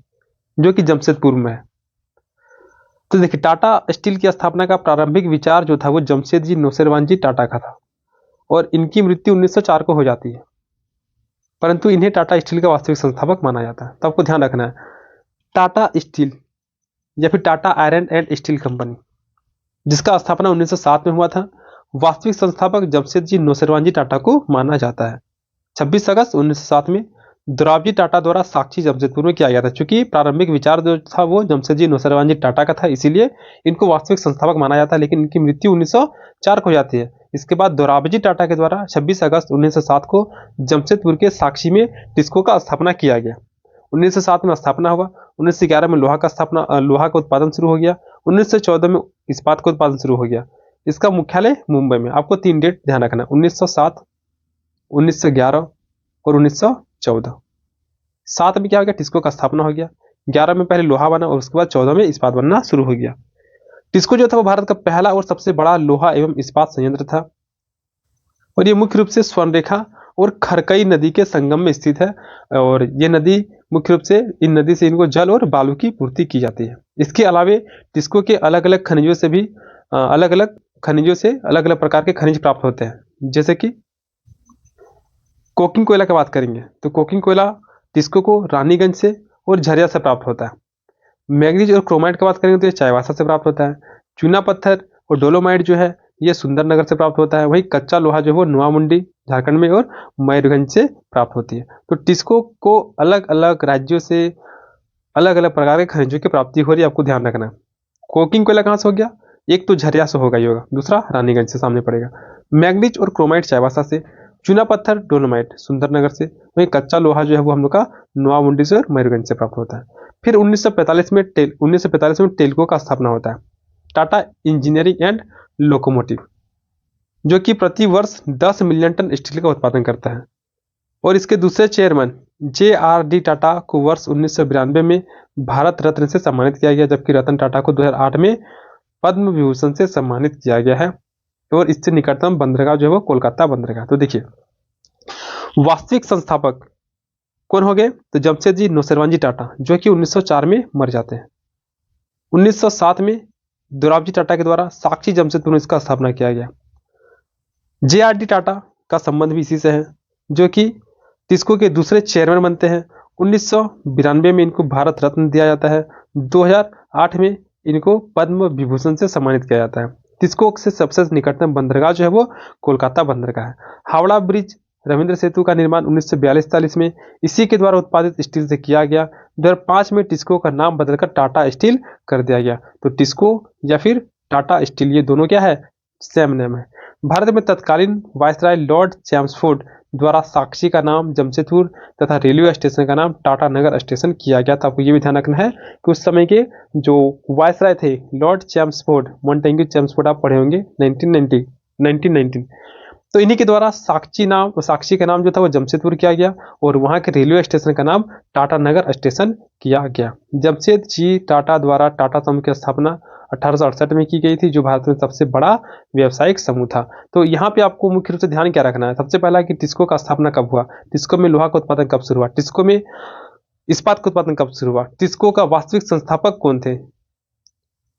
जो कि जमशेदपुर में है। तो देखिए टाटा स्टील की स्थापना का प्रारंभिक विचार जो था वो जमशेदजी नौशेरवान जी टाटा का था और इनकी मृत्यु 1904 को हो जाती है, परंतु इन्हें टाटा स्टील का वास्तविक संस्थापक माना जाता है। तो आपको ध्यान रखना है टाटा स्टील या फिर Tata iron and steel company जिसका स्थापना 1907 में हुआ था, वास्तविक संस्थापक जमशेदजी नौशेरवान जी टाटा को माना जाता है। 26 अगस्त 1907 में दोराबजी टाटा द्वारा साक्षी जमशेदपुर में किया गया था। चूंकि प्रारंभिक विचार जो था वो जमशेदजी नौशेरवान जी टाटा का था इसीलिए इनको वास्तविक संस्थापक माना जाता है, लेकिन इनकी मृत्यु 1904 को हो जाती है। इसके बाद दोराबजी टाटा के द्वारा 26 अगस्त 1907 को जमशेदपुर के साक्षी में टिस्को का स्थापना किया गया। 1907 में स्थापना हुआ, 1911 में लोहा का उत्पादन शुरू हो गया, 1914 में इस्पात का उत्पादन शुरू हो गया। इसका मुख्यालय मुंबई में। आपको 3 डेट ध्यान रखना, 1907, 1911 और 1914। 7 में क्या हो गया, टिस्को का स्थापना हो गया। 11 में पहले लोहा बना और उसके बाद 14 में इस्पात बनना शुरू हो गया। टिस्को जो था वो भारत का पहला और सबसे बड़ा लोहा एवं इस्पात संयंत्र था और ये मुख्य रूप से स्वर्णरेखा और खरकई नदी के संगम में स्थित है और ये नदी मुख्य रूप से इन नदी से इनको जल और बालू की पूर्ति की जाती है। इसके अलावे टिस्को के अलग अलग खनिजों से अलग अलग प्रकार के खनिज प्राप्त होते हैं। जैसे कि कोकिंग कोयला की बात करेंगे तो कोकिंग कोयला टिस्को को रानीगंज से और झरिया से प्राप्त होता है। मैग्नीज और क्रोमाइट की बात करेंगे तो ये चाईबासा से प्राप्त होता है। चूना पत्थर और डोलोमाइट जो है ये सुंदरनगर से प्राप्त होता है। वही कच्चा लोहा जो है वो नोआमुंडी झारखंड में और मयूरभंज से प्राप्त होती है। तो टिस्को को अलग अलग राज्यों से अलग अलग प्रकार के खनिजों की प्राप्ति हो रही है, आपको ध्यान रखना। कोकिंग कोयला कहाँ से हो गया, एक तो झरिया से होगा ही होगा, दूसरा रानीगंज से सामने पड़ेगा। मैग्नीज और क्रोमाइट चाईबासा से, चूना पत्थर डोलोमाइट सुंदरनगर से, वही कच्चा लोहा जो है वो हम लोग का नोआमुंडी से और मयूरभंज से प्राप्त होता है। फिर 1945 में टेल्को का स्थापना होता है, टाटा इंजीनियरिंग एंड लोकोमोटिव, जो कि प्रति वर्ष 10 मिलियन टन स्टील का उत्पादन करता है। और इसके दूसरे चेयरमैन JRD टाटा को वर्ष 1992 में भारत रत्न से सम्मानित किया गया, जबकि रतन टाटा को 2008 में पद्म विभूषण से सम्मानित किया गया है। और इससे निकटतम बंदरगाह जो है वो कोलकाता बंदरगाह। तो देखिए वास्तविक संस्थापक कौन हो गए, तो जमशेदजी नौशेरवान जी टाटा जो कि 1904 में मर जाते हैं। 1907 में दोराबजी टाटा के द्वारा साक्षी जमशेदपुर में इसका स्थापना किया गया। JRD टाटा का संबंध भी इसी से है जो कि टिस्को के दूसरे चेयरमैन बनते हैं। 1992 में इनको भारत रत्न दिया जाता है। 2008 में इनको पद्म विभूषण से सम्मानित किया जाता है। टिस्को से सबसे निकटतम बंदरगाह जो है वो कोलकाता बंदरगाह है। हावड़ा ब्रिज रविंद्र सेतु का निर्माण 1942-43 में इसी के द्वारा उत्पादित स्टील से किया गया। 2005 में टिस्को का नाम बदलकर टाटा स्टील कर दिया गया। तो टिस्को या फिर टाटा स्टील, ये दोनों क्या है, सेम नेम है। भारत में तत्कालीन वायसराय लॉर्ड चैम्सफोर्ड द्वारा साक्षी का नाम जमशेदपुर तथा रेलवे स्टेशन का नाम टाटा नगर स्टेशन किया गया था। आपको ये भी ध्यान रखना है कि उस समय के जो वायसराय थे लॉर्ड चैम्सफोर्ड, मोंटेग्यू चैम्सफोर्ड, आप पढ़े होंगे 1919, तो इन्हीं के द्वारा साक्षी का नाम जो था वो जमशेदपुर किया गया और वहां के रेलवे स्टेशन का नाम टाटा नगर स्टेशन किया गया। जमशेद जी टाटा द्वारा टाटा समूह की स्थापना 1868 में की गई थी, जो भारत में सबसे बड़ा व्यावसायिक समूह था। तो यहाँ पे आपको मुख्य रूप से ध्यान क्या रखना है, सबसे पहला कि टिस्को का स्थापना कब हुआ, टिस्को में लोहा का उत्पादन कब शुरू हुआ, टिस्को में इस्पात का उत्पादन कब शुरू हुआ, टिस्को का वास्तविक संस्थापक कौन थे।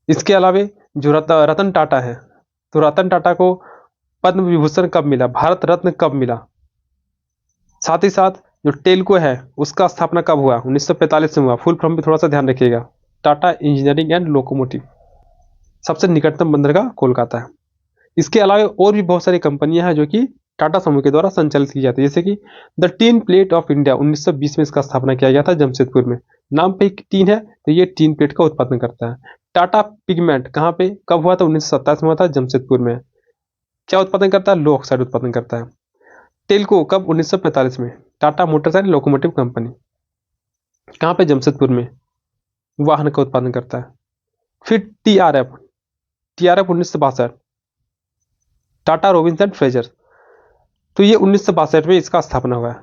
इसके अलावा जो रतन टाटा है, तो रतन टाटा को पद्म विभूषण कब मिला, भारत रत्न कब मिला। साथ ही साथ जो टेल्को है उसका स्थापना कब हुआ, 1945 में हुआ। फुल फॉर्म भी थोड़ा सा ध्यान रखिएगा, टाटा इंजीनियरिंग एंड लोकोमोटिव। सबसे निकटतम बंदरगाह कोलकाता है। इसके अलावा और भी बहुत सारी कंपनियां हैं जो कि टाटा समूह के द्वारा संचालित की जाती है, जैसे कि the tin plate of India 1920 में इसका स्थापना किया गया था जमशेदपुर में। नाम पे एक टीन है तो ये टीन प्लेट का उत्पादन करता है। टाटा पिगमेंट कहाँ पे कब हुआ था, 1927 में हुआ था जमशेदपुर में। क्या उत्पादन करता है, लो ऑक्साइड उत्पादन करता है। टेल्को कब, 1945 में। Tata Motors and locomotive company कहाँ पे, जमशेदपुर में, वाहन का उत्पादन करता है। फिर TRF 1962, Tata Robbins and Fraser, तो ये 1962 में इसका स्थापना हुआ है।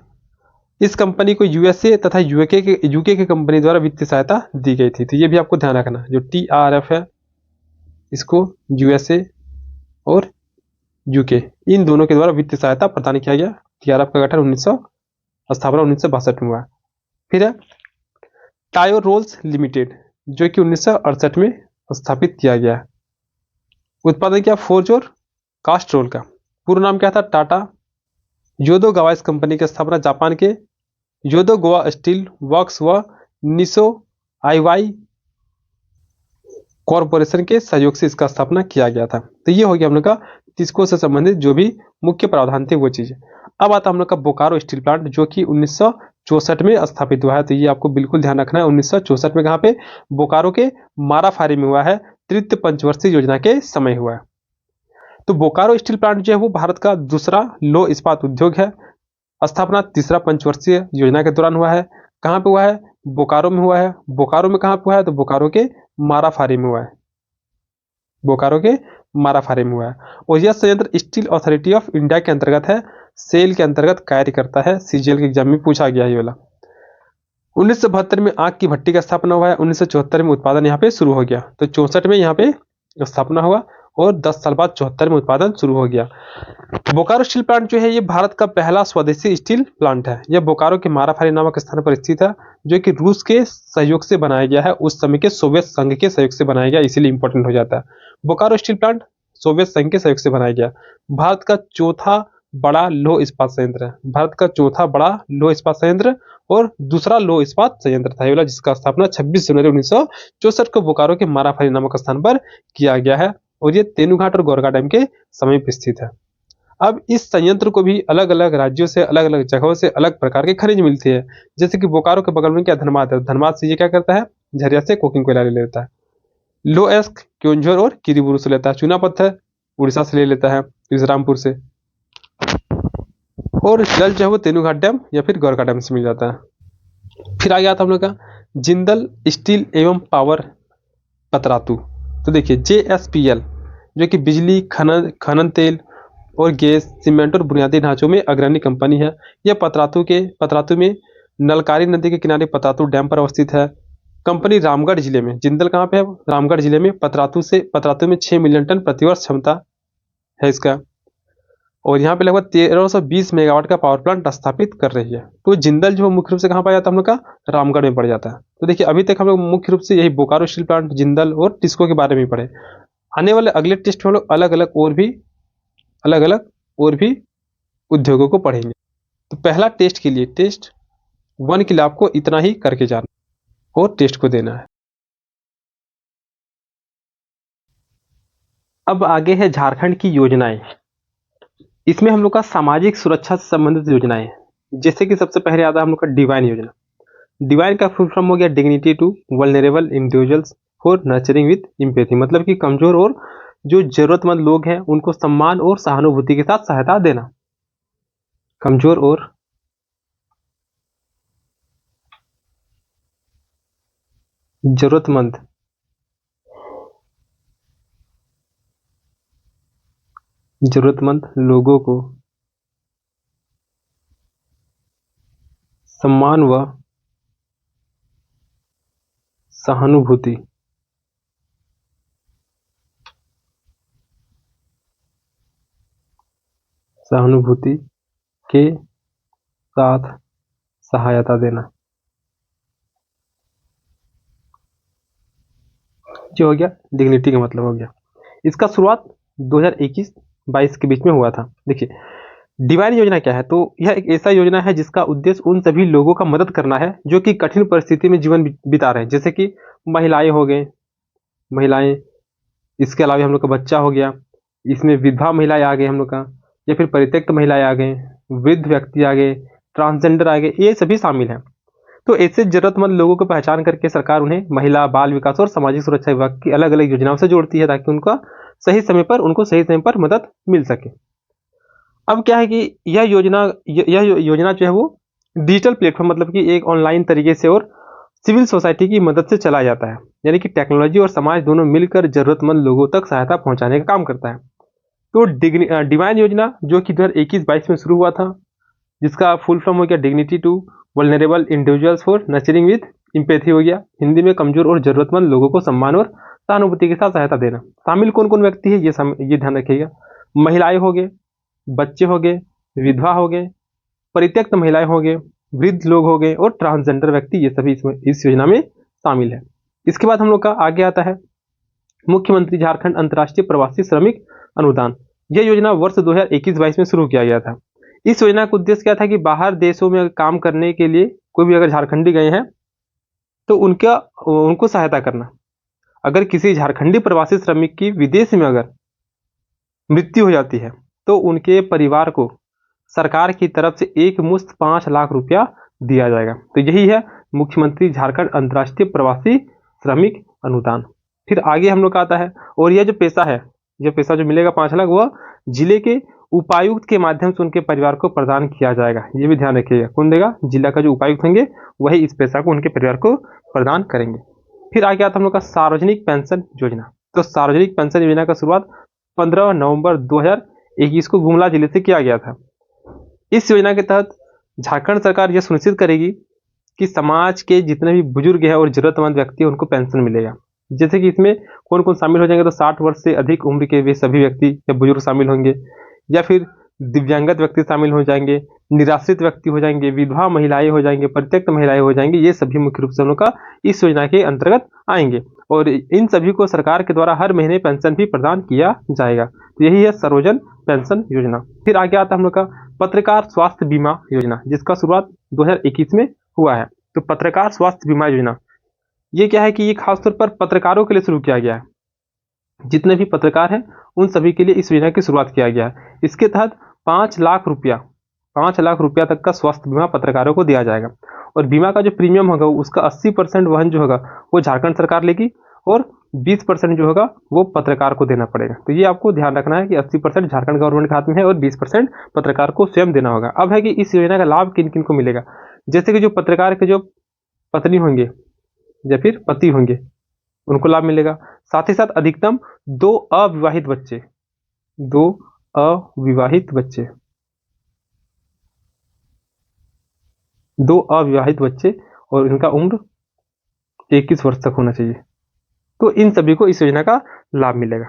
इस कंपनी को यूएसए तथा यूके की कंपनी द्वारा वित्तीय सहायता दी गई थी। तो ये भी आपको ध्यान रखना, जो टीआरएफ है इसको यूएसए और यूके इन दोनों के द्वारा वित्तीय सहायता प्रदान किया गया। टीआरएफ का गठन 1962 में हुआ। फिर है टायो रोल्स लिमिटेड, जो कि 1968 में स्थापित किया गया। उत्पादन किया फोर्ज और कास्ट रोल का। पूरा नाम क्या था, टाटा योदो गावा। इस कंपनी की स्थापना जापान के योदो गोवा स्टील वर्क्स व निसो आईवाई कॉरपोरेशन के सहयोग से इसका स्थापना किया गया था। तो ये हो गया हम लोग का टिस्को से संबंधित जो भी मुख्य प्रावधान थे वो चीजें। अब आता हम लोग का बोकारो स्टील प्लांट, जो कि 1964 में स्थापित हुआ है। तो ये आपको बिल्कुल ध्यान रखना है, 1964 में कहाँ पे, बोकारो के माराफारी में हुआ है। तृतीय पंचवर्षीय योजना के समय हुआ है। तो बोकारो स्टील प्लांट जो है वो भारत का दूसरा लौह इस्पात उद्योग है। स्थापना तीसरा पंचवर्षीय योजना के दौरान हुआ है। कहाँ पे हुआ है, बोकारो में हुआ है। बोकारो में कहाँ पे हुआ है, तो बोकारो के माराफारी में हुआ है। बोकारो के माराफारी में हुआ है। और यह संयंत्र स्टील अथॉरिटी ऑफ इंडिया के अंतर्गत है, सेल के अंतर्गत कार्य करता है। सीजीएल के एग्जाम में पूछा गया ये वाला। 1972 में आग की भट्टी का स्थापना हुआ है। 1974 में उत्पादन यहाँ पे शुरू हो गया। तो 64 में यहाँ पे स्थापना हुआ और 10 साल बाद 74 में उत्पादन शुरू हो गया। बोकारो स्टील प्लांट जो है ये भारत का पहला स्वदेशी स्टील प्लांट है। यह बोकारो के माराफारी नामक स्थान पर स्थित है, जो कि रूस के सहयोग से बनाया गया है। उस समय के सोवियत संघ के सहयोग से बनाया गया, इसीलिए इंपॉर्टेंट हो जाता है। बोकारो स्टील प्लांट सोवियत संघ के सहयोग से बनाया गया। भारत का चौथा बड़ा लौह इस्पात संयंत्र है। भारत का चौथा बड़ा लौह इस्पात संयंत्र और दूसरा लौह इस्पात संयंत्र था ये वाला, जिसका स्थापना 26 जनवरी 1964 को बोकारो के माराफारी नामक स्थान पर किया गया है। और ये तेनुघाट और गोरखा डैम के समीप स्थित है। अब इस संयंत्र को भी अलग अलग राज्यों से, अलग अलग जगहों से अलग प्रकार के खनिज मिलती है। जैसे कि बोकारो के बगल में क्या, धनबाद है। धनबाद से ये क्या करता है, झरिया से कोकिंग कोयला ले लेता है। लोएस्क क्योंझर और किरीबुरू से लेता है। चूना पत्थर उड़ीसा से ले लेता है, रामपुर से। और जल जो है वो तेनुघाट डैम या फिर गोरखा डैम से मिल जाता है। फिर आ गया था हम लोग का जिंदल स्टील एवं पावर पतरातू। तो देखिए JSPL, जो कि बिजली, खनन तेल और गैस, सीमेंट और बुनियादी ढांचों में अग्रणी कंपनी है। यह पतरातू में नलकारी नदी के किनारे पतरातू डैम पर अवस्थित है। कंपनी रामगढ़ जिले में, जिंदल कहाँ पे है, रामगढ़ जिले में। पतरातू में 6 मिलियन टन प्रतिवर्ष क्षमता है इसका। और यहाँ पे लगभग 1320 मेगावाट का पावर प्लांट स्थापित कर रही है। तो जिंदल जो मुख्य रूप से कहाँ पाया जाता है हम लोग का, रामगढ़ में पड़ जाता है। तो देखिए अभी तक हम लोग मुख्य रूप से यही बोकारो स्टील प्लांट, जिंदल और टिस्को के बारे में पढ़े। आने वाले अगले टेस्ट में हम लोग अलग अलग और भी उद्योगों को पढ़ेंगे। तो पहला टेस्ट के लिए, टेस्ट 1 के लिए आपको इतना ही करके जाना और टेस्ट को देना है। अब आगे है झारखंड की योजनाएं। इसमें हम लोग का सामाजिक सुरक्षा से संबंधित योजनाएं हैं। जैसे कि सबसे पहले आता है हम लोग का डिवाइन योजना। डिवाइन का फुल फॉर्म हो गया dignity to vulnerable individuals for nurturing with empathy, मतलब कि कमजोर और जो जरूरतमंद लोग हैं उनको सम्मान और सहानुभूति के साथ सहायता देना। कमजोर और जरूरतमंद लोगों को सम्मान व सहानुभूति के साथ सहायता देना। जो हो गया डिग्निटी का मतलब हो गया। इसका शुरुआत 2021-22 के बीच में हुआ था। देखिए डिवाइन योजना क्या है, तो यह एक ऐसा योजना है जिसका उद्देश्य उन सभी लोगों का मदद करना है जो कि कठिन परिस्थिति में जीवन बिता रहे हैं, जैसे कि महिलाएं हो गए, महिलाएं, इसके अलावा हम लोग का बच्चा हो गया, इसमें विधवा महिलाएं आ गए हम लोग का, या फिर परित्यक्त महिलाएं आ गए, वृद्ध व्यक्ति आ गए, ट्रांसजेंडर आ गए, ये सभी शामिल हैं। तो ऐसे जरूरतमंद लोगों को पहचान करके सरकार उन्हें महिला बाल विकास और सामाजिक सुरक्षा विभाग की अलग अलग योजनाओं से जोड़ती है ताकि उनका सही समय पर मदद मिल सके। अब क्या है कि यह योजना जो है वो डिजिटल प्लेटफॉर्म, मतलब कि एक ऑनलाइन तरीके से और सिविल सोसाइटी की मदद से चलाया जाता है, यानी कि टेक्नोलॉजी और समाज दोनों मिलकर जरूरतमंद लोगों तक सहायता पहुंचाने का काम करता है। तो डिवाइन योजना जो कि 2021-22 में शुरू हुआ था, जिसका फुल फॉर्म हो गया dignity to vulnerable individuals for nurturing with empathy हो गया, हिंदी में कमजोर और जरूरतमंद लोगों को सम्मान और सहानुभूति के साथ सहायता देना। शामिल कौन कौन व्यक्ति है ये ध्यान रखिएगा। महिलाएं हो गए, बच्चे हो गए, विधवा हो गए, परित्यक्त महिलाएं हो गए, वृद्ध लोग हो गए और ट्रांसजेंडर व्यक्ति, ये सभी इस योजना में शामिल है। इसके बाद हम लोग का आगे आता है मुख्यमंत्री झारखंड अंतर्राष्ट्रीय प्रवासी श्रमिक अनुदान। यह योजना वर्ष 2021-22 में शुरू किया गया था। इस योजना का उद्देश्य क्या था कि बाहर देशों में काम करने के लिए कोई भी अगर झारखंडी गए हैं तो उनको सहायता करना। अगर किसी झारखंडी प्रवासी श्रमिक की विदेश में अगर मृत्यु हो जाती है तो उनके परिवार को सरकार की तरफ से एक मुश्त 5 लाख रुपया दिया जाएगा। तो यही है मुख्यमंत्री झारखंड अंतर्राष्ट्रीय प्रवासी श्रमिक अनुदान। फिर आगे हम लोग का आता है, और यह जो पैसा जो मिलेगा 5 लाख, वह जिले के उपायुक्त के माध्यम से उनके परिवार को प्रदान किया जाएगा। ये भी ध्यान रखिएगा, कौन देगा? जिला का जो उपायुक्त होंगे वही इस पैसा को उनके परिवार को प्रदान करेंगे। फिर आगे आता हम लोग का सार्वजनिक पेंशन योजना। तो सार्वजनिक पेंशन योजना का शुरुआत 15 नवंबर 2021 को गुमला जिले से किया गया था। इस योजना के तहत झारखंड सरकार यह सुनिश्चित करेगी कि समाज के जितने भी बुजुर्ग हैं और जरूरतमंद व्यक्ति हैं उनको पेंशन मिलेगा। जैसे कि इसमें कौन कौन शामिल हो जाएंगे, तो 60 वर्ष से अधिक उम्र के वे सभी व्यक्ति या बुजुर्ग शामिल होंगे, या फिर दिव्यांगत व्यक्ति शामिल हो जाएंगे, निराश्रित व्यक्ति हो जाएंगे, विधवा महिलाएं हो जाएंगे, परित्यक्त महिलाएं हो जाएंगी। ये सभी मुख्य रूप से हम लोग का इस योजना के अंतर्गत आएंगे और इन सभी को सरकार के द्वारा हर महीने पेंशन भी प्रदान किया जाएगा। तो यही है सर्वजन पेंशन योजना। फिर आगे आता हम लोग का पत्रकार स्वास्थ्य बीमा योजना, जिसका शुरुआत 2021 में हुआ है। तो पत्रकार स्वास्थ्य बीमा योजना ये क्या है कि ये खासतौर पर पत्रकारों के लिए शुरू किया गया है। जितने भी पत्रकार हैं उन सभी के लिए इस योजना की शुरुआत किया गया है। इसके तहत 5 लाख रुपया तक का स्वास्थ्य बीमा पत्रकारों को दिया जाएगा और बीमा का जो प्रीमियम होगा उसका 80% वहन जो होगा वो झारखंड सरकार लेगी और 20% जो होगा वो पत्रकार को देना पड़ेगा। तो ये आपको ध्यान रखना है कि 80% झारखंड गवर्नमेंट के हाथ में है और 20% पत्रकार को स्वयं देना होगा। अब है कि इस योजना का लाभ किन किन को मिलेगा, जैसे कि जो पत्रकार के जो पत्नी होंगे या फिर पति होंगे उनको लाभ मिलेगा। साथ ही साथ अधिकतम 2 अविवाहित बच्चे और इनका उम्र 21 वर्ष तक होना चाहिए। तो इन सभी को इस योजना का लाभ मिलेगा।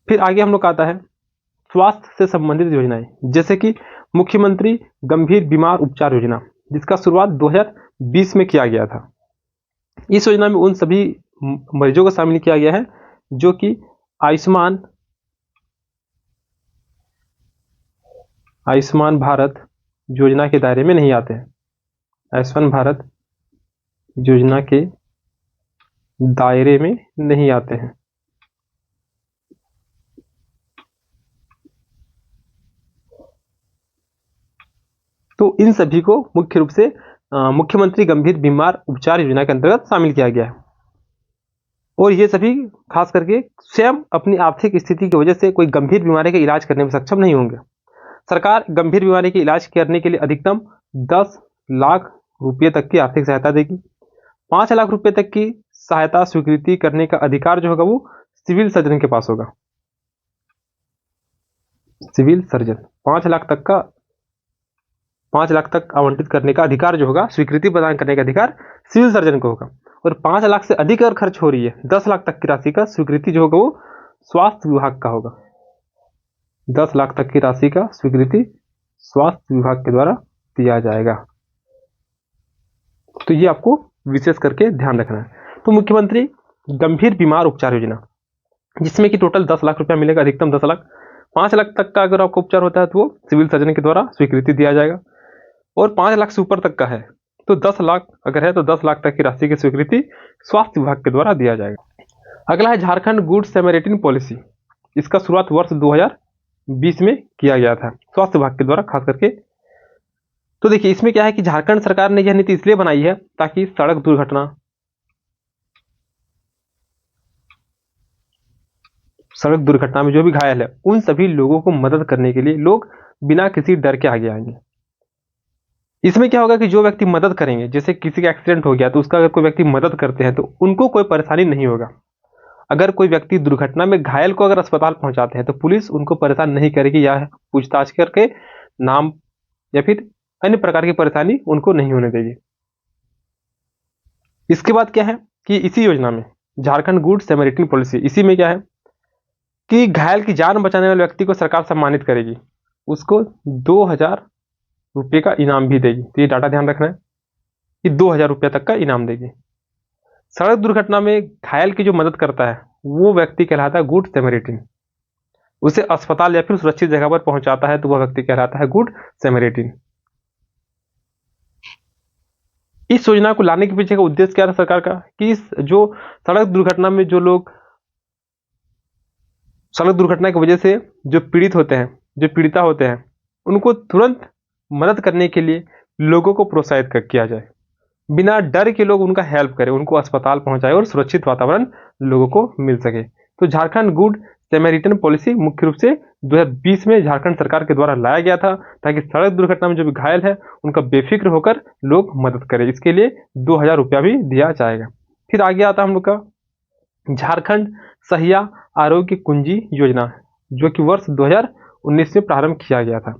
फिर आगे हम लोग का आता है स्वास्थ्य से संबंधित योजनाएं, जैसे कि मुख्यमंत्री गंभीर बीमार उपचार योजना, जिसका शुरुआत 2020 में किया गया था। इस योजना में उन सभी मरीजों को शामिल किया गया है जो कि आयुष्मान भारत योजना के दायरे में नहीं आते हैं। आयुष्मान भारत योजना के दायरे में नहीं आते हैं। तो इन सभी को मुख्य रूप से मुख्यमंत्री गंभीर बीमार उपचार योजना के अंतर्गत शामिल किया गया है। और ये सभी खास करके स्वयं अपनी आर्थिक स्थिति की वजह से कोई गंभीर बीमारी का इलाज करने में सक्षम नहीं होंगे। सरकार गंभीर बीमारी के इलाज करने के लिए अधिकतम 10 लाख रुपये तक की आर्थिक सहायता देगी। 5 लाख रुपये तक की सहायता स्वीकृति करने का अधिकार जो होगा वो सिविल सर्जन के पास होगा। सिविल सर्जन 5 लाख तक का 5 लाख तक आवंटित करने का अधिकार जो होगा, स्वीकृति प्रदान करने का अधिकार सिविल सर्जन को होगा। और 5 लाख से अधिक अगर खर्च हो रही है, 10 लाख तक की राशि का स्वीकृति जो होगा वो स्वास्थ्य विभाग का होगा। 10 लाख तक की राशि का स्वीकृति स्वास्थ्य विभाग के द्वारा दिया जाएगा। तो ये आपको विशेष करके ध्यान रखना है। तो मुख्यमंत्री गंभीर बीमार उपचार योजना, जिसमें कि टोटल 10 लाख रुपया मिलेगा, अधिकतम 10 लाख। 5 लाख तक का अगर आपको उपचार होता है तो वो सिविल सर्जन के द्वारा स्वीकृति दिया जाएगा। और 5 लाख से ऊपर तक का है तो 10 लाख अगर है तो 10 लाख तक की राशि की स्वीकृति स्वास्थ्य विभाग के द्वारा दिया जाएगा। अगला है झारखंड गुड सैमरिटन पॉलिसी। इसका शुरुआत वर्ष 2020 में किया गया था स्वास्थ्य विभाग के द्वारा खास करके। तो देखिए इसमें क्या है कि झारखंड सरकार ने यह नीति इसलिए बनाई है ताकि सड़क दुर्घटना में जो भी घायल है उन सभी लोगों को मदद करने के लिए लोग बिना किसी डर के आगे आएंगे। इसमें क्या होगा कि जो व्यक्ति मदद करेंगे, जैसे किसी का एक्सीडेंट हो गया तो उसका अगर कोई व्यक्ति मदद करते हैं तो उनको कोई परेशानी नहीं होगा। अगर कोई व्यक्ति दुर्घटना में घायल को अगर अस्पताल पहुंचाते हैं तो पुलिस उनको परेशान नहीं करेगी या पूछताछ करके नाम या फिर अन्य प्रकार की परेशानी उनको नहीं होने देगी। इसके बाद क्या है कि इसी योजना में झारखंड गुड सैमरिटन पॉलिसी, इसी में क्या है कि घायल की जान बचाने वाले व्यक्ति को सरकार सम्मानित करेगी, उसको 2000 रुपये का इनाम भी देगी। तो ये डाटा ध्यान रखना है कि 2000 रुपये तक का इनाम देगी। सड़क दुर्घटना में घायल की जो मदद करता है वो व्यक्ति कहलाता है गुड सैमरिटन। उसे अस्पताल या फिर सुरक्षित जगह पर पहुंचाता है तो वह व्यक्ति कहलाता है गुड सैमरिटन। इस योजना को लाने के पीछे का उद्देश्य क्या था सरकार का कि इस जो सड़क दुर्घटना में जो लोग सड़क दुर्घटना की वजह से जो पीड़ित होते हैं, जो पीड़िता होते हैं, उनको तुरंत मदद करने के लिए लोगों को प्रोत्साहित किया जाए, बिना डर के लोग उनका हेल्प करें, उनको अस्पताल पहुंचाए और सुरक्षित वातावरण लोगों को मिल सके। तो झारखंड गुड सैमरिटन पॉलिसी मुख्य रूप से 2020 में झारखंड सरकार के द्वारा लाया गया था ताकि सड़क दुर्घटना में जो भी घायल है उनका बेफिक्र होकर लोग मदद करें। इसके लिए 2000 रुपया भी दिया जाएगा। फिर आगे आता हम लोग का झारखंड सहिया आरोग्य कुंजी योजना, जो कि वर्ष 2019 में प्रारंभ किया गया था।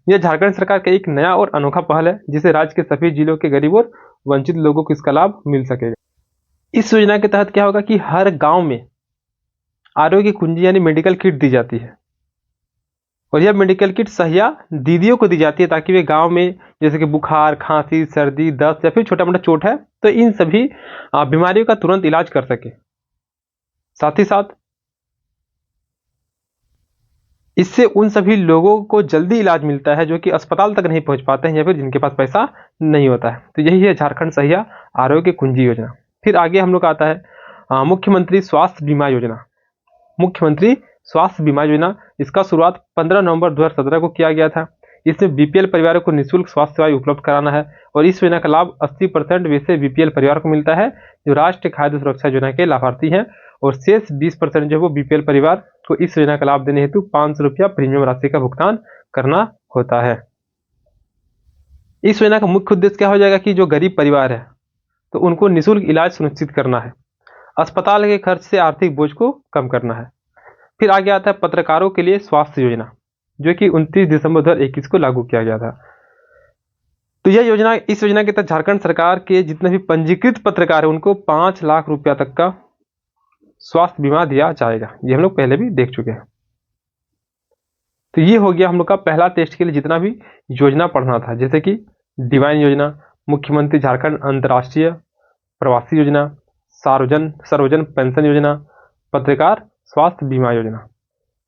यह झारखंड सरकार का एक नया और अनोखा पहल है जिसे राज्य के सभी जिलों के गरीब और वंचित लोगों को इसका लाभ मिल सकेगा। इस योजना के तहत क्या होगा कि हर गांव में आरोग्य कुंजी यानी मेडिकल किट दी जाती है और यह मेडिकल किट सहिया दीदियों को दी जाती है ताकि वे गांव में जैसे कि बुखार, खांसी, सर्दी, दस्त या फिर छोटा मोटा चोट है तो इन सभी बीमारियों का तुरंत इलाज कर सके। साथ ही साथ इससे उन सभी लोगों को जल्दी इलाज मिलता है जो कि अस्पताल तक नहीं पहुंच पाते हैं या फिर जिनके पास पैसा नहीं होता है। तो यही है झारखंड सहिया आरोग्य कुंजी योजना। फिर आगे हम लोग आता है मुख्यमंत्री स्वास्थ्य बीमा योजना। मुख्यमंत्री स्वास्थ्य बीमा योजना, इसका शुरुआत 15 नवंबर 2017 को किया गया था। इसमें बीपीएल परिवारों को निःशुल्क स्वास्थ्य सेवाएं उपलब्ध कराना है और इस योजना का लाभ 80% वैसे बीपीएल परिवार को मिलता है जो राष्ट्रीय खाद्य सुरक्षा योजना के लाभार्थी हैं और शेष 20% जो है वो बीपीएल परिवार को इस योजना का लाभ देने हेतु 500 रुपया प्रीमियम राशि का भुगतान करना होता है। इस योजना का मुख्य उद्देश्य क्या हो जाएगा कि जो गरीब परिवार है तो उनको निःशुल्क इलाज सुनिश्चित करना है, अस्पताल के खर्च से आर्थिक बोझ को कम करना है। फिर आगे आता है पत्रकारों के लिए स्वास्थ्य योजना, जो कि 29 दिसंबर 2021 को लागू किया गया था। तो यह योजना, इस योजना के तहत झारखंड सरकार के जितने भी पंजीकृत पत्रकार हैं उनको 5 लाख रुपया तक का स्वास्थ्य बीमा दिया जाएगा। ये हम लोग पहले भी देख चुके हैं। तो ये हो गया हम लोग का पहला टेस्ट के लिए जितना भी योजना पढ़ना था, जैसे कि डिवाइन योजना, मुख्यमंत्री झारखंड अंतर्राष्ट्रीय प्रवासी योजना, सर्वजन पेंशन योजना, पत्रकार स्वास्थ्य बीमा योजना।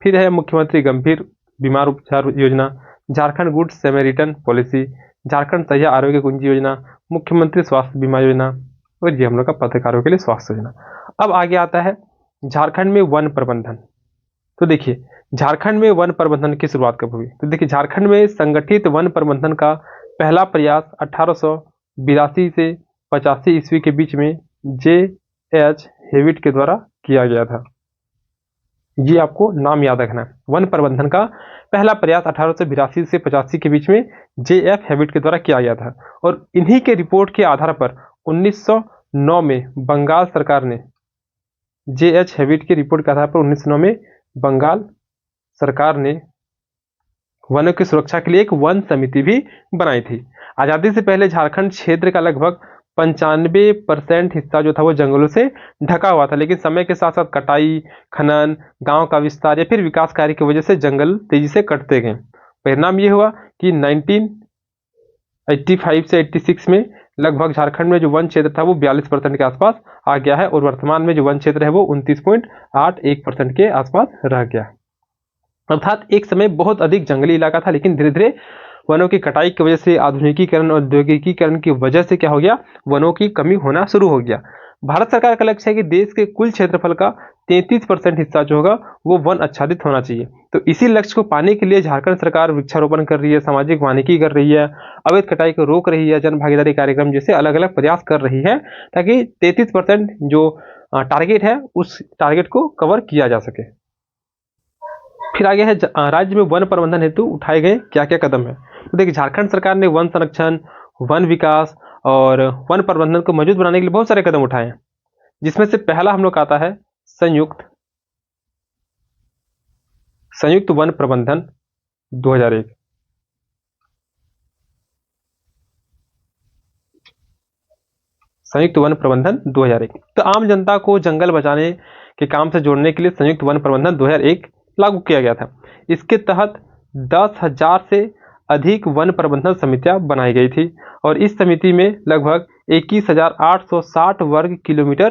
फिर है मुख्यमंत्री गंभीर बीमार उपचार योजना, झारखंड गुड सैमरिटन पॉलिसी, झारखंड सहिया आरोग्य कुंजी योजना, मुख्यमंत्री स्वास्थ्य बीमा योजना और ये हम लोग का पत्रकारों के लिए स्वास्थ्य योजना। अब आगे आता है झारखंड में वन प्रबंधन। तो देखिए झारखंड में वन प्रबंधन की शुरुआत कब हुई? तो देखिए झारखंड में संगठित वन प्रबंधन का पहला प्रयास 1882 से 85 ईस्वी के बीच में J.H. हेविट के द्वारा किया गया था। ये आपको नाम याद रखना है। वन प्रबंधन का पहला प्रयास 1882 से 85 के बीच में जे.एफ. हेविट के द्वारा किया गया था और इन्हीं के रिपोर्ट के आधार पर 1909 में बंगाल सरकार ने जे.एच. हेविट की रिपोर्ट के आधार पर 1909 में बंगाल सरकार ने वनों की सुरक्षा के लिए एक वन समिति भी बनाई थी। आज़ादी से पहले झारखंड क्षेत्र का लगभग 95% हिस्सा जो था वो जंगलों से ढका हुआ था, लेकिन समय के साथ साथ कटाई, खनन, गांव का विस्तार या फिर विकास कार्य की वजह से जंगल तेजी से कटते गए। परिणाम ये हुआ कि 1985 से 86 में लगभग झारखंड में जो वन क्षेत्र था वो 42% के आसपास आ गया है और वर्तमान में जो वन क्षेत्र है वो 29.81% के आसपास रह गया। अर्थात एक समय बहुत अधिक जंगली इलाका था, लेकिन धीरे धीरे वनों की कटाई की वजह से, आधुनिकीकरण और औद्योगिकीकरण की वजह से क्या हो गया, वनों की कमी होना शुरू हो गया। भारत सरकार का लक्ष्य है कि देश के कुल क्षेत्रफल का 33% हिस्सा जो होगा वो वन आच्छादित होना चाहिए। तो इसी लक्ष्य को पाने के लिए झारखंड सरकार वृक्षारोपण कर रही है, सामाजिक वानिकी कर रही है, अवैध कटाई को रोक रही है, जन भागीदारी कार्यक्रम जैसे अलग अलग प्रयास कर रही है ताकि 33% जो टारगेट है उस टारगेट को कवर किया जा सके। फिर आगे है राज्य में वन प्रबंधन हेतु उठाए गए क्या क्या कदम है। तो देखिए, झारखंड सरकार ने वन संरक्षण, वन विकास और वन प्रबंधन को मजबूत बनाने के लिए बहुत सारे कदम उठाए हैं, जिसमें से पहला हम लोग का आता है संयुक्त वन प्रबंधन 2001। संयुक्त वन प्रबंधन 2001। तो आम जनता को जंगल बचाने के काम से जोड़ने के लिए संयुक्त वन प्रबंधन 2001 लागू किया गया था। इसके तहत 10,000 से अधिक वन प्रबंधन समितियां बनाई गई थी और इस समिति में लगभग 21,860 वर्ग किलोमीटर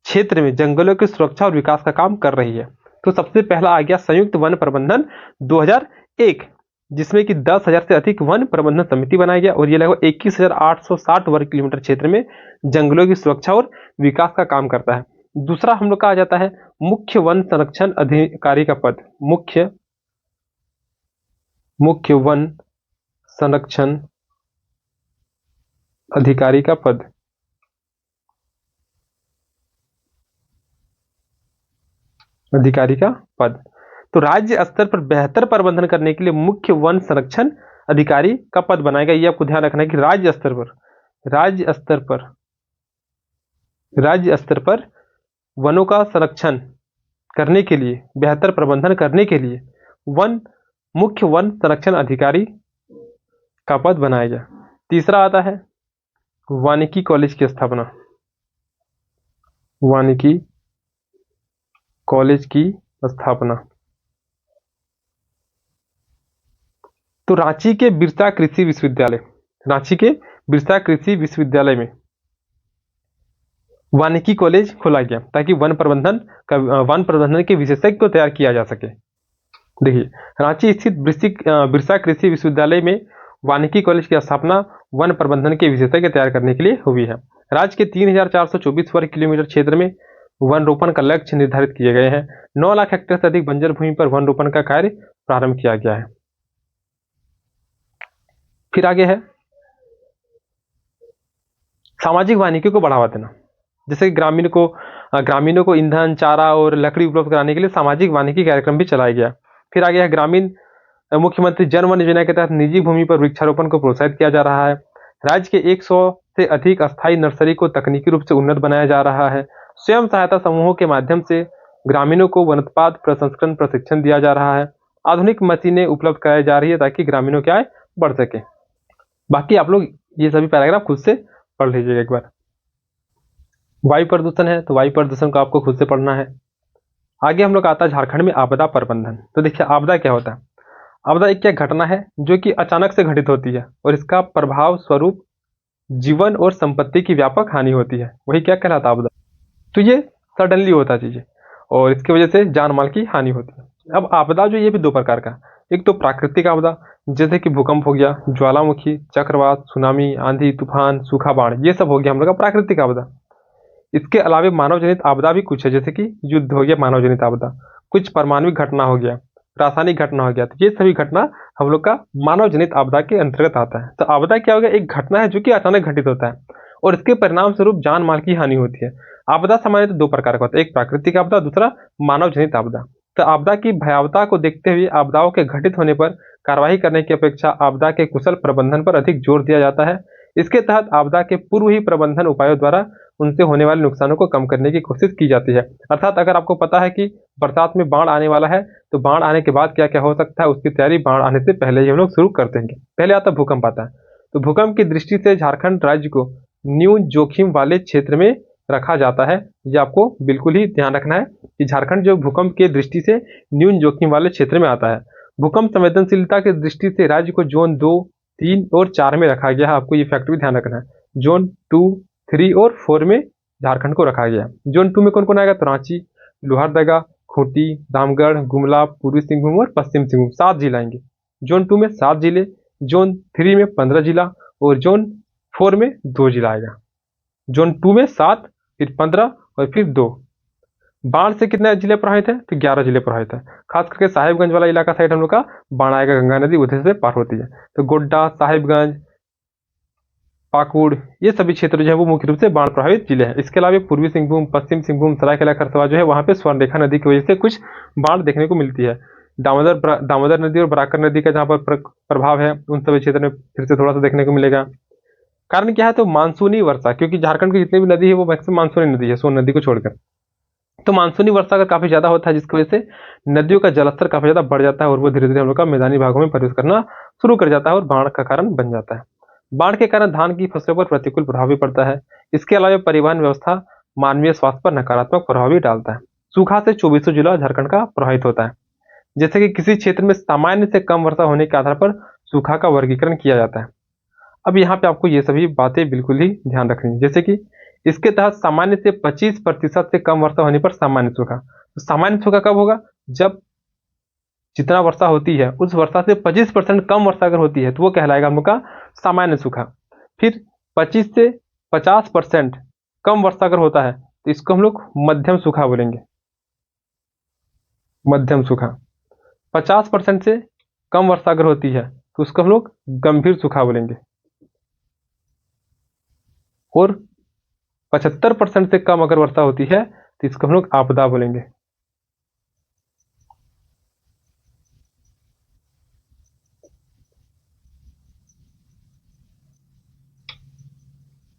क्षेत्र में जंगलों की सुरक्षा और विकास का काम कर रही है। तो सबसे पहला आ गया संयुक्त वन प्रबंधन 2001, जिसमें कि 10,000 से अधिक वन प्रबंधन समिति बनाया गया और ये लगभग 21,860 वर्ग किलोमीटर क्षेत्र में जंगलों की सुरक्षा और विकास का काम करता है। दूसरा हम लोग का आ जाता है मुख्य वन संरक्षण अधिकारी का पद। मुख्य वन संरक्षण अधिकारी का पद। तो राज्य स्तर पर बेहतर प्रबंधन करने के लिए मुख्य वन संरक्षण अधिकारी का पद बनाएगा। ये आपको ध्यान रखना है कि राज्य स्तर पर वनों का संरक्षण करने के लिए, बेहतर प्रबंधन करने के लिए मुख्य वन संरक्षण अधिकारी का पद बनाया गया। तीसरा आता है वानिकी कॉलेज की स्थापना। वानिकी कॉलेज की स्थापना। तो रांची के बिरसा कृषि विश्वविद्यालय में वानिकी कॉलेज खोला गया ताकि वन प्रबंधन के विशेषज्ञ को तैयार किया जा सके। देखिए, रांची स्थित बिरसा कृषि विश्वविद्यालय में वानिकी कॉलेज की स्थापना वन प्रबंधन के विशेषज्ञ तैयार करने के लिए हुई है। राज्य के 3,424 वर्ग किलोमीटर क्षेत्र में वन रोपण का लक्ष्य निर्धारित किए गए हैं। 9 लाख हेक्टेयर से अधिक बंजर भूमि पर वन रोपण का कार्य प्रारंभ किया गया है। फिर आगे है सामाजिक वानिकी को बढ़ावा देना। जैसे कि ग्रामीणों को ईंधन, चारा और लकड़ी उपलब्ध कराने के लिए सामाजिक वानिकी कार्यक्रम भी चलाया गया। फिर आगे है ग्रामीण मुख्यमंत्री जन वन योजना के तहत निजी भूमि पर वृक्षारोपण को प्रोत्साहित किया जा रहा है। राज्य के 100 से अधिक अस्थायी नर्सरी को तकनीकी रूप से उन्नत बनाया जा रहा है। स्वयं सहायता समूहों के माध्यम से ग्रामीणों को वनोत्पाद प्रसंस्करण प्रशिक्षण दिया जा रहा है। आधुनिक मशीनें उपलब्ध कराई जा रही है ताकि ग्रामीणों की आय बढ़ सके। बाकी आप लोग ये सभी पैराग्राफ खुद से पढ़ लीजिएगा एक बार। वायु प्रदूषण है तो वायु प्रदूषण को आपको खुद से पढ़ना है। आगे हम लोग आता है झारखंड में आपदा प्रबंधन। तो देखिए, आपदा क्या होता है। आपदा एक क्या घटना है जो कि अचानक से घटित होती है और इसका प्रभाव स्वरूप जीवन और संपत्ति की व्यापक हानि होती है, वही क्या कहलाता है आपदा। तो ये सडनली होता है चीजें और इसकी वजह से जान माल की हानि होती है। अब आपदा जो ये भी 2 प्रकार का, एक तो प्राकृतिक आपदा जैसे कि भूकंप हो गया, ज्वालामुखी, चक्रवात, सुनामी, आंधी, तूफान, सूखा, बाढ़, ये सब हो गया हम लोग का प्राकृतिक आपदा। इसके अलावा मानव जनित आपदा भी कुछ है, जैसे कि युद्ध हो गया मानव जनित आपदा, कुछ परमाणु घटना हो गया, रासायनिक घटना हो गया। तो ये सभी घटना हम लोग का मानव जनित आपदा के अंतर्गत आता है। तो आपदा क्या हो गया, एक घटना है जो कि अचानक घटित होता है और इसके परिणाम स्वरूप जान माल की हानि होती है। आपदा सामान्यतः दो प्रकार का होता है, एक प्राकृतिक आपदा, दूसरा मानव जनित आपदा। तो आपदा की भयावता को देखते हुए आपदाओं के घटित होने पर कार्रवाई करने की अपेक्षा आपदा के कुशल प्रबंधन पर अधिक जोर दिया जाता है। इसके तहत आपदा के पूर्व ही प्रबंधन उपायों द्वारा उनसे होने वाले नुकसानों को कम करने की कोशिश की जाती है। अर्थात अगर आपको पता है कि बरसात में बाढ़ आने वाला है, तो बाढ़ आने के बाद क्या क्या हो सकता है उसकी तैयारी बाढ़ आने से पहले ही हम लोग शुरू कर देंगे। पहले आता भूकंप आता है, तो भूकंप की दृष्टि से झारखंड राज्य को न्यून जोखिम वाले क्षेत्र में रखा जाता है। ये आपको बिल्कुल ही ध्यान रखना है कि झारखंड जो भूकंप की दृष्टि से न्यून जोखिम वाले क्षेत्र में आता है। भूकंप संवेदनशीलता की दृष्टि से राज्य को जोन 2, 3 और 4 में रखा गया है। आपको ये फैक्ट भी ध्यान रखना है। जोन 2, 3 और 4 में झारखंड को रखा गया है। जोन 2 में कौन कौन आएगा? तो रांची, लोहरदगा, खूंटी, रामगढ़, गुमला, पूर्वी सिंहभूम और पश्चिम सिंहभूम, 7 जिला आएंगे। जोन 2 में 7 जिले, जोन 3 में 15 जिला और जोन 4 में 2 जिला आएगा। जोन 2 में 7, फिर 15 और फिर 2। बाढ़ से कितने जिले प्रभावित है? तो 11 जिले प्रभावित है। खास करके साहिबगंज वाला इलाका साइड हम लोग का बाढ़ आएगा, गंगा नदी उधर से पार होती है। तो गोड्डा, साहिबगंज, पाकुड़, ये सभी क्षेत्र जो है वो मुख्य रूप से बाढ़ प्रभावित जिले हैं। इसके अलावा पूर्वी सिंहभूम, पश्चिम सिंहभूम, सरायकेला खरसावां जो है वहाँ पे स्वर्णरेखा नदी की वजह से कुछ बाढ़ देखने को मिलती है। दामोदर नदी और बराकर नदी का जहाँ पर प्रभाव है उन सभी क्षेत्र में फिर से थोड़ा सा देखने को मिलेगा। कारण क्या है? तो मानसूनी वर्षा, क्योंकि झारखंड की जितनी भी नदी है वो मैक्सिमम मानसूनी नदी है, सोन नदी को छोड़कर। तो मानसूनी वर्षा अगर काफी ज्यादा होता है जिसकी वजह से नदियों का जलस्तर काफी ज्यादा बढ़ जाता है और वो धीरे धीरे हम लोग का मैदानी भागों में प्रवेश करना शुरू कर जाता है और बाढ़ का कारण बन जाता है। बाढ़ के कारण धान की फसलों पर प्रतिकूल प्रभाव भी पड़ता है। इसके अलावा परिवहन व्यवस्था, मानवीय स्वास्थ्य पर नकारात्मक प्रभाव भी डालता है। सूखा से 2400 जिला झारखंड का प्रभावित होता है। जैसे कि किसी क्षेत्र में सामान्य से कम वर्षा होने के आधार पर सूखा का वर्गीकरण किया जाता है। अब यहाँ पे आपको ये सभी बातें बिल्कुल ही ध्यान रखनी है। जैसे कि इसके तहत सामान्य से 25% से कम वर्षा होने पर सामान्य सूखा। तो सामान्य सूखा कब होगा? जब जितना वर्षा होती है उस वर्षा से 25% कम वर्षा अगर होती है तो वो कहलाएगा हम लोग का सामान्य सूखा। फिर 25 से 50% कम वर्षा अगर होता है तो इसको हम लोग मध्यम सूखा बोलेंगे। मध्यम सूखा। 50% से कम वर्षा अगर होती है तो उसको हम लोग गंभीर सूखा बोलेंगे। और 75% से कम अगर वर्षा होती है तो इसको हम लोग आपदा बोलेंगे।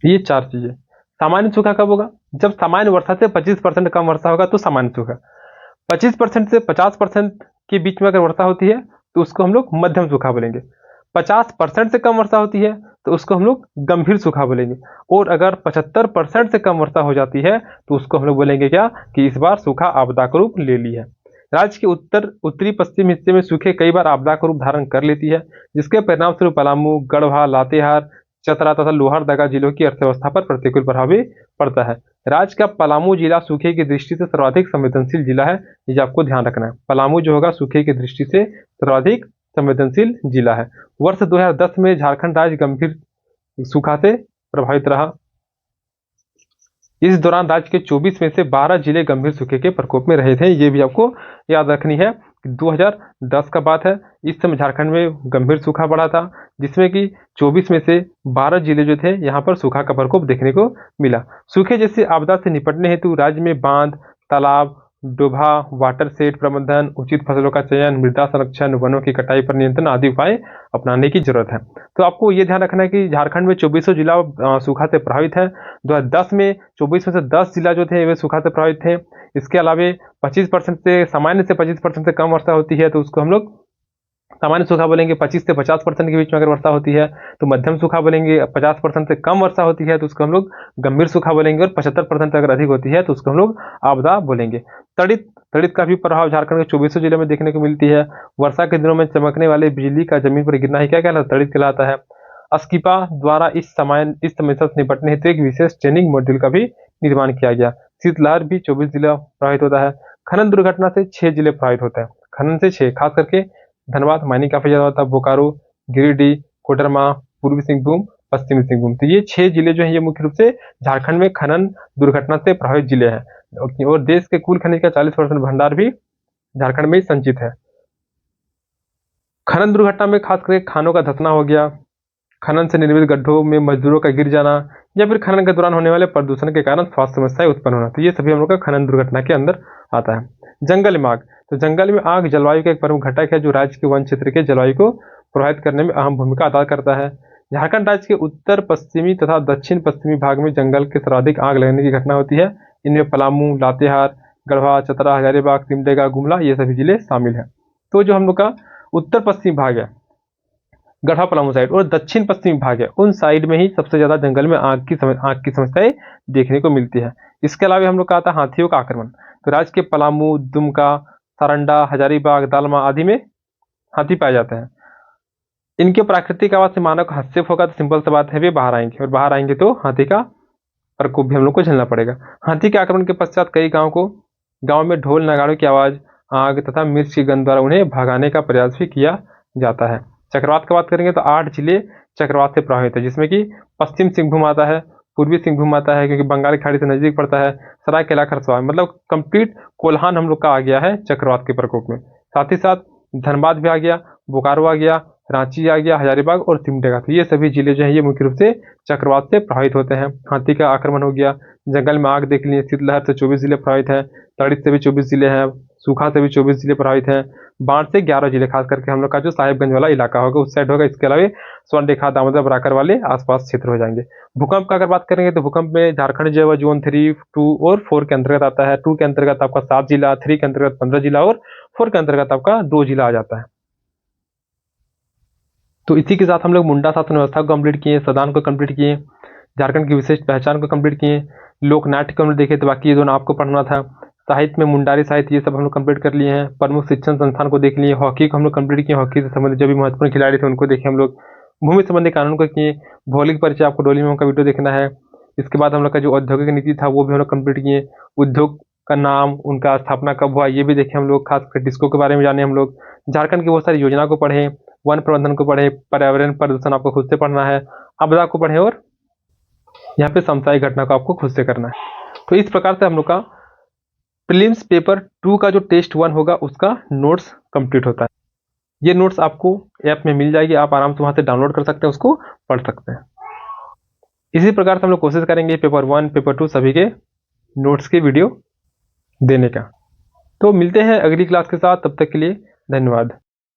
ये 4 चीजें। सामान्य सूखा कब होगा? जब सामान्य वर्षा से 25% कम वर्षा होगा तो सामान्य सूखा। 25% से 50% के बीच में अगर वर्षा होती है तो उसको हम लोग मध्यम सूखा बोलेंगे। 50% से कम वर्षा होती है तो उसको हम लोग गंभीर सूखा बोलेंगे। और अगर 75% से कम वर्षा हो जाती है तो उसको हम लोग बोलेंगे क्या? कि इस बार सूखा आपदा का रूप ले ली है। राज्य के उत्तरी पश्चिम हिस्से में सूखे कई बार आपदा का रूप धारण कर लेती है, जिसके परिणाम स्वरूप पलामू, गढ़वा, लातेहार, चतरा तथा लोहरदगा जिलों की अर्थव्यवस्था पर प्रतिकूल प्रभाव भी पड़ता है। राज्य का पलामू जिला सूखे की दृष्टि से सर्वाधिक संवेदनशील जिला है। ये आपको ध्यान रखना है। पलामू जो होगा सूखे की दृष्टि से सर्वाधिक संवेदनशील जिला है। वर्ष 2010 में झारखंड राज्य गंभीर सूखा से प्रभावित रहा। इस दौरान राज्य के 24 में से 12 जिले गंभीर सूखे के प्रकोप में रहे थे। ये भी आपको याद रखनी है। 2010 का बात है, इस समय झारखंड में गंभीर सूखा पड़ा था, जिसमें कि 24 में से 12 जिले जो थे यहाँ पर सूखा का प्रकोप देखने को मिला। सूखे जैसे आपदा से निपटने हेतु राज्य में बांध, तालाब, डोभा, वाटर सेट प्रबंधन, उचित फसलों का चयन, मृदा संरक्षण, वनों की कटाई पर नियंत्रण आदि उपाय अपनाने की जरूरत है। तो आपको ये ध्यान रखना है कि झारखंड में 2400 जिला सूखा से प्रभावित है। 2010 में 24 में से 10 जिला जो थे वे सूखा से प्रभावित थे। इसके अलावा 25% से सामान्य से 25% से कम वर्षा होती है तो उसको हम लोग सामान्य सूखा बोलेंगे। 25 से 50% के बीच में अगर वर्षा होती है तो मध्यम सूखा बोलेंगे। 50% से कम वर्षा होती है तो उसको हम लोग गंभीर सूखा बोलेंगे। और 75% अगर अधिक होती है तो उसको हम लोग आपदा बोलेंगे। तड़ित का भी प्रभाव झारखंड के 2400 जिले में देखने को मिलती है। वर्षा के दिनों में चमकने वाले बिजली का जमीन पर गिरना ही क्या कहलाता है? तड़ित कहलाता है। अस्किपा द्वारा इस समस्या से निपटने हेतु एक विशेष ट्रेनिंग मॉड्यूल का भी निर्माण किया गया। शीतलहर भी 24 जिला प्रभावित होता है। खनन दुर्घटना से 6 जिले प्रभावित होते हैं। खनन से 6, खास करके धनबाद माइनिंग काफी ज्यादा होता है, बोकारो, गिरिडीह, कोडरमा, पूर्वी सिंहभूम, पश्चिमी सिंहभूम। तो ये 6 जिले जो है ये मुख्य रूप से झारखंड में खनन दुर्घटना से प्रभावित जिले हैं। और देश के कुल खनिज का 40% भंडार भी झारखंड में ही संचित है। खनन दुर्घटना में खास करके खानों का धंसना हो गया, खनन से निर्मित गड्ढों में मजदूरों का गिर जाना, या फिर खनन के दौरान होने वाले प्रदूषण के कारण स्वास्थ्य समस्याएं उत्पन्न होना। तो ये सभी हम लोग का खनन दुर्घटना के अंदर आता है। जंगल में आग, तो जंगल में आग जलवायु का एक प्रमुख घटक है जो राज्य के वन क्षेत्र के जलवायु को प्रभावित करने में अहम भूमिका अदा करता है। झारखंड राज्य के उत्तर पश्चिमी तथा दक्षिण पश्चिमी भाग में जंगल के सर्वाधिक आग लगने की घटना होती है। इनमें पलामू, लातेहार, गढ़वा, चतरा, हजारीबाग, सिमडेगा, गुमला ये सभी जिले शामिल हैं। तो जो हम लोग का उत्तर पश्चिमी भाग है, गढ़वा पलामू साइड, और दक्षिण पश्चिमी भाग है, उन साइड में ही सबसे ज्यादा जंगल में आग की समस्याएं देखने को मिलती है। इसके अलावा हम लोग का आता है हाथियों का आक्रमण। तो राज्य के पलामू, दुमका, सारंडा, हजारीबाग, दालमा आदि में हाथी पाए जाते हैं। इनके प्राकृतिक आवाज से मानव का हस्तक्षेप होगा तो सिंपल सी बात है वे बाहर आएंगे, और बाहर आएंगे तो हाथी का प्रकोप भी हम लोग को झेलना पड़ेगा। हाथी के आक्रमण के पश्चात कई गांव में ढोल नगाड़ों की आवाज, आग तथा मिर्च की गंध द्वारा उन्हें भगाने का प्रयास भी किया जाता है। चक्रवात की बात करेंगे तो 8 जिले चक्रवात से प्रभावित है, जिसमें कि पश्चिम सिंहभूम आता है, पूर्वी सिंहभूम आता है क्योंकि बंगाल की खाड़ी से नजदीक पड़ता है, सरायकेला खरसावां, मतलब कंप्लीट कोल्हान हम लोग का आ गया है चक्रवात के प्रकोप में। साथ ही साथ धनबाद भी आ गया, बोकारो आ गया, रांची आ गया, हजारीबाग और सिमडेगा। तो ये सभी जिले जो है ये मुख्य रूप से चक्रवात से प्रभावित होते हैं। हाथी का आक्रमण हो गया, जंगल में आग देख लिए, शीतलहर से 24 जिले प्रभावित हैं, तड़ित से भी 24 जिले हैं, सूखा से भी 24 जिले प्रभावित हैं, बाढ़ से 11 जिले, खास करके हम लोग का जो साहिबगंज वाला इलाका होगा उस साइड होगा। इसके अलावा स्वर्ण रेखा, दामोदर, बराकर वाले आसपास क्षेत्र हो जाएंगे। भूकंप का अगर बात करेंगे तो भूकंप में झारखंड जो है जोन 3, 2 और 4 के अंतर्गत आता है। 2 के अंतर्गत आपका 7 जिला, 3 के अंतर्गत 15 जिला और 4 के अंतर्गत आपका 2 जिला आ जाता है। तो इसी के साथ हम लोग मुंडा शासन व्यवस्था को कंप्लीट किए, सदान को कंप्लीट किए, झारखंड की विशिष्ट पहचान को कंप्लीट किए, लोक नाट्य को हम लोग देखे, तो बाकी ये दोनों आपको पढ़ना था। साहित्य में मुंडारी साहित्य ये सब हम लोग कंप्लीट कर लिए हैं। प्रमुख शिक्षण संस्थान को देख लिए, हॉकी को हम लोग कंप्लीट किए, हॉकी से संबंधित जो भी महत्वपूर्ण खिलाड़ी थे उनको देखे हम लोग, भूमि संबंधी कानून को किए, भौगोलिक परिचय आपको डोली में का वीडियो देखना है। इसके बाद हम लोग का जो औद्योगिक नीति था वो भी हम लोग कंप्लीट किए, उद्योग का नाम, उनका स्थापना कब हुआ ये भी देखे हम लोग, खासकर डिस्को के बारे में जाने हम लोग, झारखंड की बहुत सारी योजना को पढ़े, वन प्रबंधन को पढ़े, पर्यावरण प्रदूषण आपको खुद से पढ़ना है, आपदा को पढ़े, और यहाँ पे समसामयिक घटना को आपको खुद से करना है। तो इस प्रकार से हम लोग का प्रीलिम्स पेपर 2 का जो टेस्ट 1 होगा उसका नोट्स कंप्लीट होता है। ये नोट्स आपको ऐप में मिल जाएगी, आप आराम से वहां से डाउनलोड कर सकते हैं, उसको पढ़ सकते हैं। इसी प्रकार से हम लोग कोशिश करेंगे पेपर 1, पेपर 2 सभी के नोट्स की वीडियो देने का। तो मिलते हैं अगली क्लास के साथ, तब तक के लिए धन्यवाद।